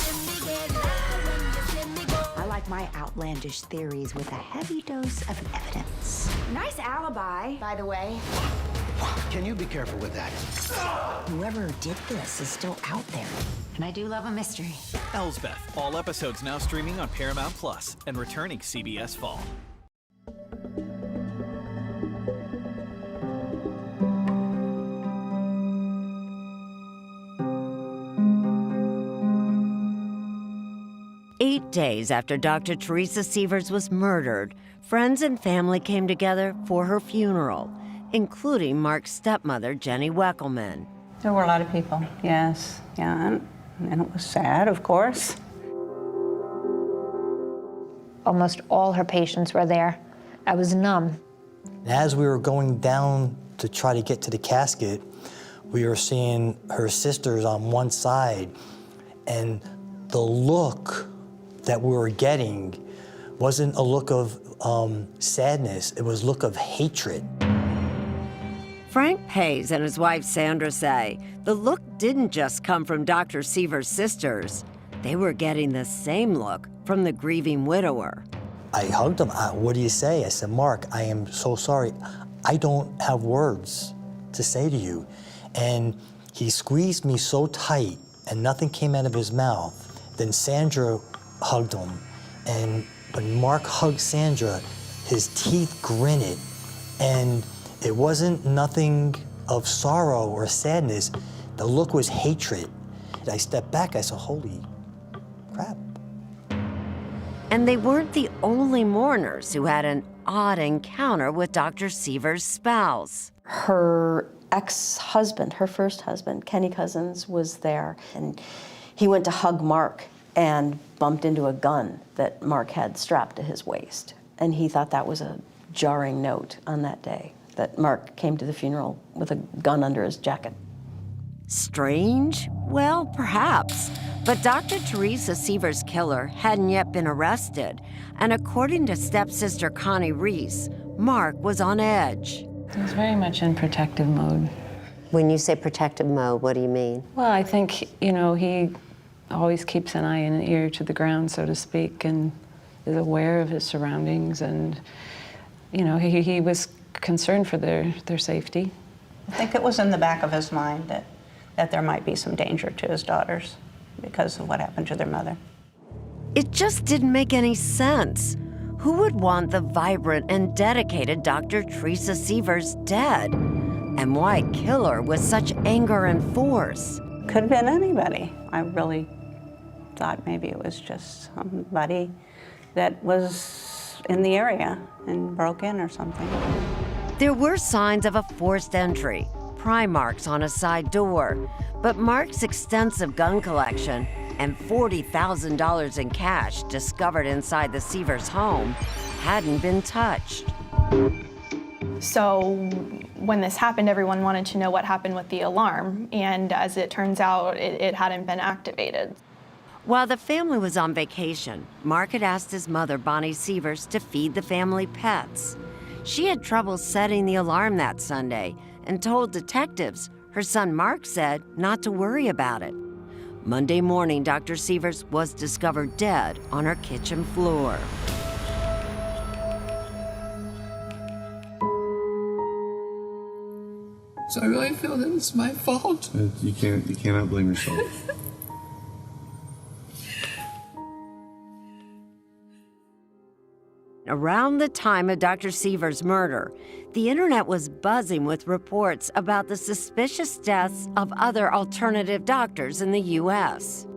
I like my outlandish theories with a heavy dose of evidence. Nice alibi, by the way. Can you be careful with that? Whoever did this is still out there. And I do love a mystery. Elsbeth. All episodes now streaming on Paramount Plus and returning CBS Fall. Eight days after Dr. Teresa Sievers was murdered, friends and family came together for her funeral, including Mark's stepmother, Jenny Weckelman. There were a lot of people, yes. Yeah, and it was sad, of course. Almost all her patients were there. I was numb. As we were going down to try to get to the casket, we were seeing her sisters on one side, and the look that we were getting wasn't a look of sadness, it was a look of hatred. Frank Pays and his wife Sandra say the look didn't just come from Dr. Sievers' sisters. They were getting the same look from the grieving widower. I hugged him. What do you say? I said, Mark, I am so sorry. I don't have words to say to you. And he squeezed me so tight and nothing came out of his mouth. Then Sandra hugged him. And when Mark hugged Sandra, his teeth gritted. And it wasn't nothing of sorrow or sadness. The look was hatred. I stepped back, I said, holy crap. And they weren't the only mourners who had an odd encounter with Dr. Sievers' spouse. Her ex-husband, her first husband, Kenny Cousins, was there. And he went to hug Mark and bumped into a gun that Mark had strapped to his waist. And he thought that was a jarring note on that day, that Mark came to the funeral with a gun under his jacket. Strange? Well, perhaps. But Dr. Teresa Sievers' killer hadn't yet been arrested. And according to stepsister Connie Reese, Mark was on edge. He's very much in protective mode. When you say protective mode, what do you mean? Well, I think, you know, he always keeps an eye and an ear to the ground, so to speak, and is aware of his surroundings. And, you know, he was concerned for their safety. I think it was in the back of his mind that there might be some danger to his daughters because of what happened to their mother. It just didn't make any sense. Who would want the vibrant and dedicated Dr. Teresa Sievers dead? And why kill her with such anger and force? Could have been anybody. I really thought maybe it was just somebody that was in the area and broke in or something. There were signs of a forced entry, pry marks on a side door, but Mark's extensive gun collection and $40,000 in cash discovered inside the Sievers home hadn't been touched. So when this happened, everyone wanted to know what happened with the alarm, and as it turns out, it hadn't been activated. While the family was on vacation, Mark had asked his mother, Bonnie Sievers, to feed the family pets. She had trouble setting the alarm that Sunday and told detectives her son Mark said not to worry about it. Monday morning, Dr. Sievers was discovered dead on her kitchen floor. So I really feel that it's my fault. You cannot blame yourself. Around the time of Dr. Sievers' murder, the internet was buzzing with reports about the suspicious deaths of other alternative doctors in the U.S.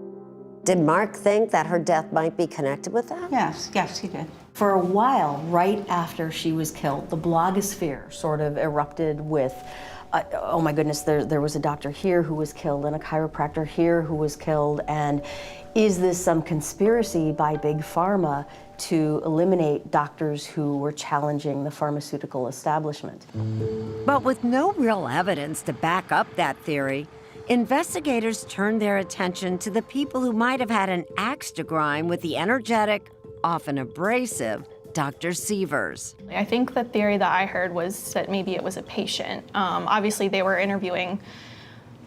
Did Mark think that her death might be connected with that? Yes, he did. For a while, right after she was killed, the blogosphere sort of erupted with, oh my goodness, there was a doctor here who was killed and a chiropractor here who was killed, and is this some conspiracy by Big Pharma to eliminate doctors who were challenging the pharmaceutical establishment? But with no real evidence to back up that theory, investigators turned their attention to the people who might have had an axe to grind with the energetic, often abrasive, Dr. Sievers. I think the theory that I heard was that maybe it was a patient. Obviously, they were interviewing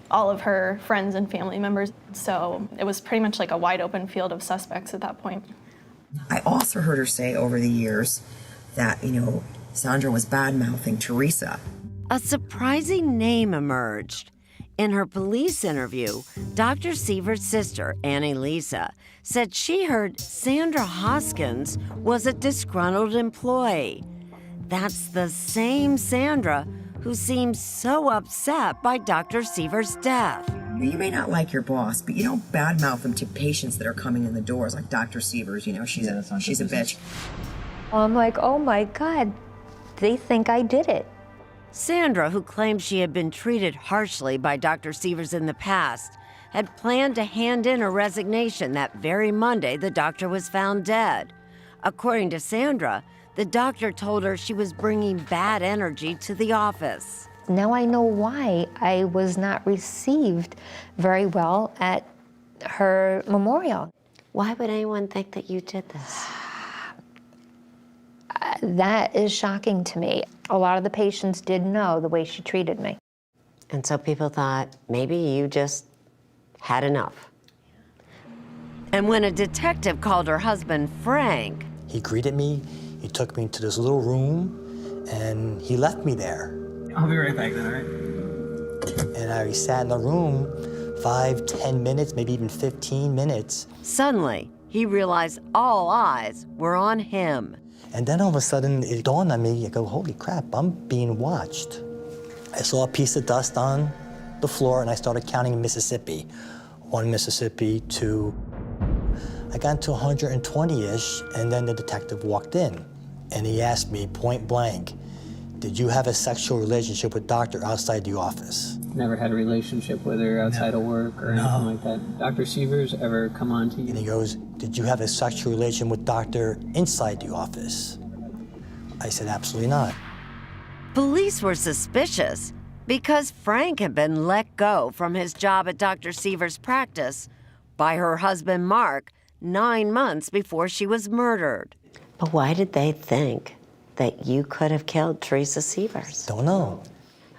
all of her friends and family members, so it was pretty much like a wide open field of suspects at that point. I also heard her say over the years that, Sandra was bad-mouthing Teresa. A surprising name emerged. In her police interview, Dr. Sievers' sister, Annie Lisa, said she heard Sandra Hoskins was a disgruntled employee. That's the same Sandra who seems so upset by Dr. Sievers' death. You may not like your boss, but you don't badmouth them to patients that are coming in the doors, like Dr. Sievers. She's a bitch. I'm like, oh my God, they think I did it. Sandra, who claimed she had been treated harshly by Dr. Sievers in the past, had planned to hand in her resignation that very Monday the doctor was found dead. According to Sandra, the doctor told her she was bringing bad energy to the office. Now I know why I was not received very well at her memorial. Why would anyone think that you did this? That is shocking to me. A lot of the patients did know the way she treated me. And so people thought maybe you just had enough. And when a detective called her husband Frank, he greeted me, he took me into this little room, and he left me there. I'll be right back then, all right? And I sat in the room 5, 10 minutes, maybe even 15 minutes. Suddenly, he realized all eyes were on him. And then all of a sudden, it dawned on me, I go, holy crap, I'm being watched. I saw a piece of dust on the floor, and I started counting Mississippi. 1 Mississippi, 2. I got to 120-ish, and then the detective walked in, and he asked me point blank, did you have a sexual relationship with Doctor outside the office? Never had a relationship with her outside of work or anything like that. Dr. Sievers ever come on to you? And he goes, did you have a sexual relation with Doctor inside the office? I said, absolutely not. Police were suspicious because Frank had been let go from his job at Dr. Sievers' practice by her husband Mark 9 months before she was murdered. But why did they think that you could have killed Teresa Sievers? Don't know.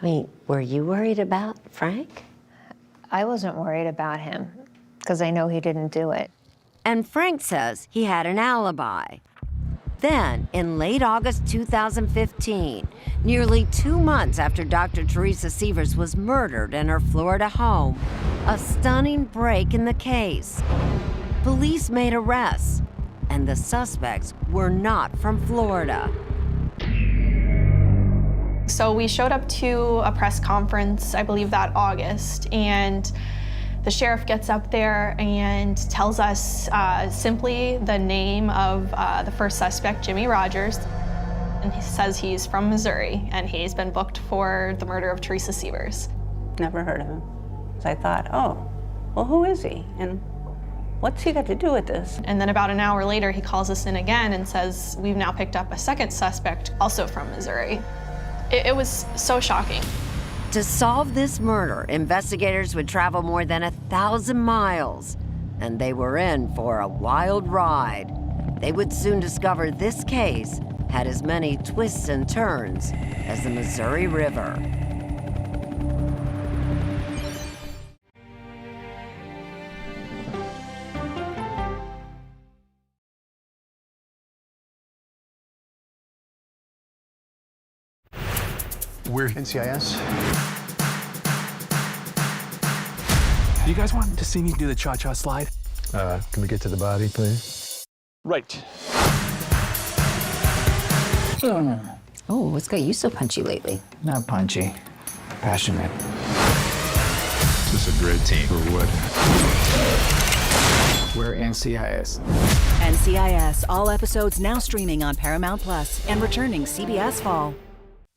I mean, were you worried about Frank? I wasn't worried about him because I know he didn't do it. And Frank says he had an alibi. Then, in late August 2015, nearly 2 months after Dr. Teresa Sievers was murdered in her Florida home, a stunning break in the case. Police made arrests, and the suspects were not from Florida. So we showed up to a press conference, I believe that August, and the sheriff gets up there and tells us simply the name of the first suspect, Jimmy Rogers. And he says he's from Missouri and he's been booked for the murder of Teresa Sievers. Never heard of him. So I thought, oh, well, who is he? And what's he got to do with this? And then about an hour later, he calls us in again and says, we've now picked up a second suspect, also from Missouri. It was so shocking. To solve this murder, investigators would travel more than 1,000 miles, and they were in for a wild ride. They would soon discover this case had as many twists and turns as the Missouri River. We're NCIS. You guys want to see me do the cha-cha slide? Can we get to the body, please? Right. Oh, what's got you so punchy lately? Not punchy, passionate. This is a great team. For what? We're NCIS. NCIS, all episodes now streaming on Paramount Plus and returning CBS Fall.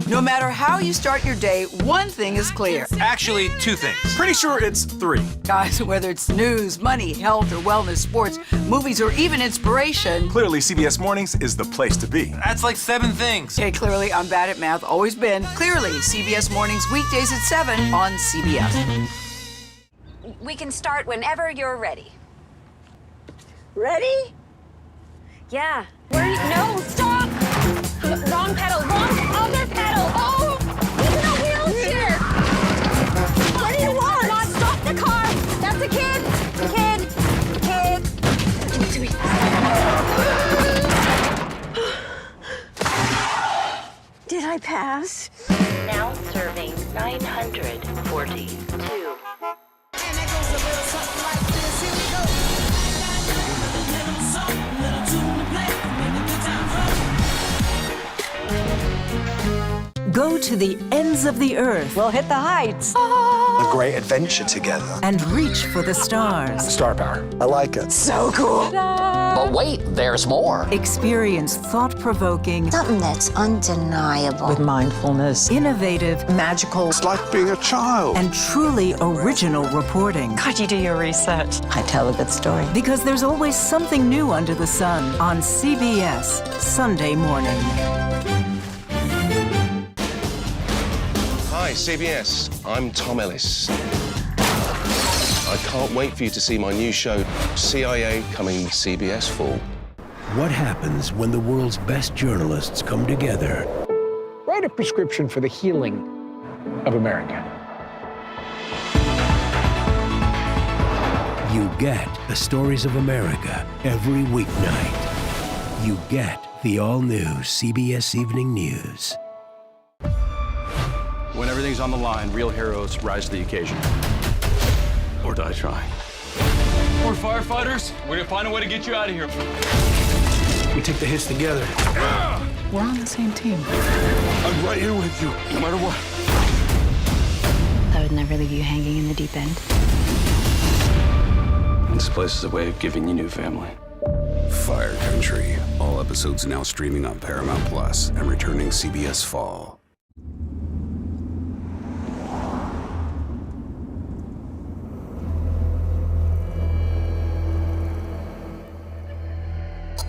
No matter how you start your day, one thing is clear. Actually, two things. Pretty sure it's three. Guys, whether it's news, money, health, or wellness, sports, movies, or even inspiration. Clearly, CBS Mornings is the place to be. That's like 7 things. Okay, clearly, I'm bad at math, always been. Clearly, CBS Mornings, weekdays at 7 on CBS. We can start whenever you're ready. Ready? Yeah. No, stop! Wrong pedal, wrong other pedal. Oh, he's in a wheelchair. What do you want? Come on, stop the car. That's a kid. Kid. Did I pass? Now serving 942. Go to the ends of the earth. We'll hit the heights. A great adventure together. And reach for the stars. Star power. I like it. So cool. But wait, there's more. Experience thought-provoking. Something that's undeniable. With mindfulness. Innovative. Magical. It's like being a child. And truly original reporting. God, you do your research. I tell a good story. Because there's always something new under the sun on CBS Sunday morning. Hi, CBS. I'm Tom Ellis. I can't wait for you to see my new show, CIA, coming CBS Fall. What happens when the world's best journalists come together? Write a prescription for the healing of America. You get the stories of America every weeknight. You get the all-new CBS Evening News. When everything's on the line, real heroes rise to the occasion. Or die trying. We're firefighters. We're gonna find a way to get you out of here. We take the hits together. We're on the same team. I'm right here with you, no matter what. I would never leave you hanging in the deep end. This place is a way of giving you new family. Fire Country. All episodes now streaming on Paramount Plus and returning CBS Fall.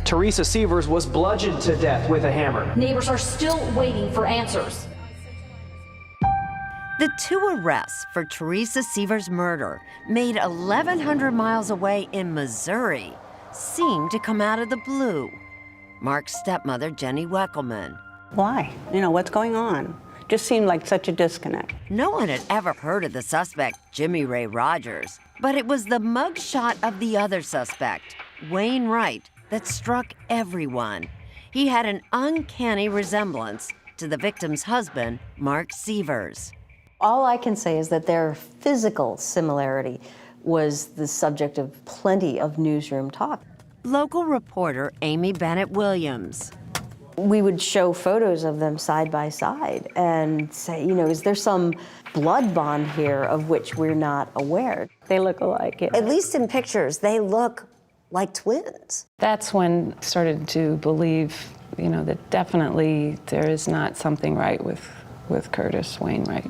Teresa Sievers was bludgeoned to death with a hammer. Neighbors are still waiting for answers. The 2 arrests for Teresa Sievers' murder, made 1,100 miles away in Missouri, seemed to come out of the blue. Mark's stepmother, Jenny Weckelman, Why? What's going on? Just seemed like such a disconnect. No one had ever heard of the suspect, Jimmy Ray Rogers, but it was the mugshot of the other suspect, Wayne Wright, that struck everyone. He had an uncanny resemblance to the victim's husband, Mark Sievers. All I can say is that their physical similarity was the subject of plenty of newsroom talk. Local reporter Amy Bennett Williams. We would show photos of them side by side and say, is there some blood bond here of which we're not aware? They look alike. At least in pictures, they look like twins. That's when I started to believe, that definitely there is not something right with Curtis Wainwright.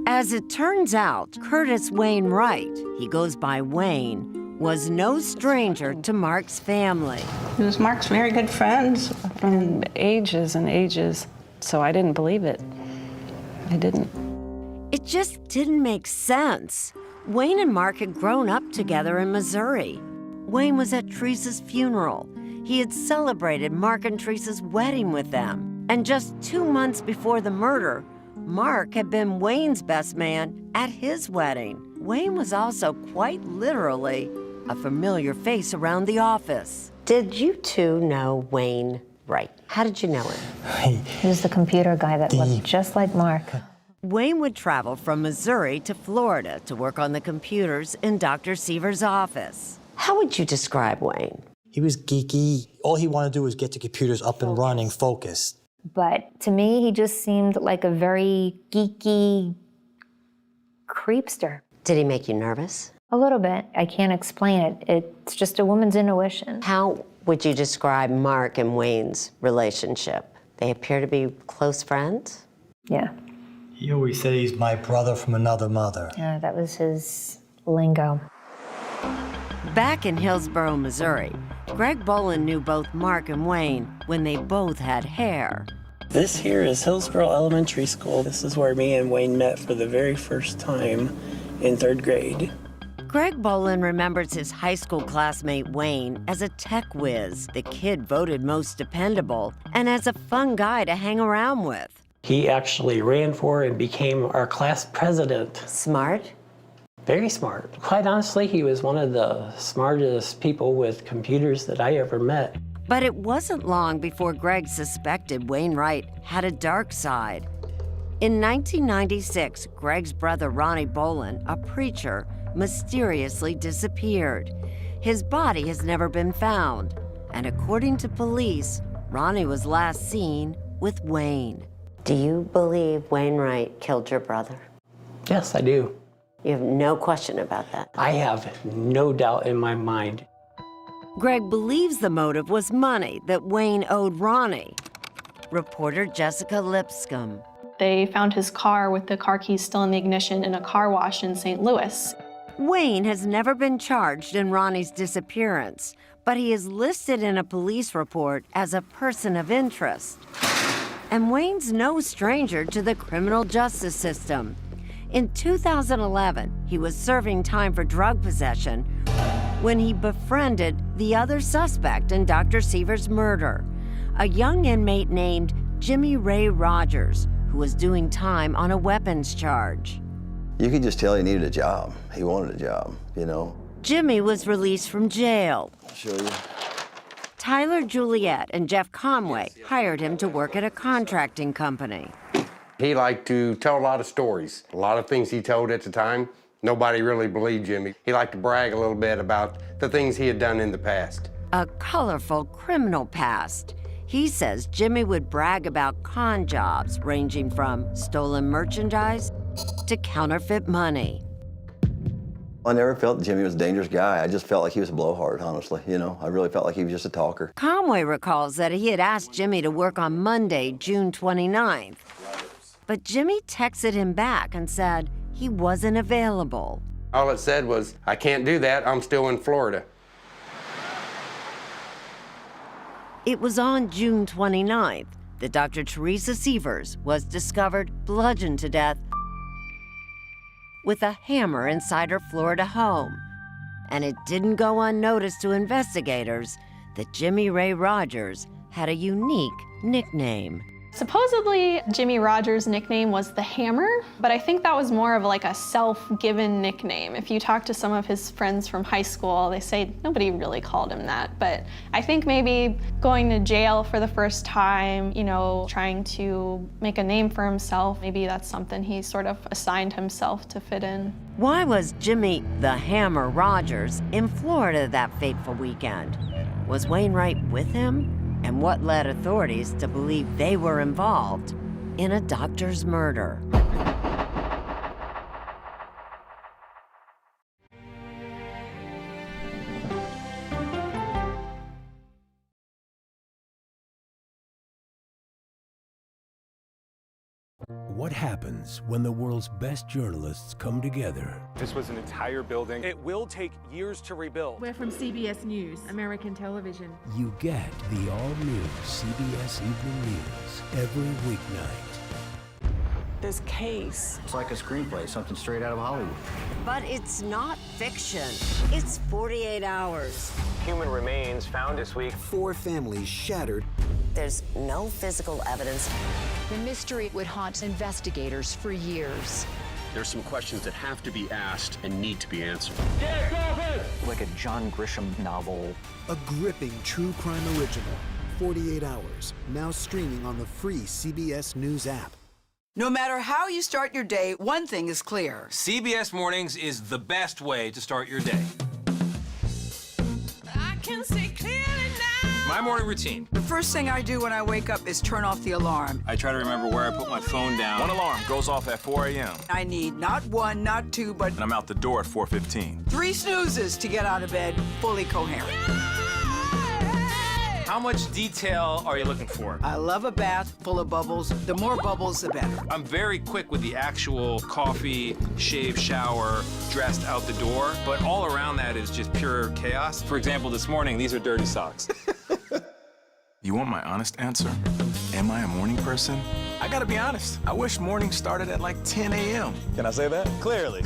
As it turns out, Curtis Wainwright, he goes by Wayne, was no stranger to Mark's family. He was Mark's very good friends. From ages and ages, so I didn't believe it. I didn't. It just didn't make sense. Wayne and Mark had grown up together in Missouri. Wayne was at Teresa's funeral. He had celebrated Mark and Teresa's wedding with them. And just 2 months before the murder, Mark had been Wayne's best man at his wedding. Wayne was also quite literally a familiar face around the office. Did you two know Wayne Wright? How did you know him? He was the computer guy that looked just like Mark. Wayne would travel from Missouri to Florida to work on the computers in Dr. Sievers' office. How would you describe Wayne? He was geeky. All he wanted to do was get the computers up and running, focused. But to me, he just seemed like a very geeky creepster. Did he make you nervous? A little bit. I can't explain it. It's just a woman's intuition. How would you describe Mark and Wayne's relationship? They appear to be close friends? Yeah. He always said he's my brother from another mother. Yeah, that was his lingo. Back in Hillsboro, Missouri, Greg Bolin knew both Mark and Wayne when they both had hair. This here is Hillsboro Elementary School. This is where me and Wayne met for the very first time in 3rd grade. Greg Bolin remembers his high school classmate Wayne as a tech whiz, the kid voted most dependable, and as a fun guy to hang around with. He actually ran for and became our class president. Smart? Very smart. Quite honestly, he was one of the smartest people with computers that I ever met. But it wasn't long before Greg suspected Wainwright had a dark side. In 1996, Greg's brother Ronnie Bolin, a preacher, mysteriously disappeared. His body has never been found, and according to police, Ronnie was last seen with Wayne. Do you believe Wainwright killed your brother? Yes, I do. You have no question about that? I have no doubt in my mind. Greg believes the motive was money that Wayne owed Ronnie. Reporter Jessica Lipscomb. They found his car with the car keys still in the ignition in a car wash in St. Louis. Wayne has never been charged in Ronnie's disappearance, but he is listed in a police report as a person of interest. And Wayne's no stranger to the criminal justice system. In 2011, he was serving time for drug possession when he befriended the other suspect in Dr. Sievers' murder, a young inmate named Jimmy Ray Rogers, who was doing time on a weapons charge. You could just tell he needed a job. He wanted a job, Jimmy was released from jail. I'll show you. Tyler Juliet and Jeff Conway hired him to work at a contracting company. He liked to tell a lot of stories. A lot of things he told at the time, nobody really believed Jimmy. He liked to brag a little bit about the things he had done in the past. A colorful criminal past. He says Jimmy would brag about con jobs ranging from stolen merchandise to counterfeit money. I never felt Jimmy was a dangerous guy. I just felt like he was a blowhard, honestly. I really felt like he was just a talker. Conway recalls that he had asked Jimmy to work on Monday, June 29th. But Jimmy texted him back and said he wasn't available. All it said was, I can't do that, I'm still in Florida. It was on June 29th that Dr. Teresa Sievers was discovered bludgeoned to death with a hammer inside her Florida home. And it didn't go unnoticed to investigators that Jimmy Ray Rogers had a unique nickname. Supposedly, Jimmy Rogers' nickname was the Hammer, but I think that was more of like a self-given nickname. If you talk to some of his friends from high school, they say nobody really called him that. But I think maybe going to jail for the first time, you know, trying to make a name for himself, maybe that's something he sort of assigned himself to fit in. Why was Jimmy the Hammer Rogers in Florida that fateful weekend? Was Wainwright with him? And what led authorities to believe they were involved in a doctor's murder? What happens when the world's best journalists come together? This was an entire building. It will take years to rebuild. We're from CBS News, American television. You get the all-new CBS Evening News every weeknight. This case. It's like a screenplay, something straight out of Hollywood. But it's not fiction. It's 48 hours. Human remains found this week. 4 families shattered. There's no physical evidence. The mystery would haunt investigators for years. There's some questions that have to be asked and need to be answered. Like a John Grisham novel. A gripping true crime original. 48 Hours, now streaming on the free CBS News app. No matter how you start your day, one thing is clear. CBS Mornings is the best way to start your day. I can see clearly now. My morning routine. The first thing I do when I wake up is turn off the alarm. I try to remember where I put my phone down. One alarm goes off at 4 a.m. I need not 1, not 2, but... And I'm out the door at 4:15. 3 snoozes to get out of bed fully coherent. How much detail are you looking for? I love a bath full of bubbles. The more bubbles, the better. I'm very quick with the actual coffee, shave, shower, dressed out the door, but all around that is just pure chaos. For example, this morning, these are dirty socks. You want my honest answer? Am I a morning person? I gotta be honest. I wish morning started at like 10 a.m. Can I say that? Clearly.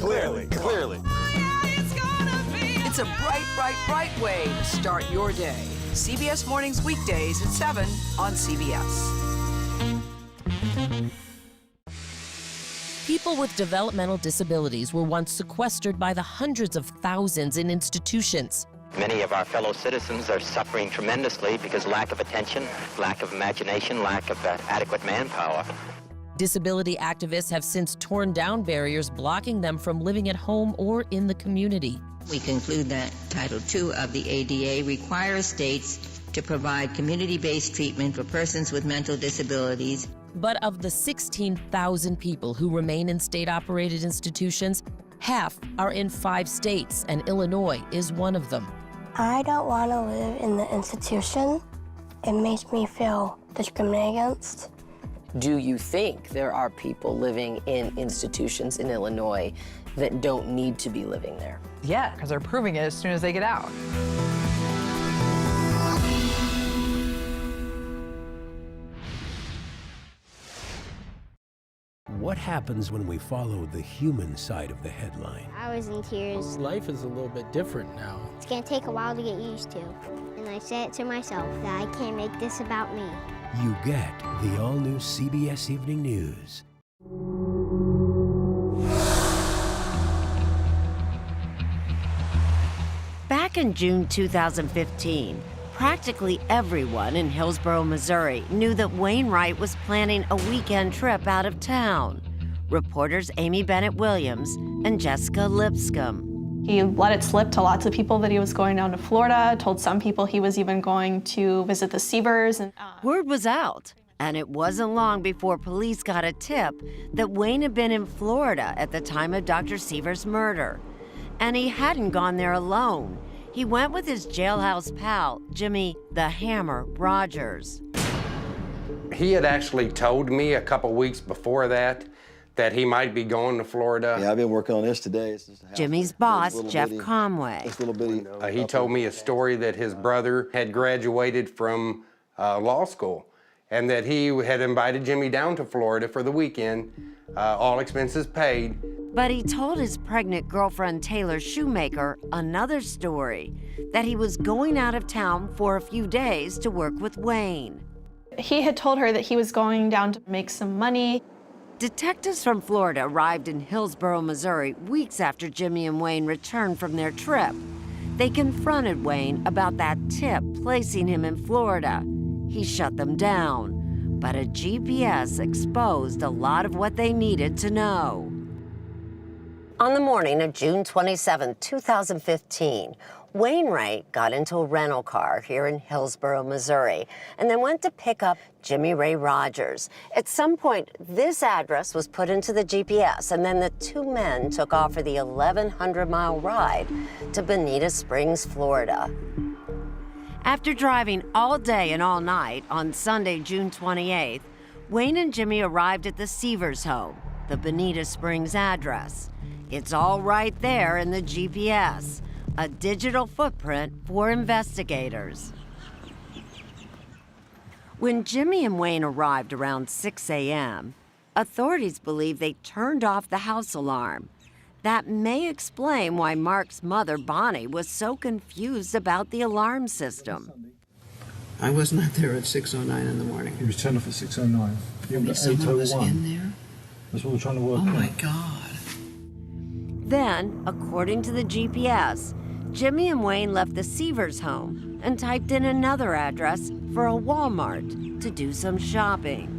It's a bright, bright, bright way to start your day. CBS Mornings weekdays at 7 on CBS. People with developmental disabilities were once sequestered by the hundreds of thousands in institutions. Many of our fellow citizens are suffering tremendously because lack of attention, lack of imagination, lack of adequate manpower. Disability activists have since torn down barriers blocking them from living at home or in the community. We conclude that Title II of the ADA requires states to provide community-based treatment for persons with mental disabilities. But of the 16,000 people who remain in state-operated institutions, half are in 5 states, and Illinois is one of them. I don't want to live in the institution. It makes me feel discriminated against. Do you think there are people living in institutions in Illinois that don't need to be living there? Yeah, because they're proving it as soon as they get out. What happens when we follow the human side of the headline? I was in tears. Life is a little bit different now. It's gonna take a while to get used to. And I said it to myself that I can't make this about me. You get the all-new CBS Evening News. Back in June 2015, practically everyone in Hillsborough, Missouri knew that Wainwright was planning a weekend trip out of town. Reporters Amy Bennett Williams and Jessica Lipscomb. He let it slip to lots of people that he was going down to Florida, told some people he was even going to visit the Sievers. Word was out, and it wasn't long before police got a tip that Wayne had been in Florida at the time of Dr. Sievers' murder. And he hadn't gone there alone. He went with his jailhouse pal, Jimmy the Hammer Rogers. He had actually told me a couple weeks before that he might be going to Florida. Yeah, I've been working on this today. Jimmy's boss, Jeff Conway. He told me a story that his brother had graduated from law school and that he had invited Jimmy down to Florida for the weekend, all expenses paid. But he told his pregnant girlfriend, Taylor Shoemaker, another story, that he was going out of town for a few days to work with Wayne. He had told her that he was going down to make some money. Detectives from Florida arrived in Hillsborough, Missouri, weeks after Jimmy and Wayne returned from their trip. They confronted Wayne about that tip placing him in Florida. He shut them down, but a GPS exposed a lot of what they needed to know. On the morning of June 27, 2015, Wainwright got into a rental car here in Hillsborough, Missouri, and then went to pick up Jimmy Ray Rogers. At some point, this address was put into the GPS, and then the two men took off for the 1,100-mile ride to Bonita Springs, Florida. After driving all day and all night on Sunday, June 28th, Wayne and Jimmy arrived at the Seavers home, the Bonita Springs address. It's all right there in the GPS. A digital footprint for investigators. When Jimmy and Wayne arrived around 6 a.m., authorities believe they turned off the house alarm. That may explain why Mark's mother, Bonnie, was so confused about the alarm system. I was not there at 6:09 in the morning. He was turned off at 6:09. Someone was in there? That's what we're trying to work out. Oh my God. Then, according to the GPS, Jimmy and Wayne left the Seavers home and typed in another address for a Walmart to do some shopping.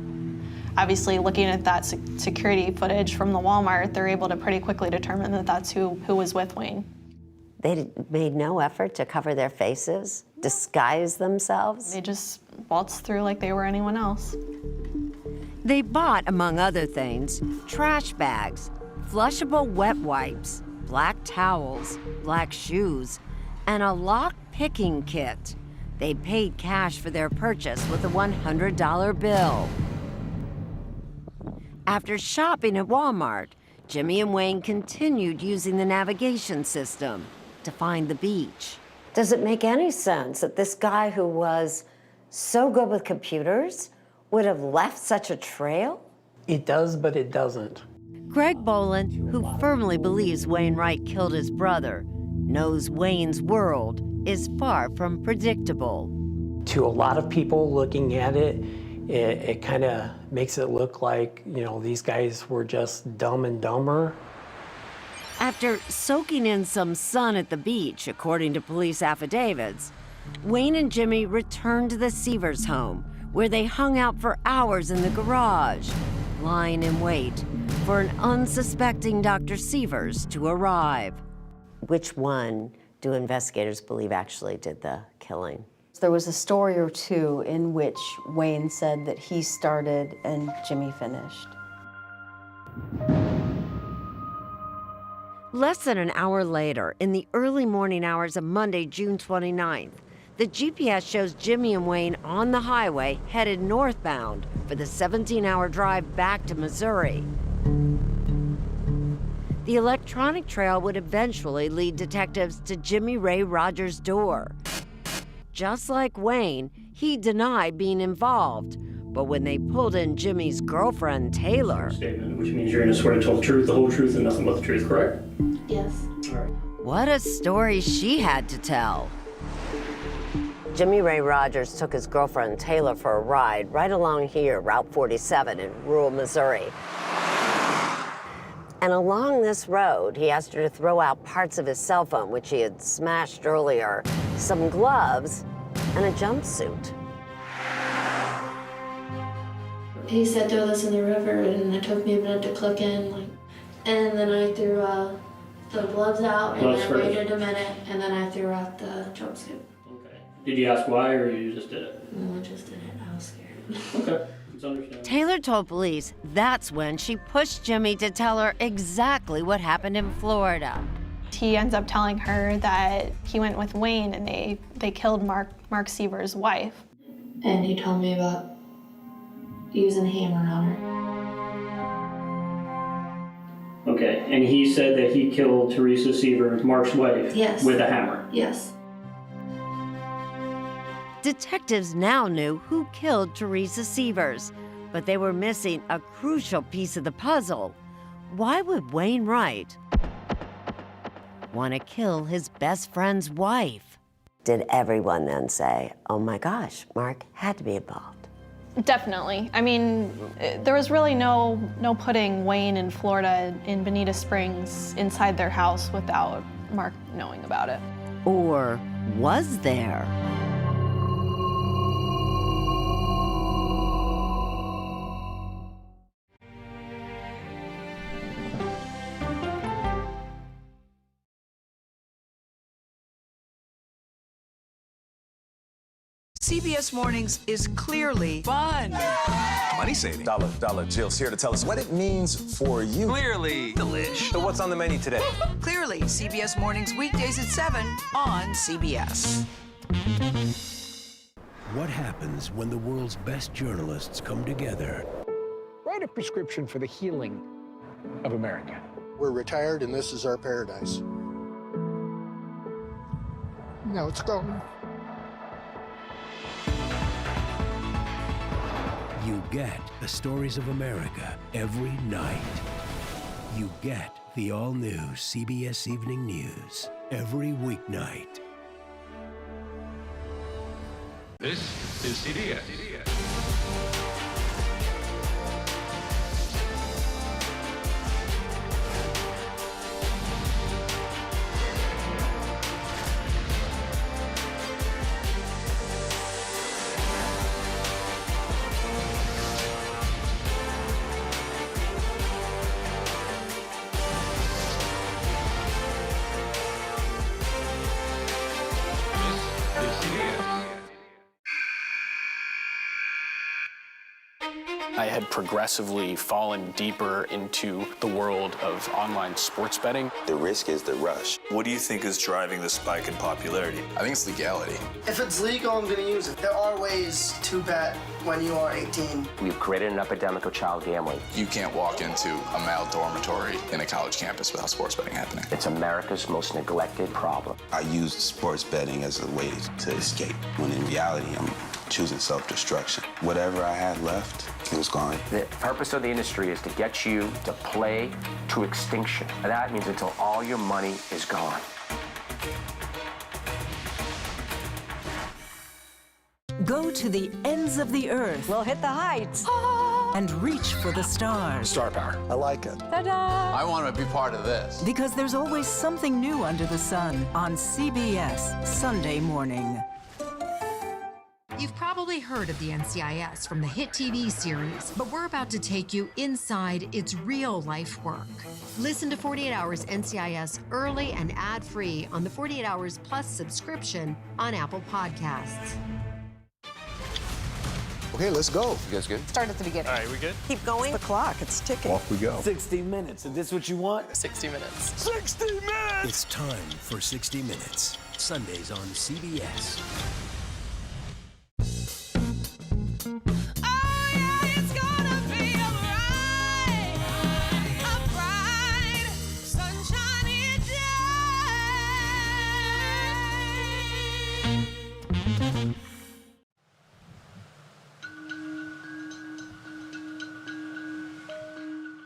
Obviously, looking at that security footage from the Walmart, they're able to pretty quickly determine that that's who was with Wayne. They made no effort to cover their faces, disguise themselves. They just waltzed through like they were anyone else. They bought, among other things, trash bags, flushable wet wipes, black towels, black shoes, and a lock-picking kit. They paid cash for their purchase with a $100 bill. After shopping at Walmart, Jimmy and Wayne continued using the navigation system to find the beach. Does it make any sense that this guy who was so good with computers would have left such a trail? It does, but it doesn't. Greg Boland, who firmly believes Wainwright killed his brother, knows Wayne's world is far from predictable. To a lot of people looking at it, it kind of makes it look like, you know, these guys were just dumb and dumber. After soaking in some sun at the beach, according to police affidavits, Wayne and Jimmy returned to the Seavers home, where they hung out for hours in the garage, lying in wait for an unsuspecting Dr. Seavers to arrive. Which one do investigators believe actually did the killing? There was a story or two in which Wayne said that he started and Jimmy finished. Less than an hour later, in the early morning hours of Monday, June 29th, the GPS shows Jimmy and Wayne on the highway headed northbound for the 17-hour drive back to Missouri. The electronic trail would eventually lead detectives to Jimmy Ray Rogers' door. Just like Wayne, he denied being involved. But when they pulled in Jimmy's girlfriend, Taylor... Statement, which means you're going to swear to tell the truth, the whole truth, and nothing but the truth, correct? Yes. All right. What a story she had to tell. Jimmy Ray Rogers took his girlfriend, Taylor, for a ride right along here, Route 47 in rural Missouri. And along this road, he asked her to throw out parts of his cell phone, which he had smashed earlier, some gloves, and a jumpsuit. He said throw this in the river, and it took me a minute to click in, and then I threw the gloves out, and I waited a minute, and then I threw out the jumpsuit. Okay. Did you ask why, or you just did it? No, I just did it. I was scared. Okay. It's understandable. Taylor told police that's when she pushed Jimmy to tell her exactly what happened in Florida. He ends up telling her that he went with Wayne and they killed Mark Seavers' wife. And he told me about using a hammer on her. Okay, and he said that he killed Teresa Seaver, Mark's wife, yes, with a hammer? Yes. Detectives now knew who killed Teresa Seavers, but they were missing a crucial piece of the puzzle. Why would Wainwright want to kill his best friend's wife? Did everyone then say, oh my gosh, Mark had to be involved? Definitely. I mean, there was really no putting Wayne in Florida in Bonita Springs inside their house without Mark knowing about it. Or was there? CBS Mornings is clearly fun. Money saving. Dollar Jill's here to tell us what it means for you. Clearly Delish. So what's on the menu today? Clearly, CBS Mornings weekdays at 7 on CBS. What happens when the world's best journalists come together? Write a prescription for the healing of America. We're retired and this is our paradise. Now it's gone. You get the stories of America every night. You get the all-new CBS Evening News every weeknight. This is CBS. I had progressively fallen deeper into the world of online sports betting. The risk is the rush. What do you think is driving the spike in popularity? I think it's legality. If it's legal, I'm going to use it. There are ways to bet when you are 18. We've created an epidemic of child gambling. You can't walk into a male dormitory in a college campus without sports betting happening. It's America's most neglected problem. I used sports betting as a way to escape, when in reality, I'm choosing self-destruction. Whatever I had left, it was gone. The purpose of the industry is to get you to play to extinction. And that means until all your money is gone. Go to the ends of the earth. We'll hit the heights. And reach for the stars. Star power. I like it. Ta-da! I want to be part of this. Because there's always something new under the sun on CBS Sunday morning. You've probably heard of the NCIS from the hit TV series, but we're about to take you inside its real-life work. Listen to 48 Hours NCIS early and ad-free on the 48 Hours Plus subscription on Apple Podcasts. Okay, let's go. You guys good? Start at the beginning. All right, we good? Keep going. It's the clock. It's ticking. Off we go. 60 minutes. Is this what you want? 60 minutes. 60 minutes! It's time for 60 Minutes, Sundays on CBS.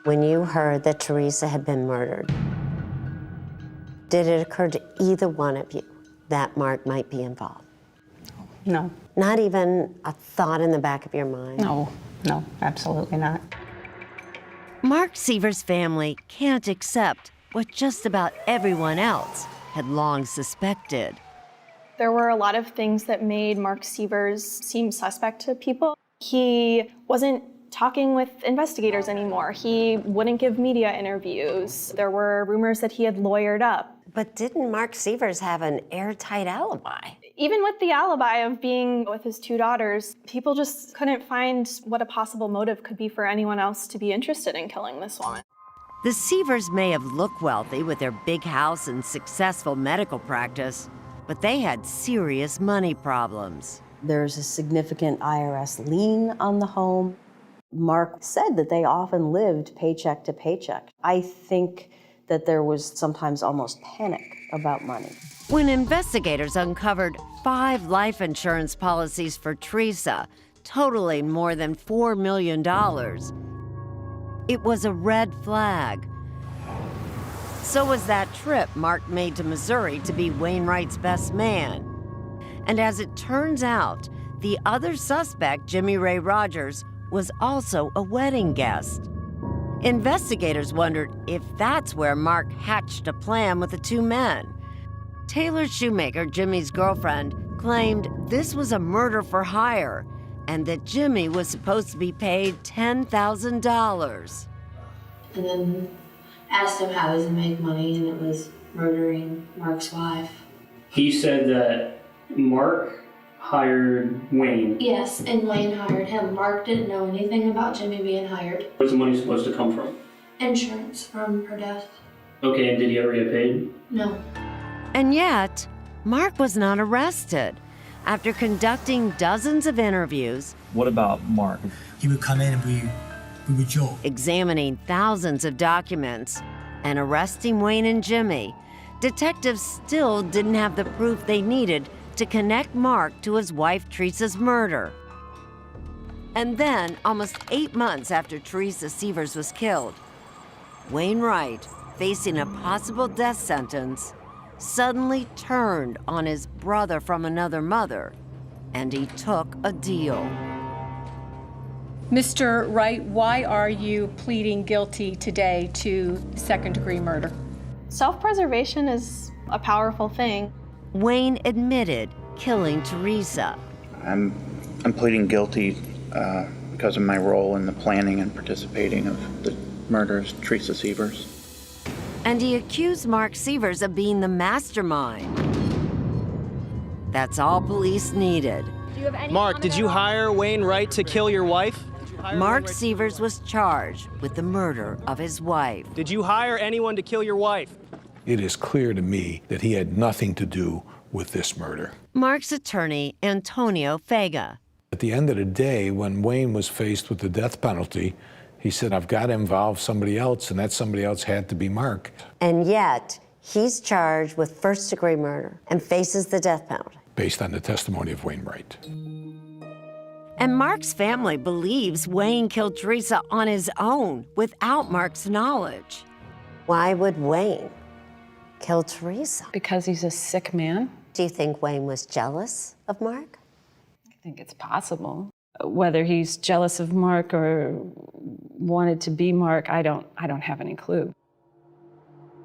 When you heard that Teresa had been murdered, did it occur to either one of you that Mark might be involved? No. Not even a thought in the back of your mind? No, absolutely not. Mark Seaver's family can't accept what just about everyone else had long suspected. There were a lot of things that made Mark Sievers seem suspect to people. He wasn't talking with investigators anymore. He wouldn't give media interviews. There were rumors that he had lawyered up. But didn't Mark Sievers have an airtight alibi? Even with the alibi of being with his two daughters, people just couldn't find what a possible motive could be for anyone else to be interested in killing this woman. The Sievers may have looked wealthy with their big house and successful medical practice, but they had serious money problems. There's a significant IRS lien on the home. Mark said that they often lived paycheck to paycheck. I think that there was sometimes almost panic about money. When investigators uncovered 5 life insurance policies for Teresa, totaling more than $4 million, it was a red flag. So was that trip Mark made to Missouri to be Wainwright's best man. And as it turns out, the other suspect, Jimmy Ray Rogers, was also a wedding guest. Investigators wondered if that's where Mark hatched a plan with the two men. Taylor Shoemaker, Jimmy's girlfriend, claimed this was a murder for hire and that Jimmy was supposed to be paid $10,000. And then asked him how does he make money, and it was murdering Mark's wife. He said that Mark hired Wayne. Yes, and Wayne hired him. Mark didn't know anything about Jimmy being hired. Where's the money supposed to come from? Insurance from her death. Okay, and did he ever get paid? No. And yet, Mark was not arrested. After conducting dozens of interviews, What about Mark? He would come in and we would joke. examining thousands of documents, and arresting Wayne and Jimmy, detectives still didn't have the proof they needed to connect Mark to his wife Teresa's murder. And then, almost 8 months after Teresa Severs was killed, Wayne Wright, facing a possible death sentence, suddenly turned on his brother from another mother, and he took a deal. Mr. Wright, why are you pleading guilty today to second-degree murder? Self-preservation is a powerful thing. Wayne admitted killing Teresa. I'm pleading guilty because of my role in the planning and participating of the murders of Teresa Severs. And he accused Mark Severs of being the mastermind. That's all police needed. Mark, did you hire Wayne Wright to kill your wife? Mark Severs was charged with the murder of his wife. Did you hire anyone to kill your wife? It is clear to me that he had nothing to do with this murder. Mark's attorney, Antonio Fega. At the end of the day, when Wayne was faced with the death penalty, he said, I've got to involve somebody else, and that somebody else had to be Mark. And yet, he's charged with first-degree murder and faces the death penalty. Based on the testimony of Wayne Wright. And Mark's family believes Wayne killed Teresa on his own without Mark's knowledge. Why would Wayne kill Teresa? Because he's a sick man. Do you think Wayne was jealous of Mark? I think it's possible. Whether he's jealous of Mark or wanted to be Mark, I don't have any clue.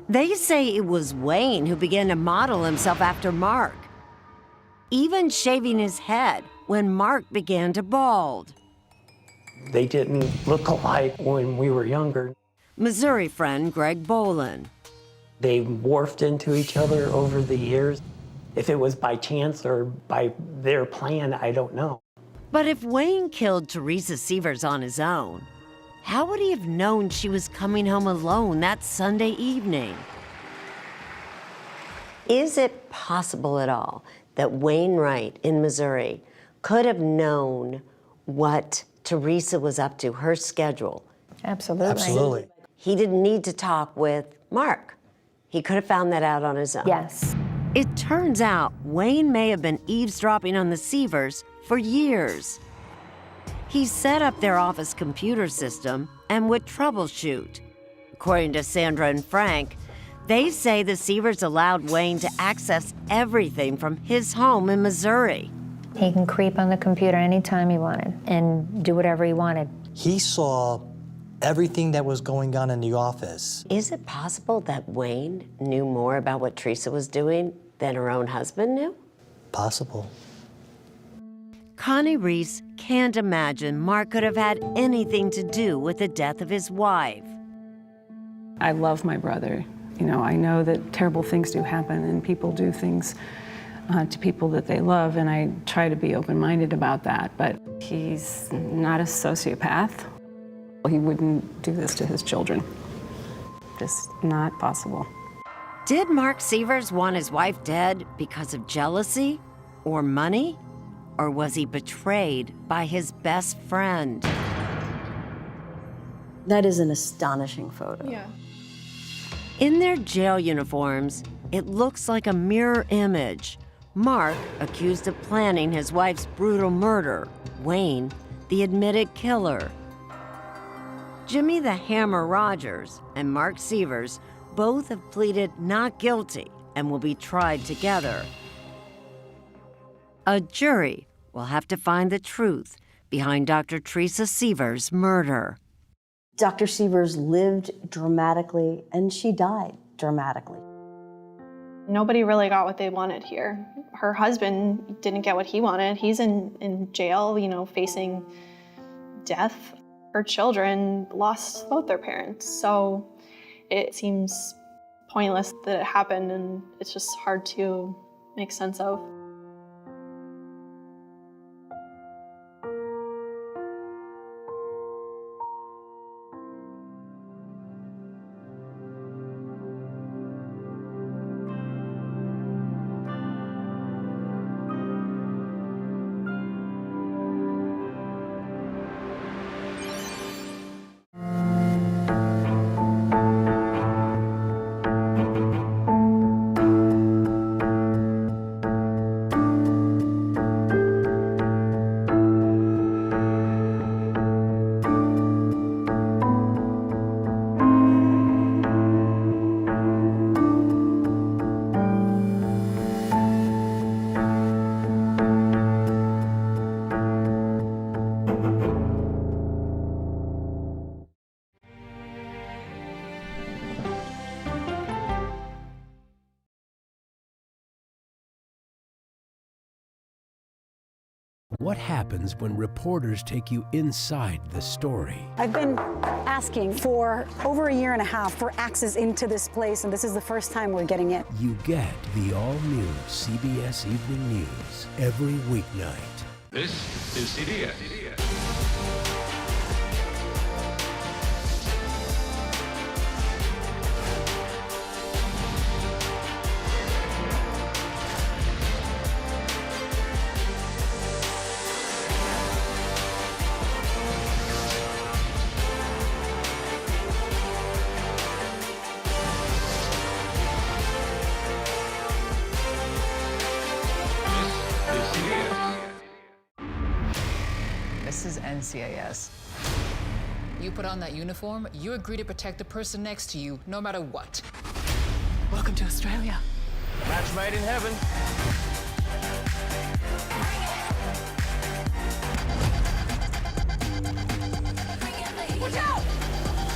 They say it was Wayne who began to model himself after Mark, even shaving his head when Mark began to bald. They didn't look alike when we were younger. Missouri friend Greg Bolin. They morphed into each other over the years. If it was by chance or by their plan, I don't know. But if Wayne killed Teresa Severs on his own, how would he have known she was coming home alone that Sunday evening? Is it possible at all that Wayne Wright in Missouri could have known what Teresa was up to, her schedule? Absolutely. Absolutely. He didn't need to talk with Mark. He could have found that out on his own. Yes. It turns out Wayne may have been eavesdropping on the Severs for years. He set up their office computer system and would troubleshoot. According to Sandra and Frank, they say the Severs allowed Wayne to access everything from his home in Missouri. He can creep on the computer anytime he wanted and do whatever he wanted. He saw everything that was going on in the office. Is it possible that Wayne knew more about what Teresa was doing than her own husband knew? Possible. Connie Reese can't imagine Mark could have had anything to do with the death of his wife. I love my brother. You know, I know that terrible things do happen and people do things to people that they love, and I try to be open-minded about that, but he's not a sociopath. He wouldn't do this to his children. Just not possible. Did Mark Severs want his wife dead because of jealousy or money? Or was he betrayed by his best friend? That is an astonishing photo. Yeah. In their jail uniforms, it looks like a mirror image. Mark, accused of planning his wife's brutal murder. Wayne, the admitted killer. Jimmy the Hammer Rogers and Mark Severs both have pleaded not guilty and will be tried together. A jury We'll have to find the truth behind Dr. Teresa Seaver's murder. Dr. Seavers lived dramatically, and she died dramatically. Nobody really got what they wanted here. Her husband didn't get what he wanted. He's in jail, facing death. Her children lost both their parents. So it seems pointless that it happened, and it's just hard to make sense of. What happens when reporters take you inside the story? I've been asking for over a year and a half for access into this place, and this is the first time we're getting it. You get the all-new CBS Evening News every weeknight. This is CBS. This is NCIS. You put on that uniform, you agree to protect the person next to you, no matter what. Welcome to Australia. Match made in heaven. Watch out!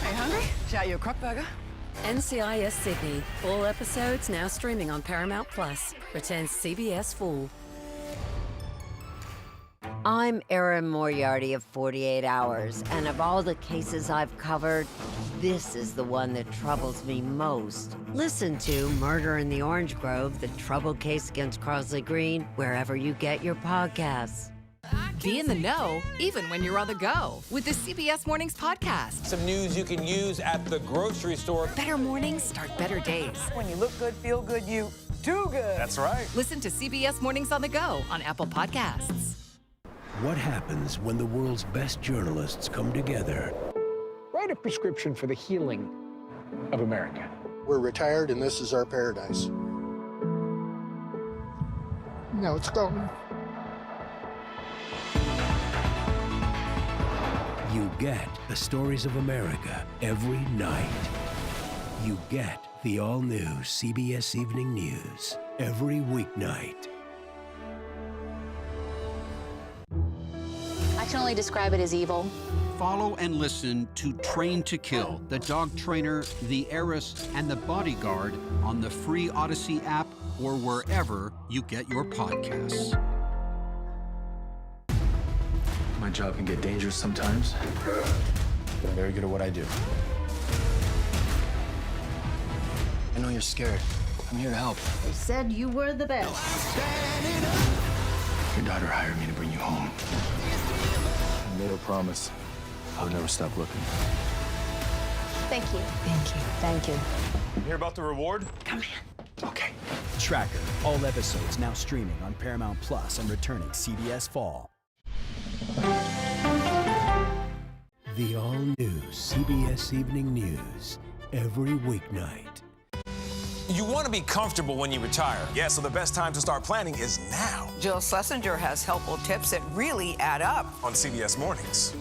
Hey, hungry? Shout you a crock burger? NCIS Sydney. All episodes now streaming on Paramount Plus. Returns CBS Full. I'm Erin Moriarty of 48 Hours, and of all the cases I've covered, this is the one that troubles me most. Listen to Murder in the Orange Grove, the troubled case against Crosley Green, wherever you get your podcasts. Be in the know, even when you're on the go, with the CBS Mornings podcast. Some news you can use at the grocery store. Better mornings start better days. When you look good, feel good, you do good. That's right. Listen to CBS Mornings on the go on Apple Podcasts. What happens when the world's best journalists come together? Write a prescription for the healing of America. We're retired and this is our paradise. Now it's gone. You get the stories of America every night. You get the all-new CBS Evening News every weeknight. I can only describe it as evil. Follow and listen to Train to Kill, The Dog Trainer, The Heiress, and The Bodyguard on the free Odyssey app or wherever you get your podcasts. My job can get dangerous sometimes, but I'm very good at what I do. I know you're scared. I'm here to help. They said you were the best. Your daughter hired me to bring you home. I made her promise I would never stop looking. Thank you. Thank you. Thank you. You hear about the reward? Come in. Okay. Tracker. All episodes now streaming on Paramount Plus and returning CBS Fall. The all-new CBS Evening News every weeknight. You want to be comfortable when you retire. Yeah, so the best time to start planning is now. Jill Schlesinger has helpful tips that really add up. On CBS Mornings.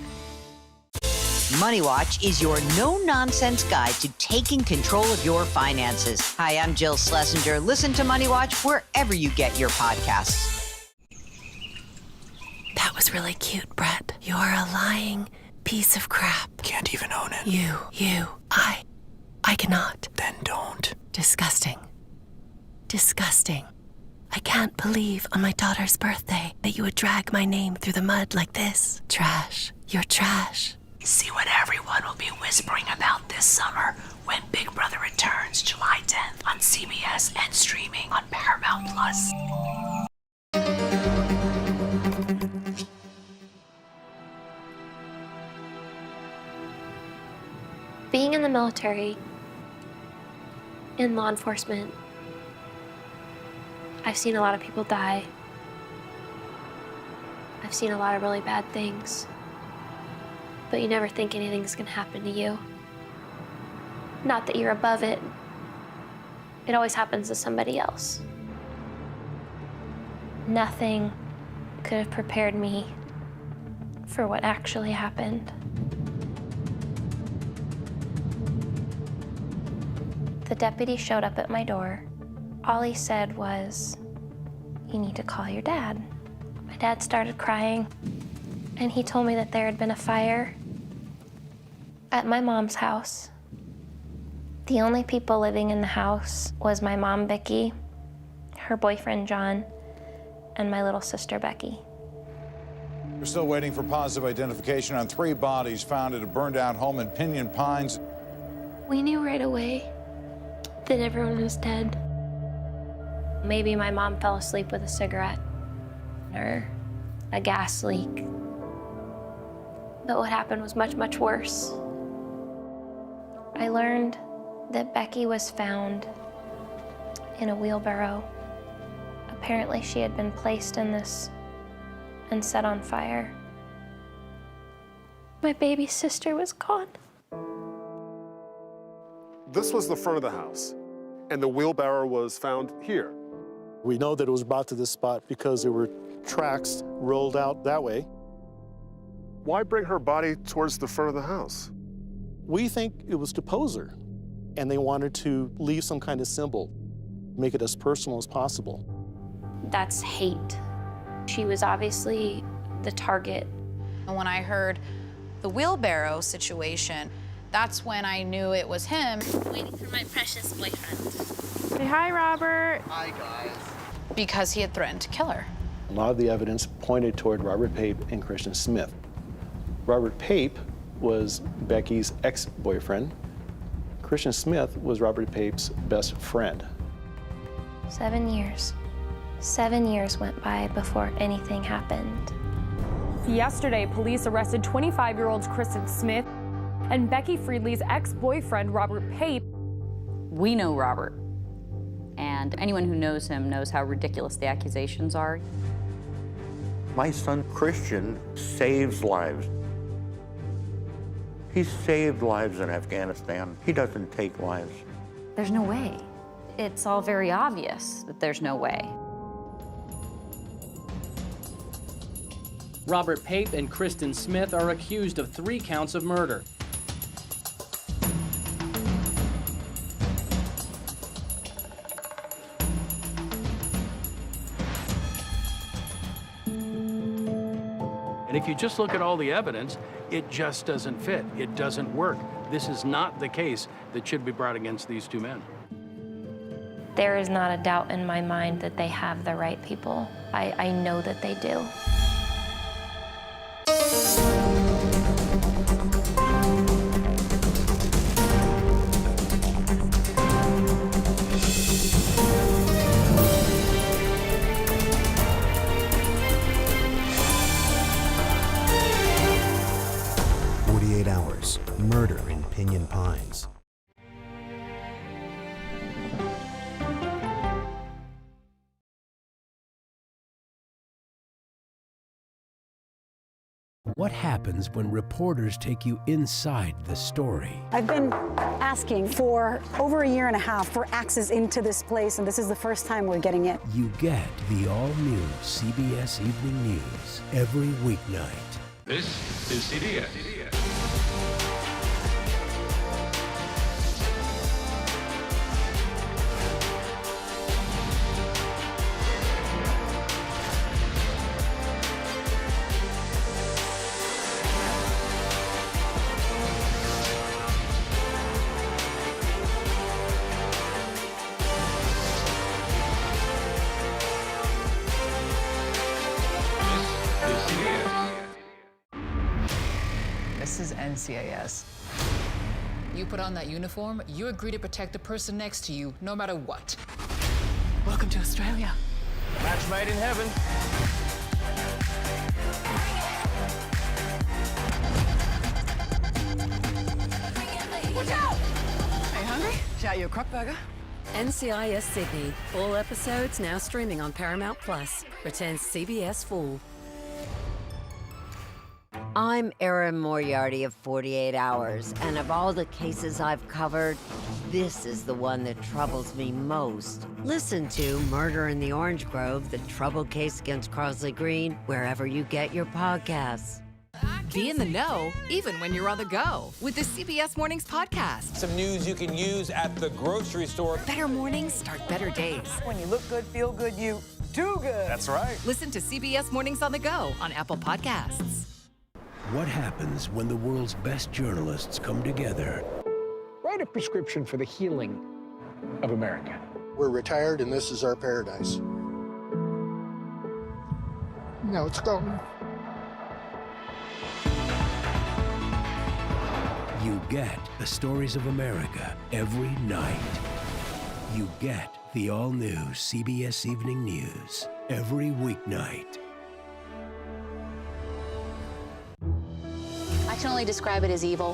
Money Watch is your no-nonsense guide to taking control of your finances. Hi, I'm Jill Schlesinger. Listen to Money Watch wherever you get your podcasts. That's really cute, Brett. You're a lying piece of crap. Can't even own it. I cannot. Then don't. Disgusting. Disgusting. I can't believe on my daughter's birthday that you would drag my name through the mud like this. Trash. You're trash. See what everyone will be whispering about this summer when Big Brother returns July 10th on CBS and streaming on Paramount Plus. Being in the military, in law enforcement, I've seen a lot of people die. I've seen a lot of really bad things. But you never think anything's gonna happen to you. Not that you're above it. It always happens to somebody else. Nothing could have prepared me for what actually happened. The deputy showed up at my door. All he said was, "You need to call your dad." My dad started crying, and he told me that there had been a fire at my mom's house. The only people living in the house was my mom, Vicky, her boyfriend, John, and my little sister, Becky. We're still waiting for positive identification on 3 bodies found at a burned-out home in Pinyon Pines. We knew right away that everyone was dead. Maybe my mom fell asleep with a cigarette or a gas leak. But what happened was much, much worse. I learned that Becky was found in a wheelbarrow. Apparently she had been placed in this and set on fire. My baby sister was gone. This was the front of the house, and the wheelbarrow was found here. We know that it was brought to this spot because there were tracks rolled out that way. Why bring her body towards the front of the house? We think it was to pose her, and they wanted to leave some kind of symbol, make it as personal as possible. That's hate. She was obviously the target. When I heard the wheelbarrow situation, that's when I knew it was him. Waiting for my precious boyfriend. Say hi, Robert. Hi, guys. Because he had threatened to kill her. A lot of the evidence pointed toward Robert Pape and Christian Smith. Robert Pape was Becky's ex-boyfriend. Christian Smith was Robert Pape's best friend. 7 years. 7 years went by before anything happened. Yesterday, police arrested 25-year-old Kristen Smith and Becky Friedley's ex-boyfriend, Robert Pape. We know Robert, and anyone who knows him knows how ridiculous the accusations are. My son, Christian, saves lives. He saved lives in Afghanistan. He doesn't take lives. There's no way. It's all very obvious that there's no way. Robert Pape and Kristen Smith are accused of 3 counts of murder. And if you just look at all the evidence, it just doesn't fit. It doesn't work. This is not the case that should be brought against these 2 men. There is not a doubt in my mind that they have the right people. I know that they do. Murder in Pinyon Pines. What happens when reporters take you inside the story? I've been asking for over a year and a half for access into this place, and this is the first time we're getting it. You get the all-new CBS Evening News every weeknight. This is CBS. This is NCIS. You put on that uniform, you agree to protect the person next to you, no matter what. Welcome to Australia. Match made in heaven. Watch out! Hey, hungry? Shout you a crock burger. NCIS Sydney. All episodes now streaming on Paramount Plus. Returns CBS Full. I'm Erin Moriarty of 48 Hours, and of all the cases I've covered, this is the one that troubles me most. Listen to Murder in the Orange Grove, the troubled case against Crosley Green, wherever you get your podcasts. Be in the know, even when you're on the go, with the CBS Mornings podcast. Some news you can use at the grocery store. Better mornings start better days. When you look good, feel good, you do good. That's right. Listen to CBS Mornings on the go on Apple Podcasts. What happens when the world's best journalists come together? Write a prescription for the healing of America. We're retired and this is our paradise. Now it's gone. You get the stories of America every night. You get the all-new CBS Evening News every weeknight. I can only describe it as evil.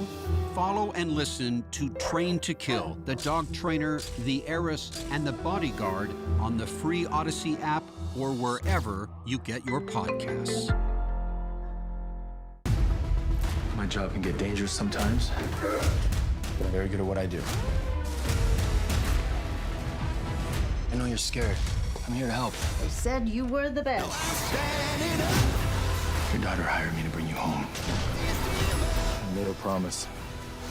Follow and listen to Train to Kill, The Dog Trainer, The Heiress, and The Bodyguard on the free Odyssey app or wherever you get your podcasts. My job can get dangerous sometimes, but I'm very good at what I do. I know you're scared. I'm here to help. They said you were the best. Your daughter hired me to bring you home. I made her promise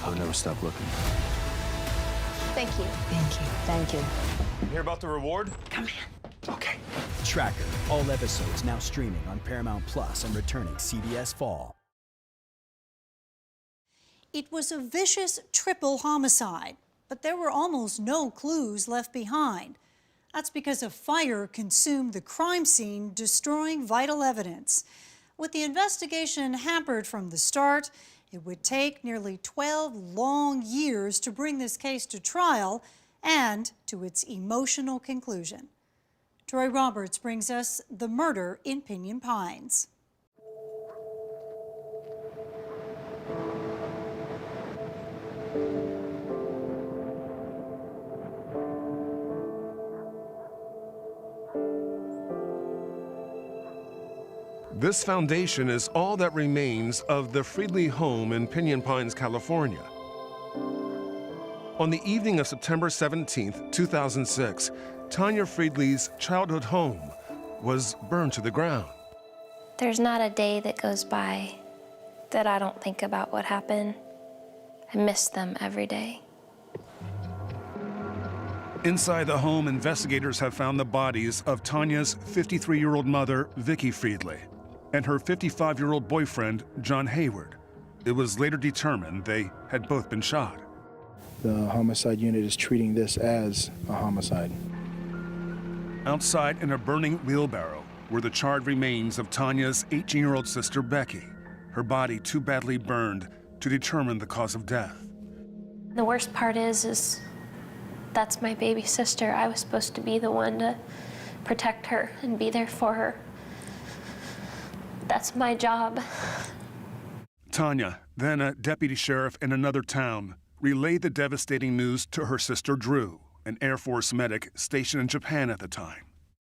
I would never stop looking. Thank you. Thank you. Thank you. You hear about the reward? Come in. Okay. Tracker. All episodes now streaming on Paramount Plus and returning CBS Fall. It was a vicious triple homicide, but there were almost no clues left behind. That's because a fire consumed the crime scene, destroying vital evidence. With the investigation hampered from the start, it would take nearly 12 long years to bring this case to trial and to its emotional conclusion. Troy Roberts brings us the murder in Pinyon Pines. This foundation is all that remains of the Friedley home in Pinyon Pines, California. On the evening of September 17, 2006, Tanya Friedley's childhood home was burned to the ground. There's not a day that goes by that I don't think about what happened. I miss them every day. Inside the home, investigators have found the bodies of Tanya's 53-year-old mother, Vicki Friedley, and her 55-year-old boyfriend, John Hayward. It was later determined they had both been shot. The homicide unit is treating this as a homicide. Outside in a burning wheelbarrow were the charred remains of Tanya's 18-year-old sister, Becky, her body too badly burned to determine the cause of death. The worst part is that's my baby sister. I was supposed to be the one to protect her and be there for her. That's my job. Tanya, then a deputy sheriff in another town, relayed the devastating news to her sister Drew, an Air Force medic stationed in Japan at the time.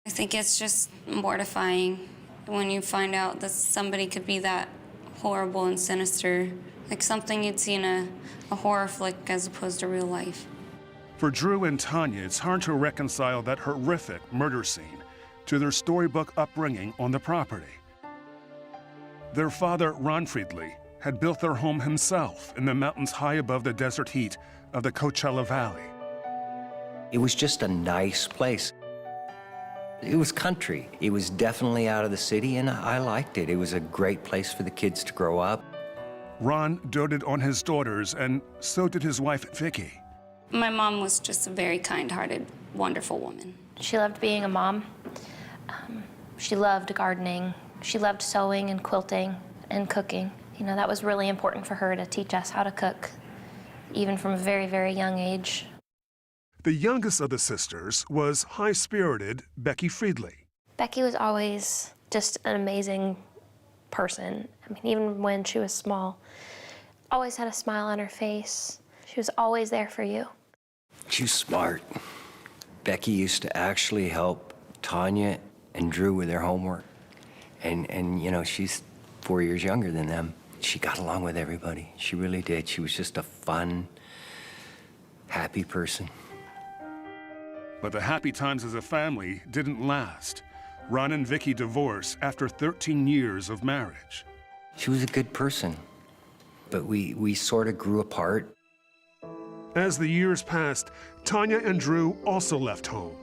I think it's just mortifying when you find out that somebody could be that horrible and sinister, like something you'd see in a horror flick as opposed to real life. For Drew and Tanya, it's hard to reconcile that horrific murder scene to their storybook upbringing on the property. Their father, Ron Friedley, had built their home himself in the mountains high above the desert heat of the Coachella Valley. It was just a nice place. It was country. It was definitely out of the city, and I liked it. It was a great place for the kids to grow up. Ron doted on his daughters, and so did his wife, Vicki. My mom was just a very kind-hearted, wonderful woman. She loved being a mom. She loved gardening. She loved sewing and quilting and cooking. You know, that was really important for her to teach us how to cook, even from a very, very young age. The youngest of the sisters was high-spirited Becky Friedley. Becky was always just an amazing person. I mean, even when she was small, always had a smile on her face. She was always there for you. She was smart. Becky used to actually help Tanya and Drew with their homework. And you know, she's 4 years younger than them. She got along with everybody. She really did. She was just a fun, happy person. But the happy times as a family didn't last. Ron and Vicky divorced after 13 years of marriage. She was a good person, but we sort of grew apart. As the years passed, Tanya and Drew also left home.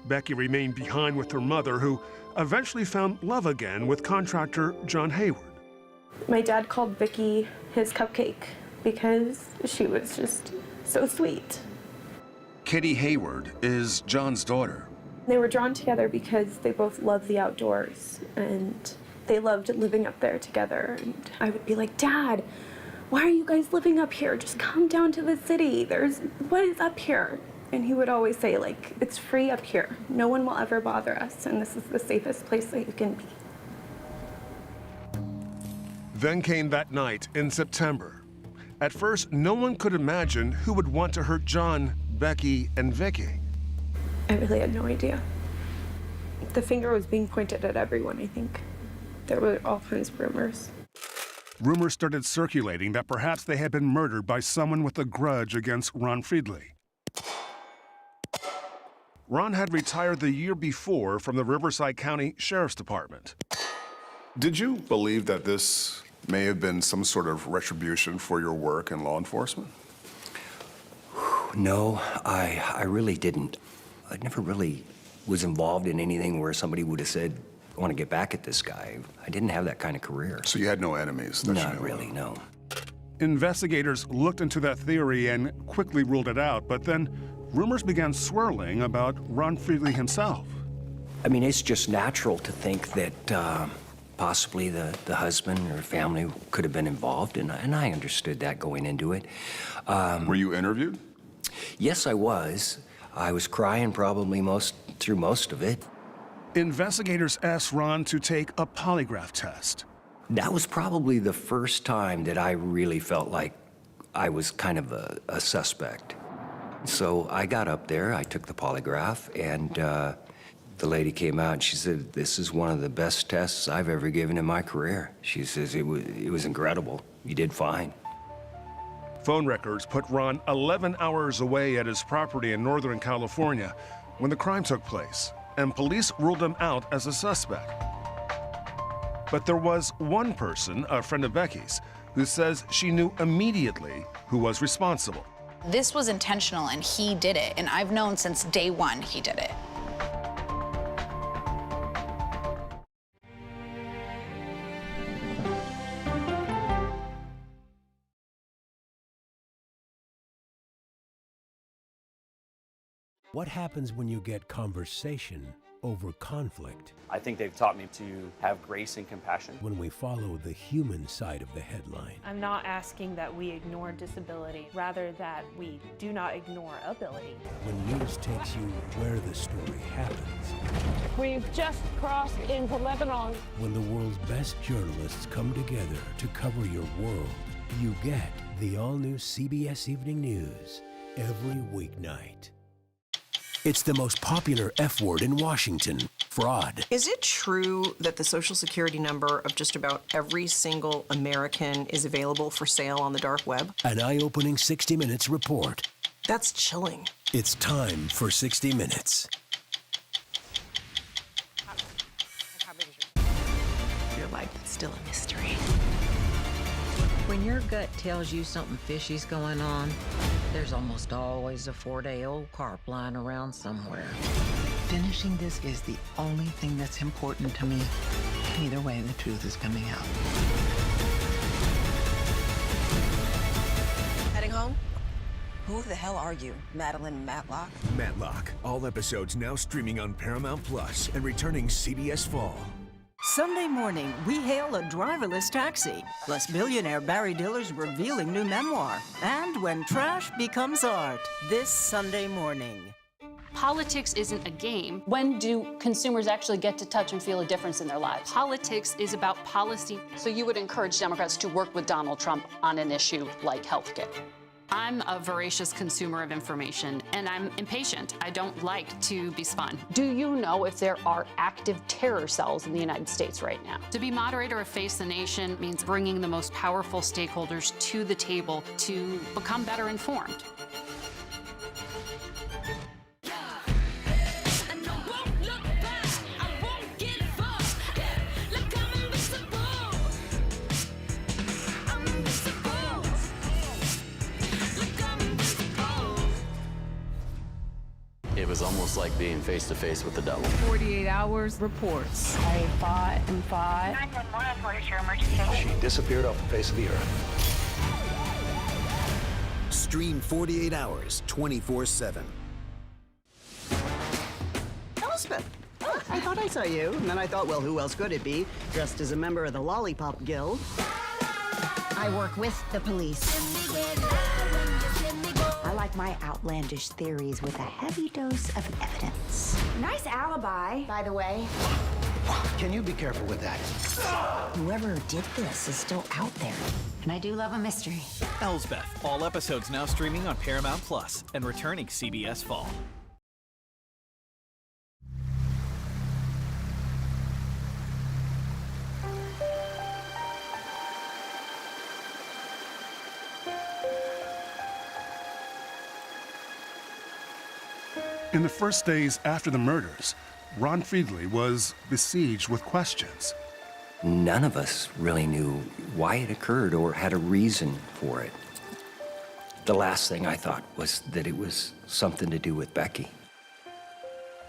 Becky remained behind with her mother, who eventually found love again with contractor John Hayward. My dad called Vicky his cupcake because she was just so sweet. Kitty Hayward is John's daughter. They were drawn together because they both loved the outdoors and they loved living up there together. And I would be like, Dad, why are you guys living up here? Just come down to the city. What is up here? And he would always say, like, it's free up here. No one will ever bother us, and this is the safest place that you can be. Then came that night in September. At first, no one could imagine who would want to hurt John, Becky, and Vicky. I really had no idea. The finger was being pointed at everyone, I think. There were all kinds of rumors. Rumors started circulating that perhaps they had been murdered by someone with a grudge against Ron Friedley. Ron had retired the year before from the Riverside County Sheriff's Department. Did you believe that this may have been some sort of retribution for your work in law enforcement? No, I really didn't. I never really was involved in anything where somebody would have said, I want to get back at this guy. I didn't have that kind of career. So you had no enemies? That Not really, no. Investigators looked into that theory and quickly ruled it out, but then rumors began swirling about Ron Friedley himself. I mean, it's just natural to think that possibly the husband or family could have been involved, and I understood that going into it. Were you interviewed? Yes, I was. I was crying probably through most of it. Investigators asked Ron to take a polygraph test. That was probably the first time that I really felt like I was kind of a suspect. So I got up there, I took the polygraph, and the lady came out and she said, this is one of the best tests I've ever given in my career. She says, it was incredible. You did fine. Phone records put Ron 11 hours away at his property in Northern California when the crime took place, and police ruled him out as a suspect. But there was one person, a friend of Becky's, who says she knew immediately who was responsible. This was intentional, and he did it, and I've known since day one he did it. What happens when you get conversation over conflict? I think they've taught me to have grace and compassion. When we follow the human side of the headline. I'm not asking that we ignore disability, rather that we do not ignore ability. When news takes you where the story happens. We've just crossed into Lebanon. When the world's best journalists come together to cover your world, you get the all-new CBS Evening News every weeknight. It's the most popular F word in Washington, fraud. Is it true that the Social Security number of just about every single American is available for sale on the dark web? An eye-opening 60 Minutes report. That's chilling. It's time for 60 Minutes. Your life is still a mystery. When your gut tells you something fishy's going on, there's almost always a 4-day-old carp lying around somewhere. Finishing this is the only thing that's important to me. Either way, the truth is coming out. Heading home? Who the hell are you, Madeline Matlock? Matlock. All episodes now streaming on Paramount Plus and returning CBS Fall. Sunday morning, we hail a driverless taxi, plus billionaire Barry Diller's revealing new memoir, and When Trash Becomes Art, this Sunday morning. Politics isn't a game. When do consumers actually get to touch and feel a difference in their lives? Politics is about policy. So you would encourage Democrats to work with Donald Trump on an issue like healthcare? I'm a voracious consumer of information, and I'm impatient. I don't like to be spun. Do you know if there are active terror cells in the United States right now? To be moderator of Face the Nation means bringing the most powerful stakeholders to the table to become better informed. It was almost like being face to face with the devil. 48 hours reports. I fought and fought. 911, what is your emergency? She disappeared off the face of the earth. Stream 48 hours, 24/7. Elspeth! Oh, I thought I saw you, and then I thought, well, who else could it be? Dressed as a member of the Lollipop Guild. I work with the police. I like my outlandish theories with a heavy dose of evidence. Nice alibi, by the way. Can you be careful with that? Whoever did this is still out there. And I do love a mystery. Elsbeth, all episodes now streaming on Paramount Plus and returning CBS Fall. In the first days after the murders, Ron Friedley was besieged with questions. None of us really knew why it occurred or had a reason for it. The last thing I thought was that it was something to do with Becky.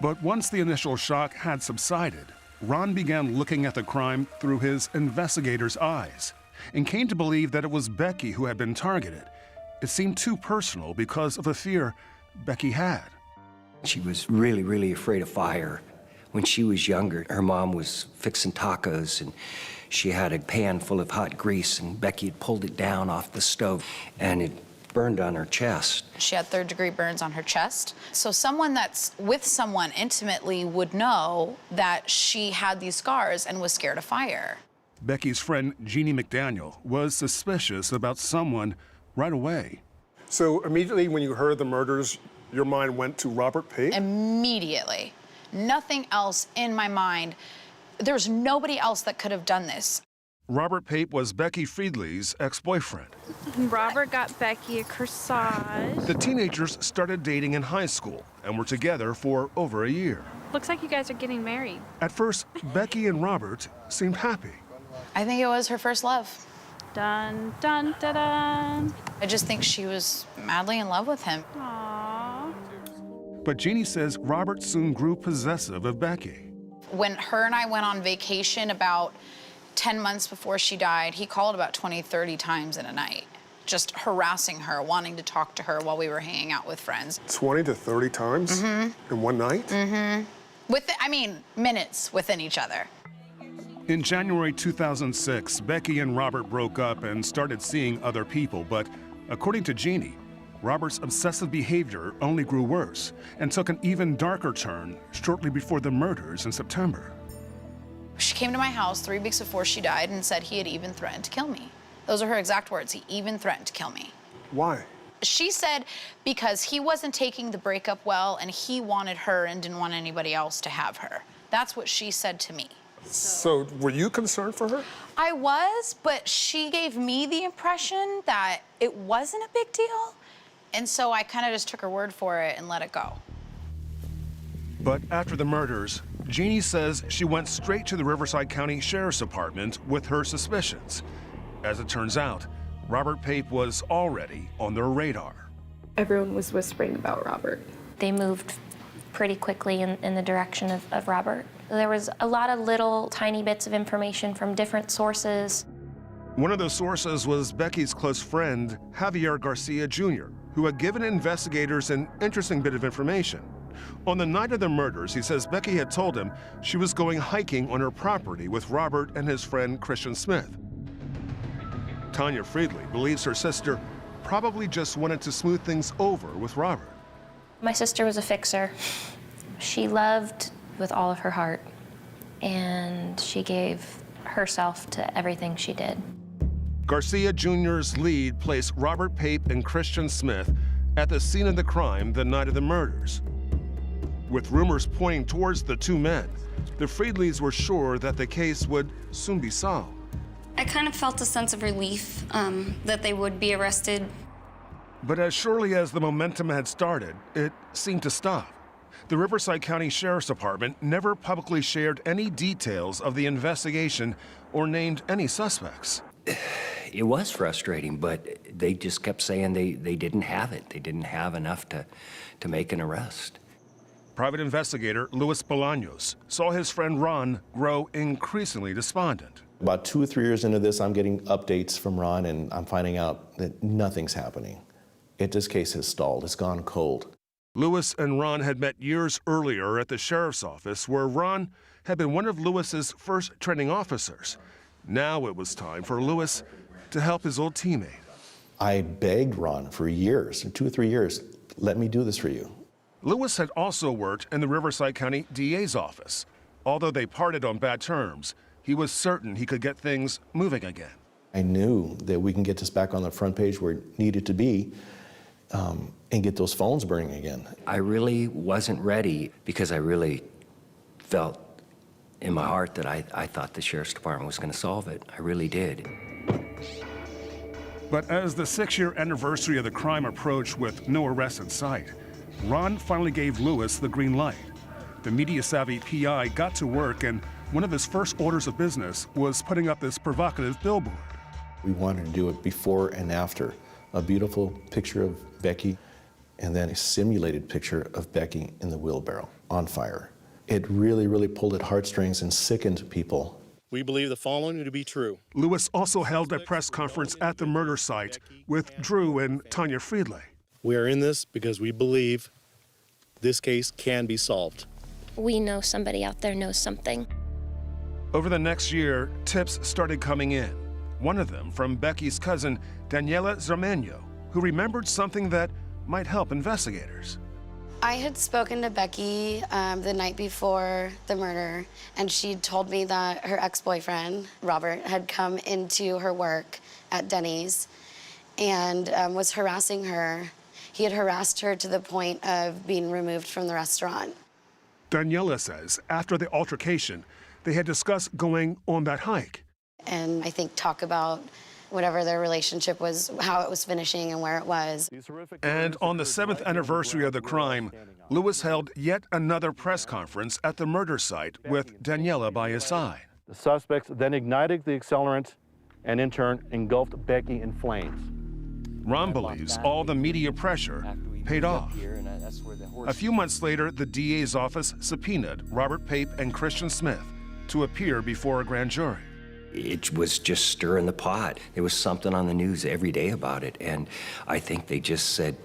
But once the initial shock had subsided, Ron began looking at the crime through his investigator's eyes and came to believe that it was Becky who had been targeted. It seemed too personal because of a fear Becky had. She was really, really afraid of fire. When she was younger, her mom was fixing tacos, and she had a pan full of hot grease, and Becky had pulled it down off the stove, and it burned on her chest. She had third-degree burns on her chest. So someone that's with someone intimately would know that she had these scars and was scared of fire. Becky's friend, Jeannie McDaniel, was suspicious about someone right away. So immediately when you heard the murders, your mind went to Robert Pape? Immediately. Nothing else in my mind. There's nobody else that could have done this. Robert Pape was Becky Friedley's ex-boyfriend. Robert got Becky a corsage. The teenagers started dating in high school and were together for over a year. Looks like you guys are getting married. At first, Becky and Robert seemed happy. I think it was her first love. Dun, dun, dun, dun. I just think she was madly in love with him. Aww. But Jeannie says Robert soon grew possessive of Becky. When her and I went on vacation about 10 months before she died, he called about 20, 30 times in a night, just harassing her, wanting to talk to her while we were hanging out with friends. 20 to 30 times in one night? Minutes within each other. In January 2006, Becky and Robert broke up and started seeing other people, but according to Jeannie, Robert's obsessive behavior only grew worse and took an even darker turn shortly before the murders in September. She came to my house 3 weeks before she died and said he had even threatened to kill me. Those are her exact words. He even threatened to kill me. Why? She said because he wasn't taking the breakup well and he wanted her and didn't want anybody else to have her. That's what she said to me. So were you concerned for her? I was, but she gave me the impression that it wasn't a big deal. And so I kind of just took her word for it and let it go. But after the murders, Jeannie says she went straight to the Riverside County Sheriff's Department with her suspicions. As it turns out, Robert Pape was already on their radar. Everyone was whispering about Robert. They moved pretty quickly in the direction of Robert. There was a lot of little tiny bits of information from different sources. One of those sources was Becky's close friend, Javier Garcia Jr., who had given investigators an interesting bit of information. On the night of the murders, he says Becky had told him she was going hiking on her property with Robert and his friend Christian Smith. Tanya Friedley believes her sister probably just wanted to smooth things over with Robert. My sister was a fixer. She loved with all of her heart, and she gave herself to everything she did. Garcia Jr.'s lead placed Robert Pape and Christian Smith at the scene of the crime the night of the murders. With rumors pointing towards the two men, the Friedleys were sure that the case would soon be solved. I kind of felt a sense of relief that they would be arrested. But as surely as the momentum had started, it seemed to stop. The Riverside County Sheriff's Department never publicly shared any details of the investigation or named any suspects. It was frustrating, but they just kept saying they didn't have it. They didn't have enough to make an arrest. Private investigator Luis Bolaños saw his friend Ron grow increasingly despondent. About 2 or 3 years into this, I'm getting updates from Ron, and I'm finding out that nothing's happening. This case has stalled. It's gone cold. Luis and Ron had met years earlier at the sheriff's office, where Ron had been one of Luis's first training officers. Now it was time for Luis to help his old teammate. I begged Ron for years, 2 or 3 years, let me do this for you. Luis had also worked in the Riverside County DA's office. Although they parted on bad terms, he was certain he could get things moving again. I knew that we can get this back on the front page where it needed to be, and get those phones burning again. I really wasn't ready because I really felt in my heart that I thought the Sheriff's Department was going to solve it. I really did. But as the 6-year anniversary of the crime approached with no arrest in sight, Ron finally gave Luis the green light. The media-savvy PI got to work, and one of his first orders of business was putting up this provocative billboard. We wanted to do it before and after. A beautiful picture of Becky, and then a simulated picture of Becky in the wheelbarrow, on fire. It really, really pulled at heartstrings and sickened people. We believe the following to be true. Luis also held a press conference at the murder site with Drew and Tanya Friedley. We are in this because we believe this case can be solved. We know somebody out there knows something. Over the next year, tips started coming in. One of them from Becky's cousin, Daniela Zarmeño, who remembered something that might help investigators. I had spoken to Becky the night before the murder, and she'd told me that her ex-boyfriend, Robert, had come into her work at Denny's and was harassing her. He had harassed her to the point of being removed from the restaurant. Daniela says after the altercation, they had discussed going on that hike. And I think talk about whatever their relationship was, how it was finishing and where it was. And on the 7th anniversary of the crime, Luis held yet another press conference at the murder site with Daniela by his side. The suspects then ignited the accelerant and in turn engulfed Becky in flames. Ron believes all the media pressure paid off. A few months later, the DA's office subpoenaed Robert Pape and Christian Smith to appear before a grand jury. It was just stirring the pot. There was something on the news every day about it, and I think they just said,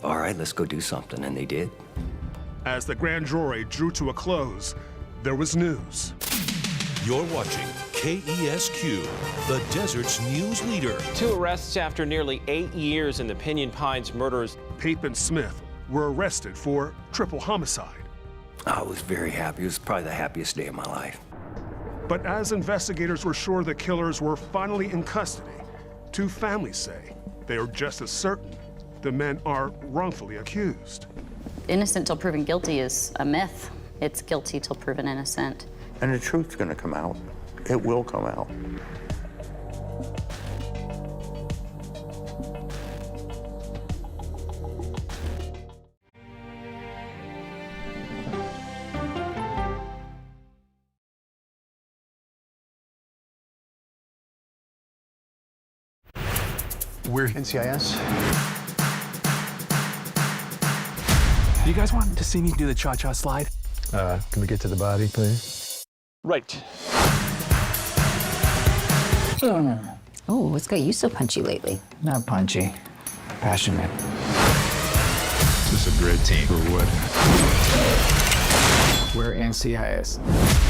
all right, let's go do something, and they did. As the grand jury drew to a close, there was news. You're watching KESQ, the desert's news leader. 2 arrests after nearly 8 years in the Pinyon Pines murders. Pape and Smith were arrested for triple homicide. I was very happy. It was probably the happiest day of my life. But as investigators were sure the killers were finally in custody, 2 families say they are just as certain the men are wrongfully accused. Innocent till proven guilty is a myth. It's guilty till proven innocent. And the truth's gonna come out. It will come out. We're NCIS. You guys want to see me do the cha-cha slide? Can we get to the body, please? Right. Oh, what's got you so punchy lately? Not punchy, passionate. This is a great team. For what? We're NCIS.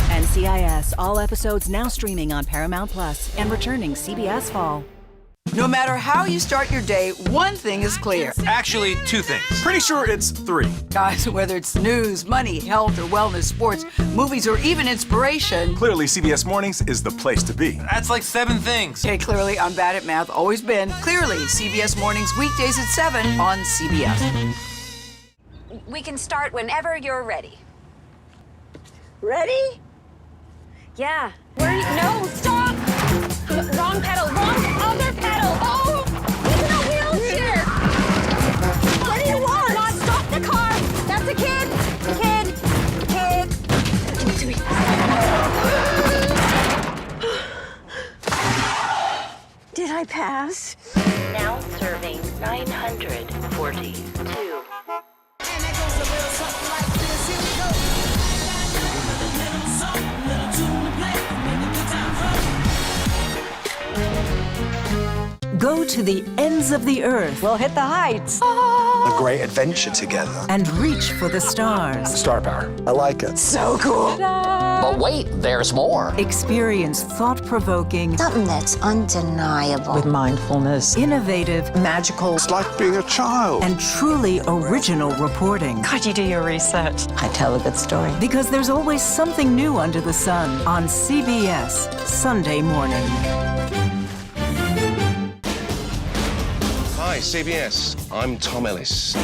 NCIS, all episodes now streaming on Paramount Plus and returning CBS Fall. No matter how you start your day, one thing is clear. Actually, two things. Pretty sure it's three. Guys, whether it's news, money, health, or wellness, sports, movies, or even inspiration. Clearly, CBS Mornings is the place to be. That's like 7 things. Okay, clearly, I'm bad at math, always been. Clearly, CBS Mornings, weekdays at 7 on CBS. We can start whenever you're ready. Ready? Yeah. No, stop! Wrong pedal, wrong other pedal. Oh, he's in a wheelchair. What do you want? Come on, stop the car. That's a kid. Kid. To me. Did I pass? Now serving 942. Go to the ends of the earth. We'll hit the heights. A great adventure together. And reach for the stars. Star power. I like it. So cool. But wait, there's more. Experience thought-provoking, Something that's undeniable. with mindfulness, innovative, Magical. It's like being a child. and truly original reporting. God, you do your research. I tell a good story. Because there's always something new under the sun on CBS Sunday morning. Hi, CBS. I'm Tom Ellis.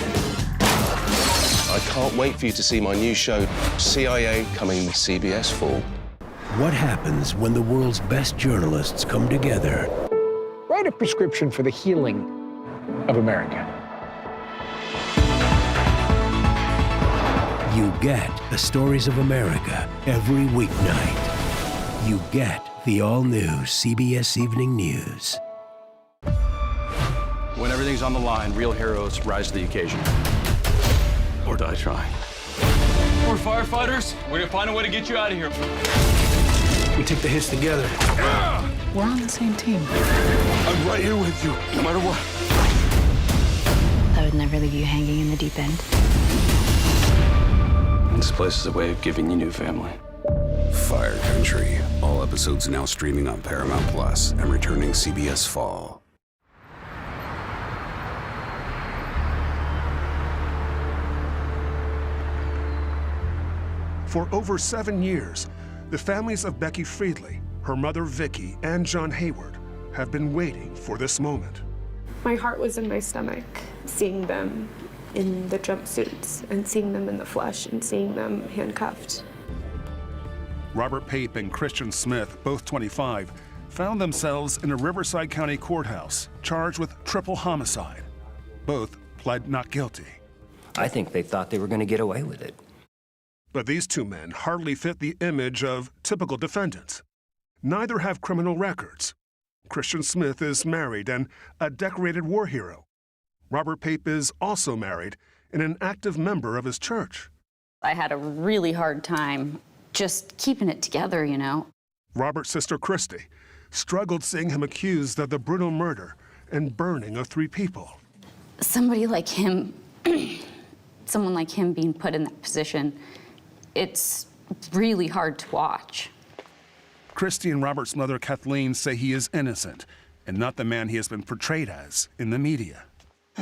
I can't wait for you to see my new show, CIA, coming to CBS Fall. What happens when the world's best journalists come together? Write a prescription for the healing of America. You get the stories of America every weeknight. You get the all-new CBS Evening News. When everything's on the line, real heroes rise to the occasion. Or die trying. We're firefighters. We're gonna find a way to get you out of here. We take the hits together. We're on the same team. I'm right here with you, no matter what. I would never leave you hanging in the deep end. This place is a way of giving you new family. Fire Country. All episodes now streaming on Paramount Plus and returning CBS Fall. For over 7 years, the families of Becky Friedley, her mother Vicky, and John Hayward have been waiting for this moment. My heart was in my stomach, seeing them in the jumpsuits and seeing them in the flesh and seeing them handcuffed. Robert Pape and Christian Smith, both 25, found themselves in a Riverside County courthouse charged with triple homicide. Both pled not guilty. I think they thought they were going to get away with it. But these two men hardly fit the image of typical defendants. Neither have criminal records. Christian Smith is married and a decorated war hero. Robert Pape is also married and an active member of his church. I had a really hard time just keeping it together, you know. Robert's sister Christy struggled seeing him accused of the brutal murder and burning of 3 people. Somebody like him, someone like him being put in that position, it's really hard to watch. Christy and Robert's mother, Kathleen, say he is innocent and not the man he has been portrayed as in the media.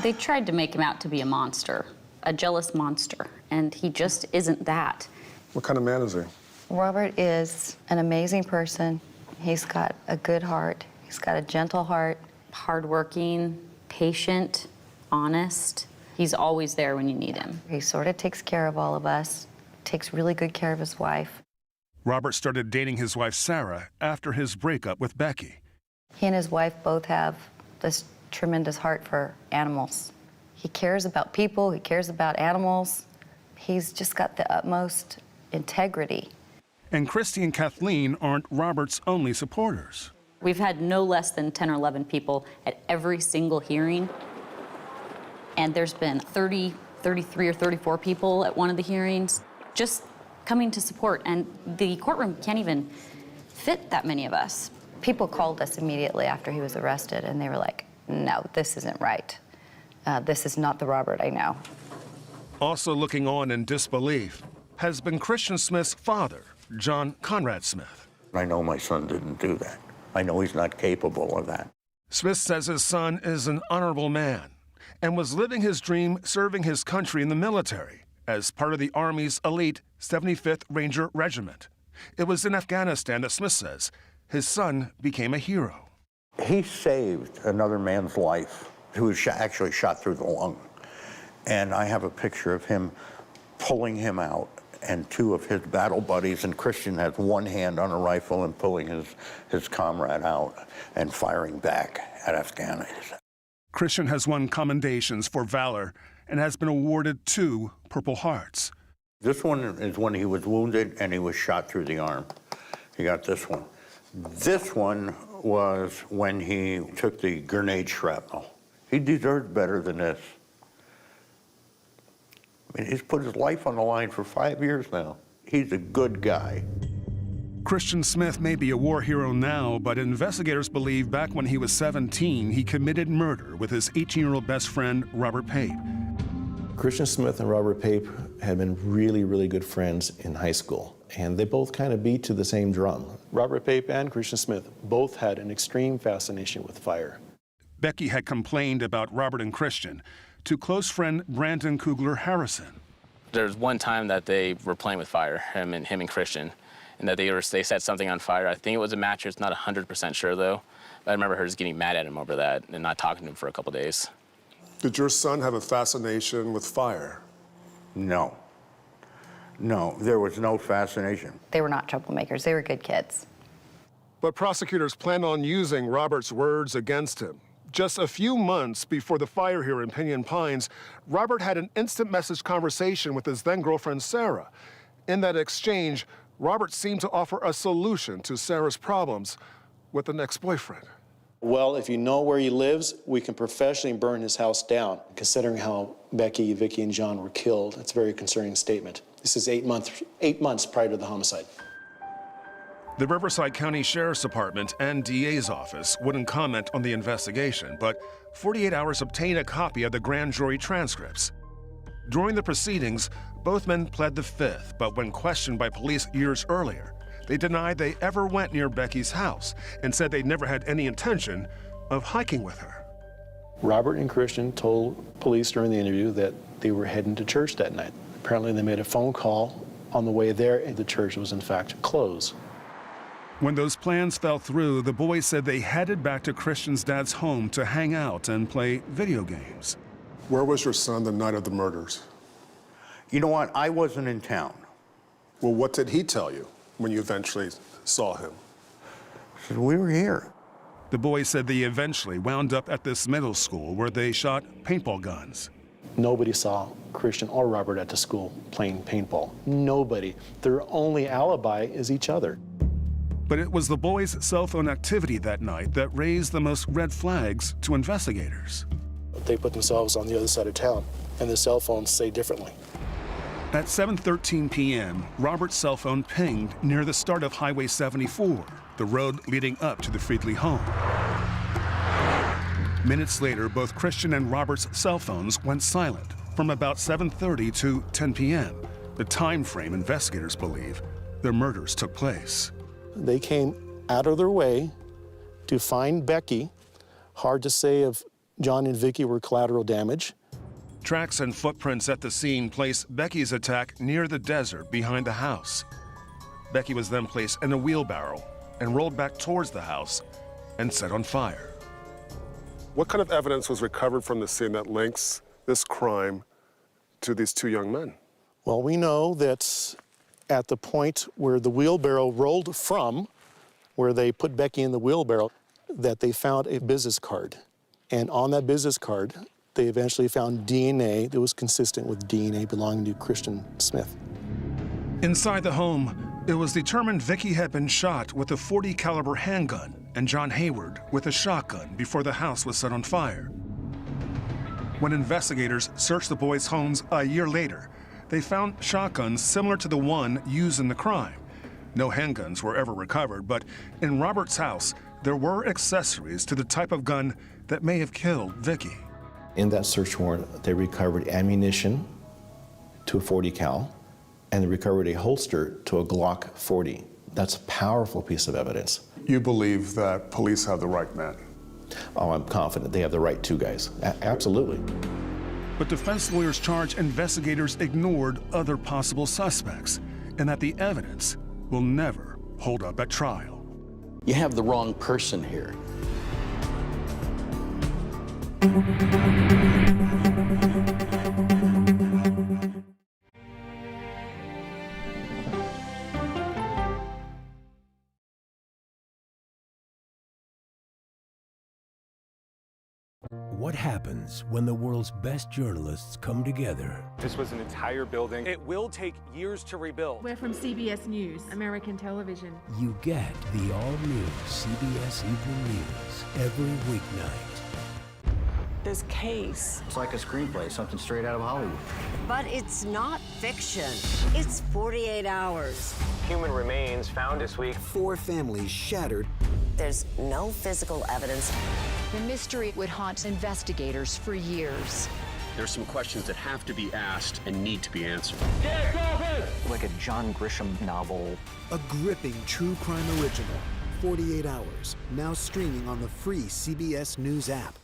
They tried to make him out to be a monster, a jealous monster, and he just isn't that. What kind of man is he? Robert is an amazing person. He's got a good heart. He's got a gentle heart. Hardworking, patient, honest. He's always there when you need him. He sort of takes care of all of us, takes really good care of his wife. Robert started dating his wife, Sarah, after his breakup with Becky. He and his wife both have this tremendous heart for animals. He cares about people, he cares about animals. He's just got the utmost integrity. And Christy and Kathleen aren't Robert's only supporters. We've had no less than 10 or 11 people at every single hearing. And there's been 30, 33 or 34 people at one of the hearings just coming to support. And the courtroom can't even fit that many of us. People called us immediately after he was arrested, and they were like, no, this isn't right. This is not the Robert I know. Also looking on in disbelief has been Christian Smith's father, John Conrad Smith. I know my son didn't do that. I know he's not capable of that. Smith says his son is an honorable man and was living his dream serving his country in the military as part of the Army's elite 75th Ranger Regiment. It was in Afghanistan that Smith says his son became a hero. He saved another man's life who was actually shot through the lung. And I have a picture of him pulling him out and two of his battle buddies, and Christian has one hand on a rifle and pulling his comrade out and firing back at Afghanistan. Christian has won commendations for valor and has been awarded 2 Purple Hearts. This one is when he was wounded and he was shot through the arm. He got this one. This one was when he took the grenade shrapnel. He deserved better than this. I mean, he's put his life on the line for 5 years now. He's a good guy. Christian Smith may be a war hero now, but investigators believe back when he was 17, he committed murder with his 18-year-old best friend, Robert Pape. Christian Smith and Robert Pape had been really, really good friends in high school, and they both kind of beat to the same drum. Robert Pape and Christian Smith both had an extreme fascination with fire. Becky had complained about Robert and Christian to close friend Brandon Kugler Harrison. There was one time that they were playing with fire, him and Christian, and that they set something on fire. I think it was a mattress, not 100% sure though. But I remember her just getting mad at him over that and not talking to him for a couple days. Did your son have a fascination with fire? No. No, there was no fascination. They were not troublemakers. They were good kids. But prosecutors plan on using Robert's words against him. Just a few months before the fire here in Pinyon Pines, Robert had an instant message conversation with his then-girlfriend, Sarah. In that exchange, Robert seemed to offer a solution to Sarah's problems with an ex-boyfriend. Well, if you know where he lives, we can professionally burn his house down. Considering how Becky, Vicky, and John were killed, it's a very concerning statement. This is 8 months prior to the homicide. The Riverside County Sheriff's Department and DA's office wouldn't comment on the investigation, but 48 Hours obtained a copy of the grand jury transcripts. During the proceedings, both men pled the fifth, but when questioned by police years earlier, they denied they ever went near Becky's house and said they never had any intention of hiking with her. Robert and Christian told police during the interview that they were heading to church that night. Apparently they made a phone call on the way there, and the church was in fact closed. When those plans fell through, the boys said they headed back to Christian's dad's home to hang out and play video games. Where was your son the night of the murders? You know what? I wasn't in town. Well, what did he tell you when you eventually saw him? He said, we were here. The boys said they eventually wound up at this middle school where they shot paintball guns. Nobody saw Christian or Robert at the school playing paintball. Nobody. Their only alibi is each other. But it was the boys' cell phone activity that night that raised the most red flags to investigators. They put themselves on the other side of town, and the cell phones say differently. At 7:13 p.m., Robert's cell phone pinged near the start of Highway 74, the road leading up to the Friedley home. Minutes later, both Christian and Robert's cell phones went silent from about 7:30 to 10 p.m., the time frame investigators believe their murders took place. They came out of their way to find Becky. Hard to say if John and Vicky were collateral damage. Tracks and footprints at the scene place Becky's attack near the desert behind the house. Becky was then placed in a wheelbarrow and rolled back towards the house and set on fire. What kind of evidence was recovered from the scene that links this crime to these two young men? Well, we know that at the point where the wheelbarrow rolled from, where they put Becky in the wheelbarrow, that they found a business card. And on that business card, they eventually found DNA that was consistent with DNA belonging to Christian Smith. Inside the home, it was determined Vicky had been shot with a .40 caliber handgun and John Hayward with a shotgun before the house was set on fire. When investigators searched the boys' homes a year later, they found shotguns similar to the one used in the crime. No handguns were ever recovered, but in Robert's house, there were accessories to the type of gun that may have killed Vicky. In that search warrant, they recovered ammunition to a .40 cal, and they recovered a holster to a Glock 40. That's a powerful piece of evidence. You believe that police have the right men? Oh, I'm confident they have the right two guys. Absolutely. But defense lawyers charge investigators ignored other possible suspects and that the evidence will never hold up at trial. You have the wrong person here. What happens when the world's best journalists come together? This was an entire building. It will take years to rebuild. We're from CBS News, American television. You get the all-new CBS Evening News every weeknight. This case, it's like a screenplay, something straight out of Hollywood. But it's not fiction. It's 48 hours. Human remains found this week. 4 families shattered. There's no physical evidence. The mystery would haunt investigators for years. There's some questions that have to be asked and need to be answered. Like a John Grisham novel. A gripping true crime original. 48 hours. Now streaming on the free CBS News app.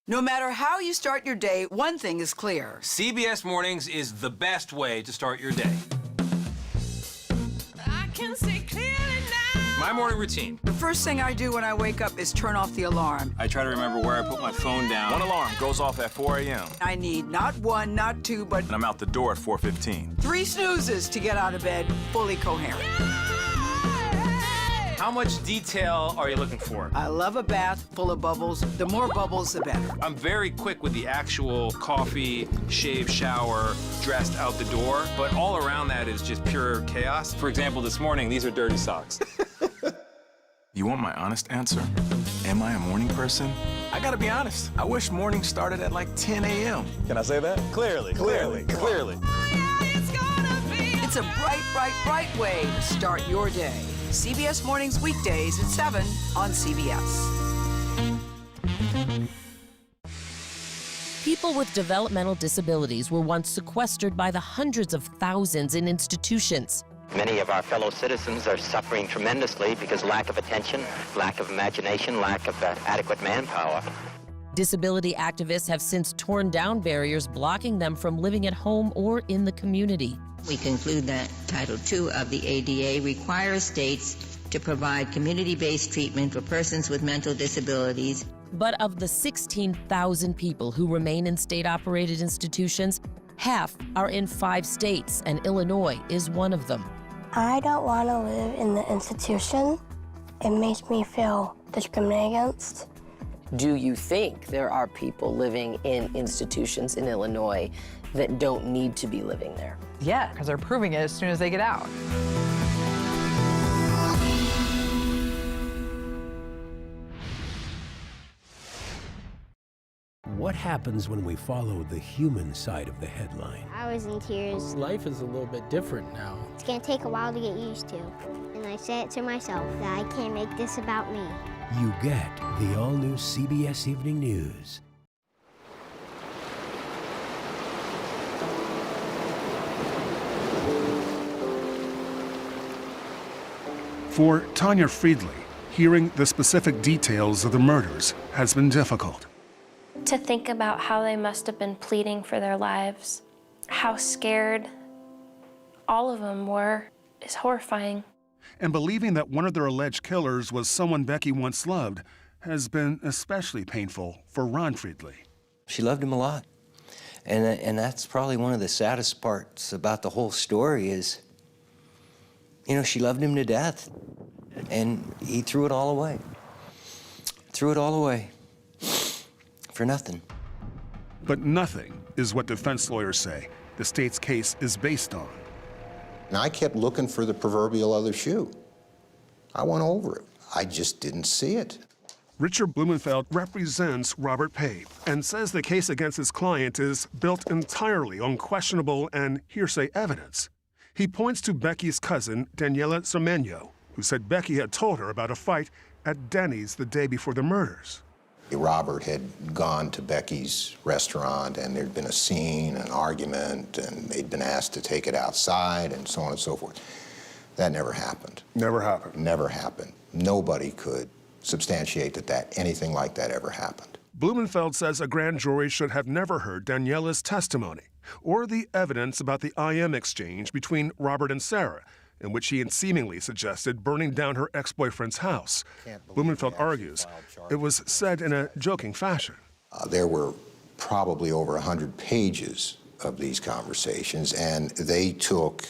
No matter how you start your day, one thing is clear. CBS Mornings is the best way to start your day. I can see clearly now. My morning routine. The first thing I do when I wake up is turn off the alarm. I try to remember where I put my phone down. One alarm goes off at 4 a.m. I need not 1, not 2, but... And I'm out the door at 4:15. 3 snoozes to get out of bed fully coherent. How much detail are you looking for? I love a bath full of bubbles. The more bubbles, the better. I'm very quick with the actual coffee, shave, shower, dressed out the door, but all around that is just pure chaos. For example, this morning, these are dirty socks. You want my honest answer? Am I a morning person? I gotta be honest. I wish mornings started at like 10 a.m. Can I say that? Clearly. It's a bright, bright, bright way to start your day. CBS Mornings weekdays at 7 on CBS. People with developmental disabilities were once sequestered by the hundreds of thousands in institutions. Many of our fellow citizens are suffering tremendously because lack of attention, lack of imagination, lack of adequate manpower. Disability activists have since torn down barriers blocking them from living at home or in the community. We conclude that Title II of the ADA requires states to provide community-based treatment for persons with mental disabilities. But of the 16,000 people who remain in state-operated institutions, half are in 5 states, and Illinois is one of them. I don't want to live in the institution. It makes me feel discriminated against. Do you think there are people living in institutions in Illinois that don't need to be living there? Yeah, because they're proving it as soon as they get out. What happens when we follow the human side of the headline? I was in tears. Life is a little bit different now. It's gonna take a while to get used to. And I said it to myself that I can't make this about me. You get the all-new CBS Evening News. For Tanya Friedley, hearing the specific details of the murders has been difficult. To think about how they must have been pleading for their lives, how scared all of them were, is horrifying. And believing that one of their alleged killers was someone Becky once loved has been especially painful for Ron Friedley. She loved him a lot. And that's probably one of the saddest parts about the whole story is, you know, she loved him to death. And he threw it all away. Threw it all away. For nothing. But nothing is what defense lawyers say the state's case is based on. And I kept looking for the proverbial other shoe. I went over it. I just didn't see it. Richard Blumenfeld represents Robert Pape and says the case against his client is built entirely on questionable and hearsay evidence. He points to Becky's cousin, Daniela Semenyo, who said Becky had told her about a fight at Denny's the day before the murders. Robert had gone to Becky's restaurant and there'd been a scene, an argument, and they'd been asked to take it outside and so on and so forth. That never happened. Never happened? Never happened. Nobody could substantiate that anything like that ever happened. Blumenfeld says a grand jury should have never heard Daniela's testimony or the evidence about the IM exchange between Robert and Sarah, in which he seemingly suggested burning down her ex-boyfriend's house. Blumenfeld argues it was said in a joking fashion. There were probably over 100 pages of these conversations, and they took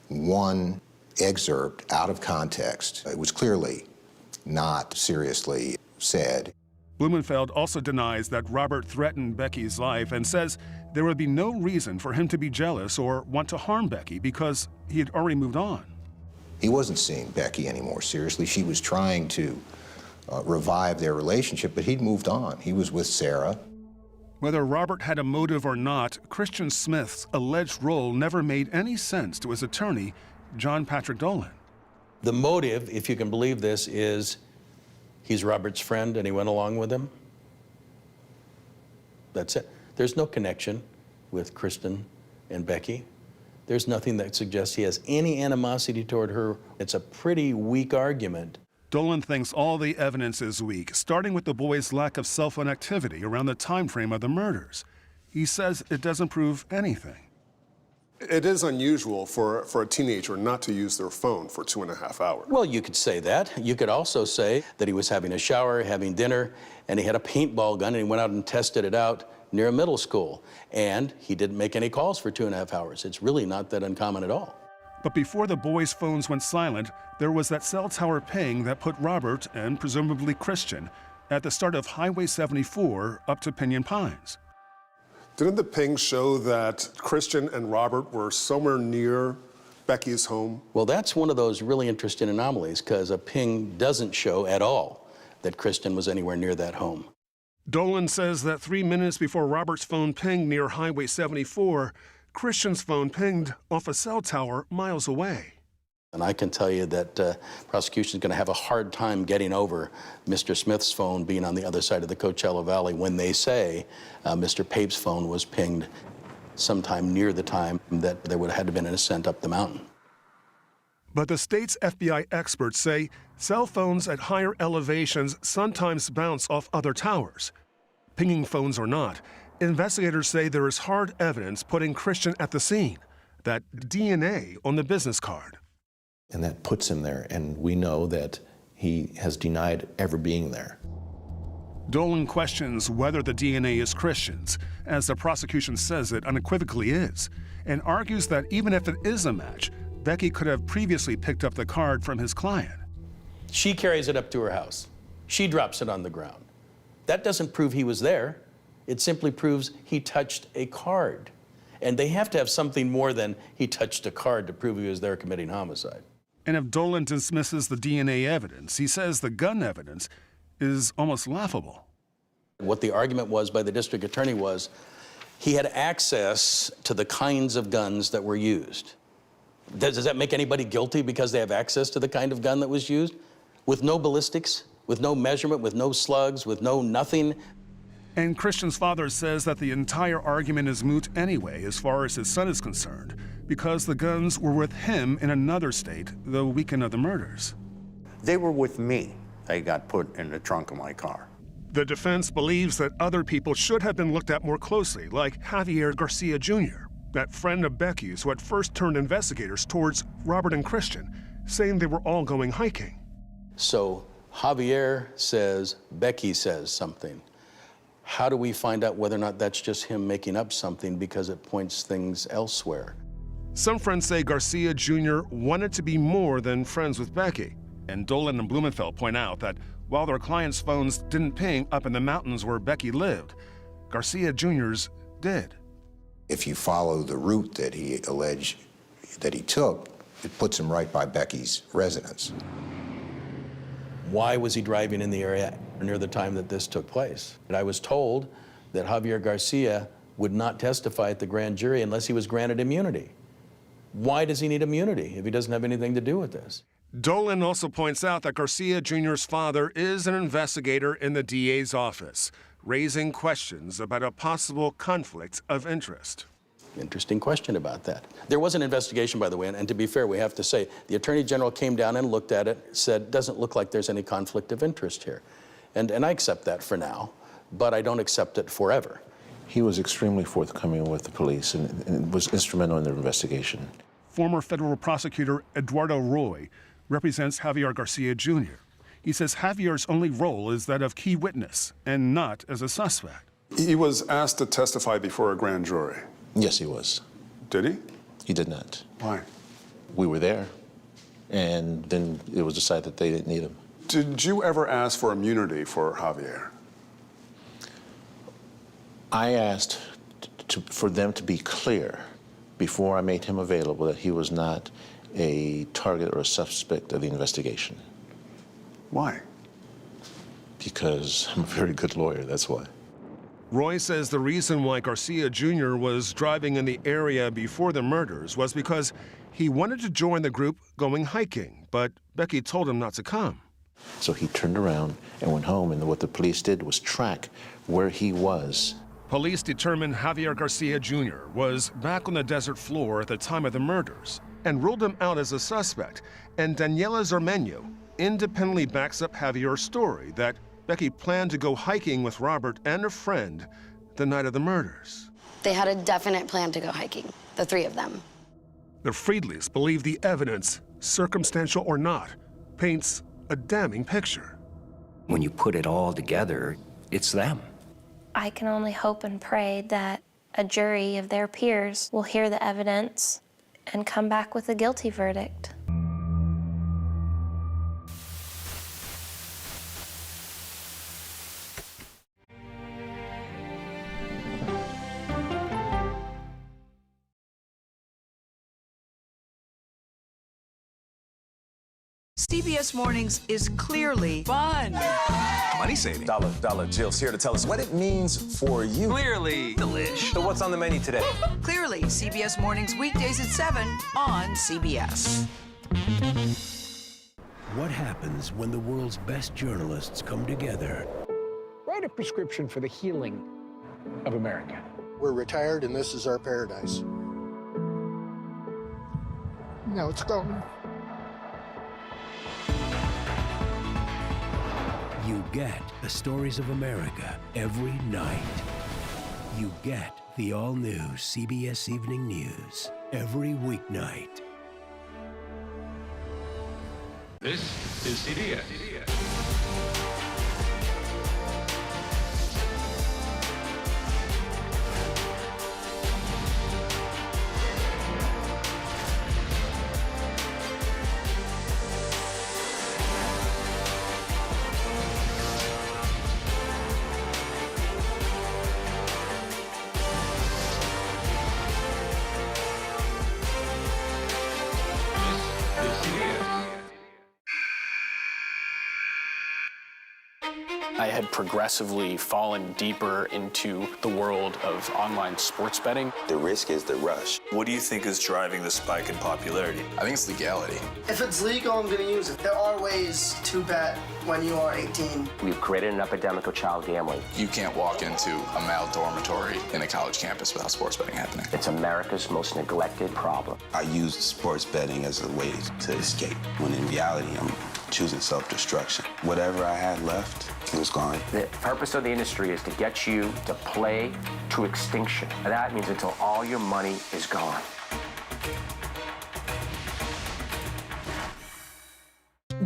one excerpt out of context. It was clearly not seriously said. Blumenfeld also denies that Robert threatened Becky's life and says there would be no reason for him to be jealous or want to harm Becky because he had already moved on. He wasn't seeing Becky anymore seriously. She was trying to revive their relationship, but he'd moved on. He was with Sarah. Whether Robert had a motive or not, Christian Smith's alleged role never made any sense to his attorney, John Patrick Dolan. The motive, if you can believe this, is he's Robert's friend and he went along with him. That's it. There's no connection with Kristen and Becky. There's nothing that suggests he has any animosity toward her. It's a pretty weak argument. Dolan thinks all the evidence is weak, starting with the boys' lack of cell phone activity around the time frame of the murders. He says it doesn't prove anything. It is unusual for a teenager not to use their phone for 2.5 hours. Well, you could say that. You could also say that he was having a shower, having dinner, and he had a paintball gun and he went out and tested it out near a middle school. And he didn't make any calls for 2.5 hours. It's really not that uncommon at all. But before the boys' phones went silent, there was that cell tower ping that put Robert, and presumably Christian, at the start of Highway 74 up to Pinyon Pines. Didn't the ping show that Christian and Robert were somewhere near Becky's home? Well, that's one of those really interesting anomalies, because a ping doesn't show at all that Kristen was anywhere near that home. Dolan says that 3 minutes before Robert's phone pinged near Highway 74, Christian's phone pinged off a cell tower miles away. And I can tell you that prosecution's going to have a hard time getting over Mr. Smith's phone being on the other side of the Coachella Valley when they say Mr. Pape's phone was pinged sometime near the time that there would have had to been an ascent up the mountain. But the state's FBI experts say cell phones at higher elevations sometimes bounce off other towers. Pinging phones or not, investigators say there is hard evidence putting Christian at the scene, that DNA on the business card. And that puts him there, and we know that he has denied ever being there. Dolan questions whether the DNA is Christian's, as the prosecution says it unequivocally is, and argues that even if it is a match, Becky could have previously picked up the card from his client. She carries it up to her house. She drops it on the ground. That doesn't prove he was there. It simply proves he touched a card. And they have to have something more than he touched a card to prove he was there committing homicide. And if Dolan dismisses the DNA evidence, he says the gun evidence is almost laughable. What the argument was by the district attorney was he had access to the kinds of guns that were used. Does that make anybody guilty because they have access to the kind of gun that was used? With no ballistics, with no measurement, with no slugs, with no nothing. And Christian's father says that the entire argument is moot anyway, as far as his son is concerned, because the guns were with him in another state the weekend of the murders. They were with me. They got put in the trunk of my car. The defense believes that other people should have been looked at more closely, like Javier Garcia Jr., that friend of Becky's who had first turned investigators towards Robert and Christian, saying they were all going hiking. So Javier says, Becky says something. How do we find out whether or not that's just him making up something because it points things elsewhere? Some friends say Garcia Jr. wanted to be more than friends with Becky. And Dolan and Blumenfeld point out that while their clients' phones didn't ping up in the mountains where Becky lived, Garcia Jr.'s did. If you follow the route that he alleged that he took, it puts him right by Becky's residence. Why was he driving in the area near the time that this took place? And I was told that Javier Garcia would not testify at the grand jury unless he was granted immunity. Why does he need immunity if he doesn't have anything to do with this? Dolan also points out that Garcia Jr.'s father is an investigator in the DA's office, raising questions about a possible conflict of interest. Interesting question about that. There was an investigation, by the way, and to be fair, we have to say, the Attorney General came down and looked at it, said, doesn't look like there's any conflict of interest here. And I accept that for now, but I don't accept it forever. He was extremely forthcoming with the police and was instrumental in their investigation. Former federal prosecutor Eduardo Roy represents Javier Garcia Jr. He says Javier's only role is that of key witness and not as a suspect. He was asked to testify before a grand jury. Yes, he was. Did he? He did not. Why? We were there, and then it was decided that they didn't need him. Did you ever ask for immunity for Javier? I asked for them to be clear before I made him available that he was not a target or a suspect of the investigation. Why? Because I'm a very good lawyer, that's why. Roy says the reason why Garcia Jr. was driving in the area before the murders was because he wanted to join the group going hiking, but Becky told him not to come. So he turned around and went home, and what the police did was track where he was. Police determined Javier Garcia Jr. was back on the desert floor at the time of the murders and ruled him out as a suspect. And Daniela Zarmeño independently backs up Javier's story that Becky planned to go hiking with Robert and a friend the night of the murders. They had a definite plan to go hiking, the three of them. The Friedleys believe the evidence, circumstantial or not, paints a damning picture. When you put it all together, it's them. I can only hope and pray that a jury of their peers will hear the evidence and come back with a guilty verdict. CBS Mornings is clearly fun. Money saving. Dollar Jill's here to tell us what it means for you. Clearly delish. So what's on the menu today? Clearly, CBS Mornings weekdays at 7 on CBS. What happens when the world's best journalists come together? Write a prescription for the healing of America. We're retired and this is our paradise. Now it's gone. You get the stories of America every night. You get the all-new CBS Evening News every weeknight. This is CBS. I had progressively fallen deeper into the world of online sports betting. The risk is the rush. What do you think is driving the spike in popularity? I think it's legality. If it's legal, I'm going to use it. There are ways to bet when you are 18. We've created an epidemic of child gambling. You can't walk into a male dormitory in a college campus without sports betting happening. It's America's most neglected problem. I used sports betting as a way to escape, when in reality, I'm choosing self-destruction. Whatever I had left, it was gone. The purpose of the industry is to get you to play to extinction. And that means until all your money is gone.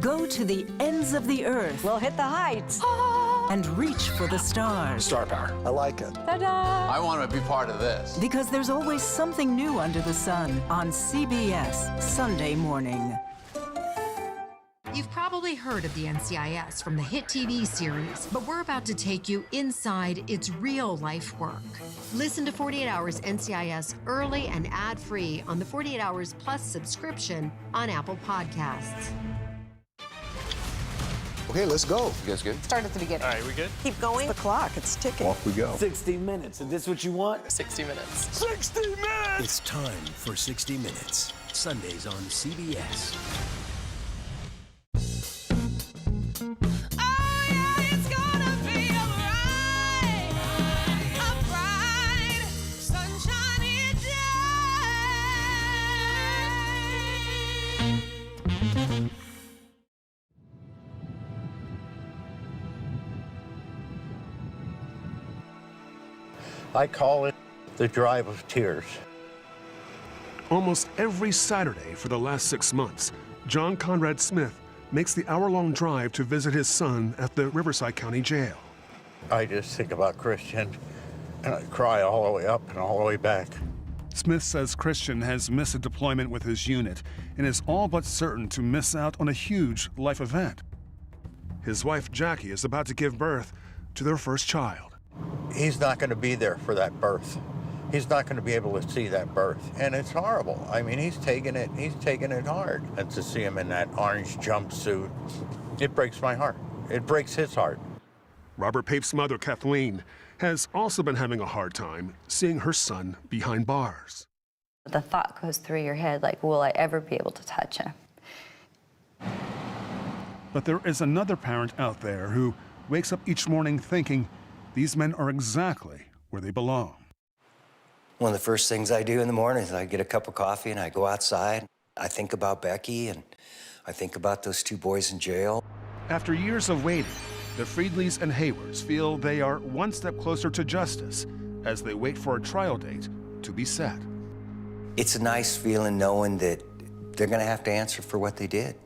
Go to the ends of the earth. We'll hit the heights. And reach for the stars. Star power. I like it. Ta-da! I want to be part of this. Because there's always something new under the sun on CBS Sunday morning. You've probably heard of the NCIS from the hit TV series, but we're about to take you inside its real-life work. Listen to 48 Hours NCIS early and ad-free on the 48 Hours Plus subscription on Apple Podcasts. Okay, let's go. You guys good? Start at the beginning. All right, we good? Keep going. The clock, it's ticking. Off we go. 60 minutes. Is this what you want? 60 minutes. 60 minutes! It's time for 60 Minutes, Sundays on CBS. I call it the drive of tears. Almost every Saturday for the last 6 months, John Conrad Smith makes the hour-long drive to visit his son at the Riverside County Jail. I just think about Christian, and I cry all the way up and all the way back. Smith says Christian has missed a deployment with his unit and is all but certain to miss out on a huge life event. His wife, Jackie, is about to give birth to their first child. He's not going to be there for that birth. He's not going to be able to see that birth, and it's horrible. I mean, he's taking it hard. And to see him in that orange jumpsuit, it breaks my heart. It breaks his heart. Robert Pape's mother, Kathleen, has also been having a hard time seeing her son behind bars. The thought goes through your head, like, will I ever be able to touch him? But there is another parent out there who wakes up each morning thinking these men are exactly where they belong. One of the first things I do in the morning is I get a cup of coffee and I go outside. I think about Becky and I think about those 2 boys in jail. After years of waiting, the Friedleys and Haywards feel they are one step closer to justice as they wait for a trial date to be set. It's a nice feeling knowing that they're going to have to answer for what they did.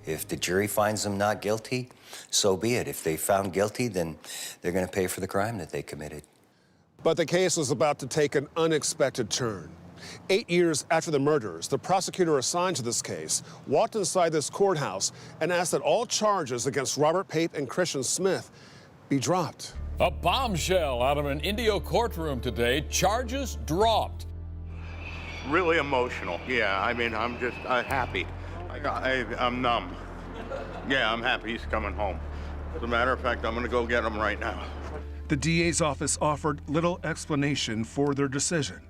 If the jury finds them not guilty, so be it. If they found guilty, then they're going to pay for the crime that they committed. But the case was about to take an unexpected turn. 8 years after the murders, the prosecutor assigned to this case walked inside this courthouse and asked that all charges against Robert Pape and Christian Smith be dropped. A bombshell out of an Indio courtroom today. Charges dropped. Really emotional. Yeah, I mean, I'm just happy. I'm numb. Yeah, I'm happy he's coming home. As a matter of fact, I'm going to go get him right now. The DA's office offered little explanation for their decision.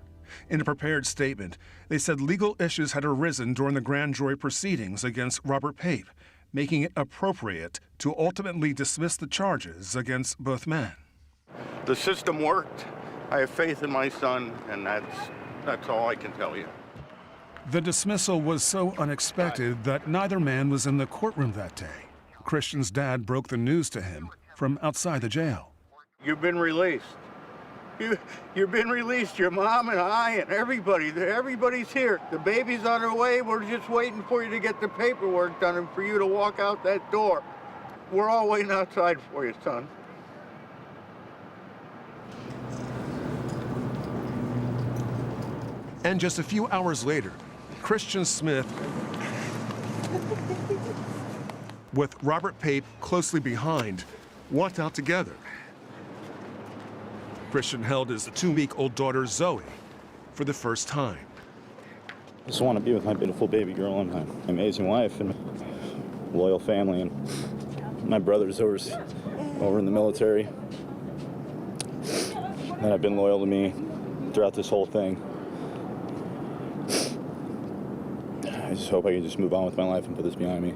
In a prepared statement, they said legal issues had arisen during the grand jury proceedings against Robert Pape, making it appropriate to ultimately dismiss the charges against both men. The system worked. I have faith in my son, and that's all I can tell you. The dismissal was so unexpected that neither man was in the courtroom that day. Christian's dad broke the news to him from outside the jail. You've been released. You've been released, your mom and I and everybody. Everybody's here. The baby's on her way. We're just waiting for you to get the paperwork done and for you to walk out that door. We're all waiting outside for you, son. And just a few hours later, Christian Smith, with Robert Pape closely behind, walked out together. Christian held his 2-week-old daughter, Zoe, for the first time. I just want to be with my beautiful baby girl and my amazing wife and loyal family. And my brother's over in the military. And have been loyal to me throughout this whole thing. I just hope I can just move on with my life and put this behind me.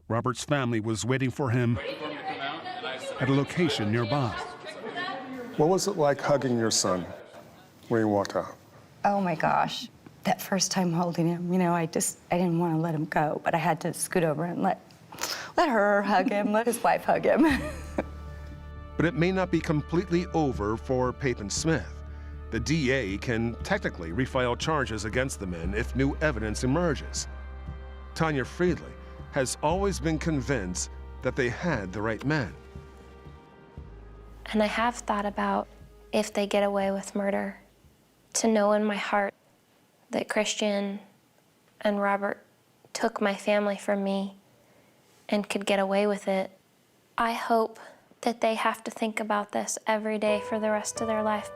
Robert's family was waiting for him at a location nearby. What was it like hugging your son when he walked out? Oh my gosh. That first time holding him, you know, I didn't want to let him go, but I had to scoot over and let her hug him, let his wife hug him. But it may not be completely over for Pape and Smith. The DA can technically refile charges against the men if new evidence emerges. Tanya Friedley has always been convinced that they had the right men. And I have thought about, if they get away with murder, to know in my heart that Christian and Robert took my family from me and could get away with it. I hope that they have to think about this every day for the rest of their life.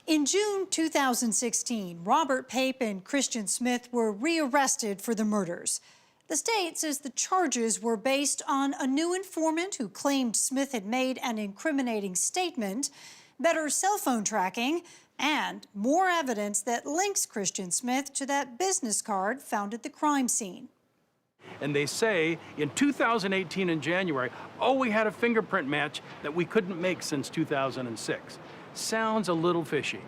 In June 2016, Robert Pape and Christian Smith were rearrested for the murders. The state says the charges were based on a new informant who claimed Smith had made an incriminating statement, better cell phone tracking, and more evidence that links Christian Smith to that business card found at the crime scene. And they say in 2018 in January, oh, we had a fingerprint match that we couldn't make since 2006. Sounds a little fishy.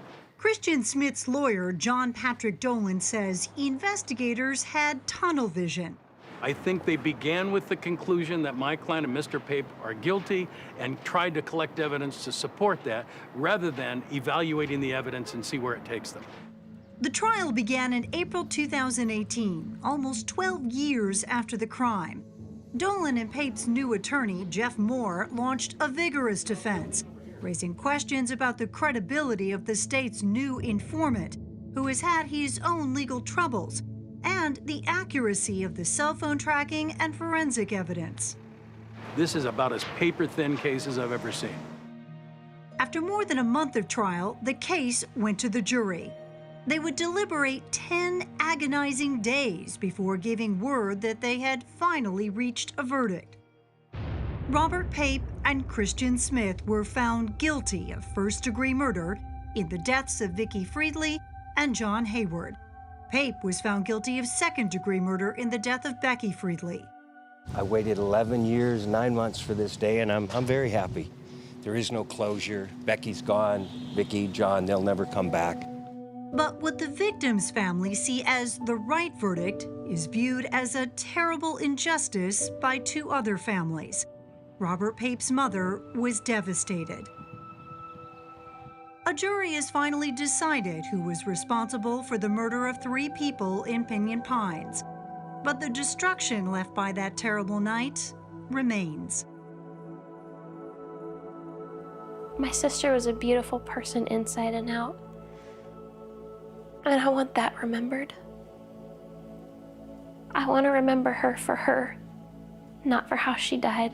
Christian Smith's lawyer, John Patrick Dolan, says investigators had tunnel vision. I think they began with the conclusion that my client and Mr. Pape are guilty and tried to collect evidence to support that rather than evaluating the evidence and see where it takes them. The trial began in April 2018, almost 12 years after the crime. Dolan and Pape's new attorney, Jeff Moore, launched a vigorous defense, raising questions about the credibility of the state's new informant, who has had his own legal troubles, and the accuracy of the cell phone tracking and forensic evidence. This is about as paper-thin case as I've ever seen. After more than a month of trial, the case went to the jury. They would deliberate 10 agonizing days before giving word that they had finally reached a verdict. Robert Pape and Christian Smith were found guilty of first-degree murder in the deaths of Vicki Friedley and John Hayward. Pape was found guilty of second-degree murder in the death of Becky Friedley. I waited 11 years, 9 months for this day, and I'm very happy. There is no closure. Becky's gone. Vicki, John, they'll never come back. But what the victim's family see as the right verdict is viewed as a terrible injustice by two other families. Robert Pape's mother was devastated. A jury has finally decided who was responsible for the murder of 3 people in Pinyon Pines. But the destruction left by that terrible night remains. My sister was a beautiful person inside and out. And I want that remembered. I want to remember her, not for how she died.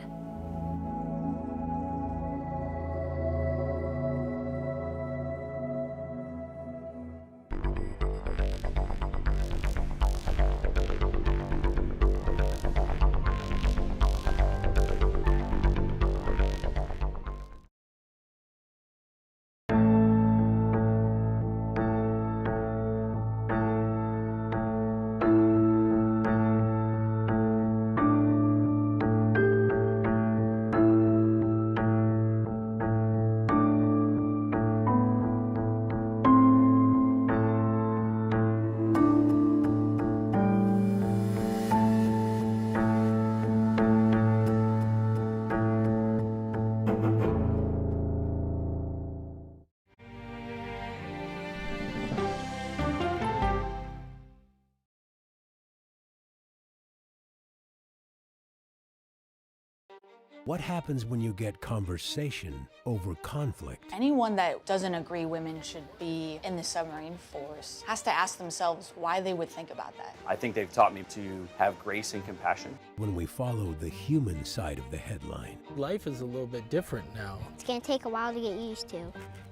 What happens when you get conversation over conflict? Anyone that doesn't agree women should be in the submarine force has to ask themselves why they would think about that. I think they've taught me to have grace and compassion. When we follow the human side of the headline. Life is a little bit different now. It's gonna take a while to get used to.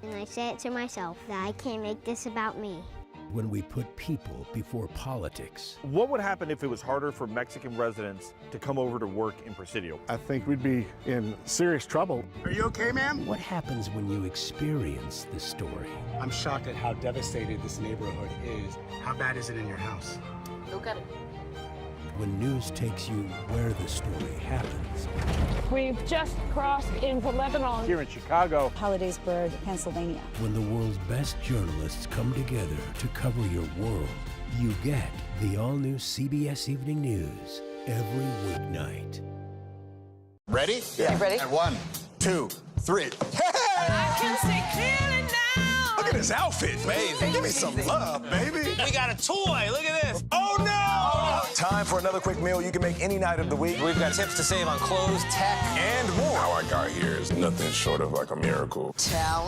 And I say it to myself that I can't make this about me. When we put people before politics. What would happen if it was harder for Mexican residents to come over to work in Presidio? I think we'd be in serious trouble. Are you okay, ma'am? What happens when you experience the story? I'm shocked at how devastated this neighborhood is. How bad is it in your house? Look at it. When news takes you where the story happens. We've just crossed into Lebanon. Here in Chicago. Hollidaysburg, Pennsylvania. When the world's best journalists come together to cover your world, you get the all-new CBS Evening News every weeknight. Ready? Yeah. You ready? And 1, 2, 3. Hey! I can see clearly now. Look at his outfit. Amazing. Give me some love, baby. We got a toy. Look at this. Oh, no! Time for another quick meal you can make any night of the week. We've got tips to save on clothes, tech, and more. How I got here is nothing short of like a miracle. Talent.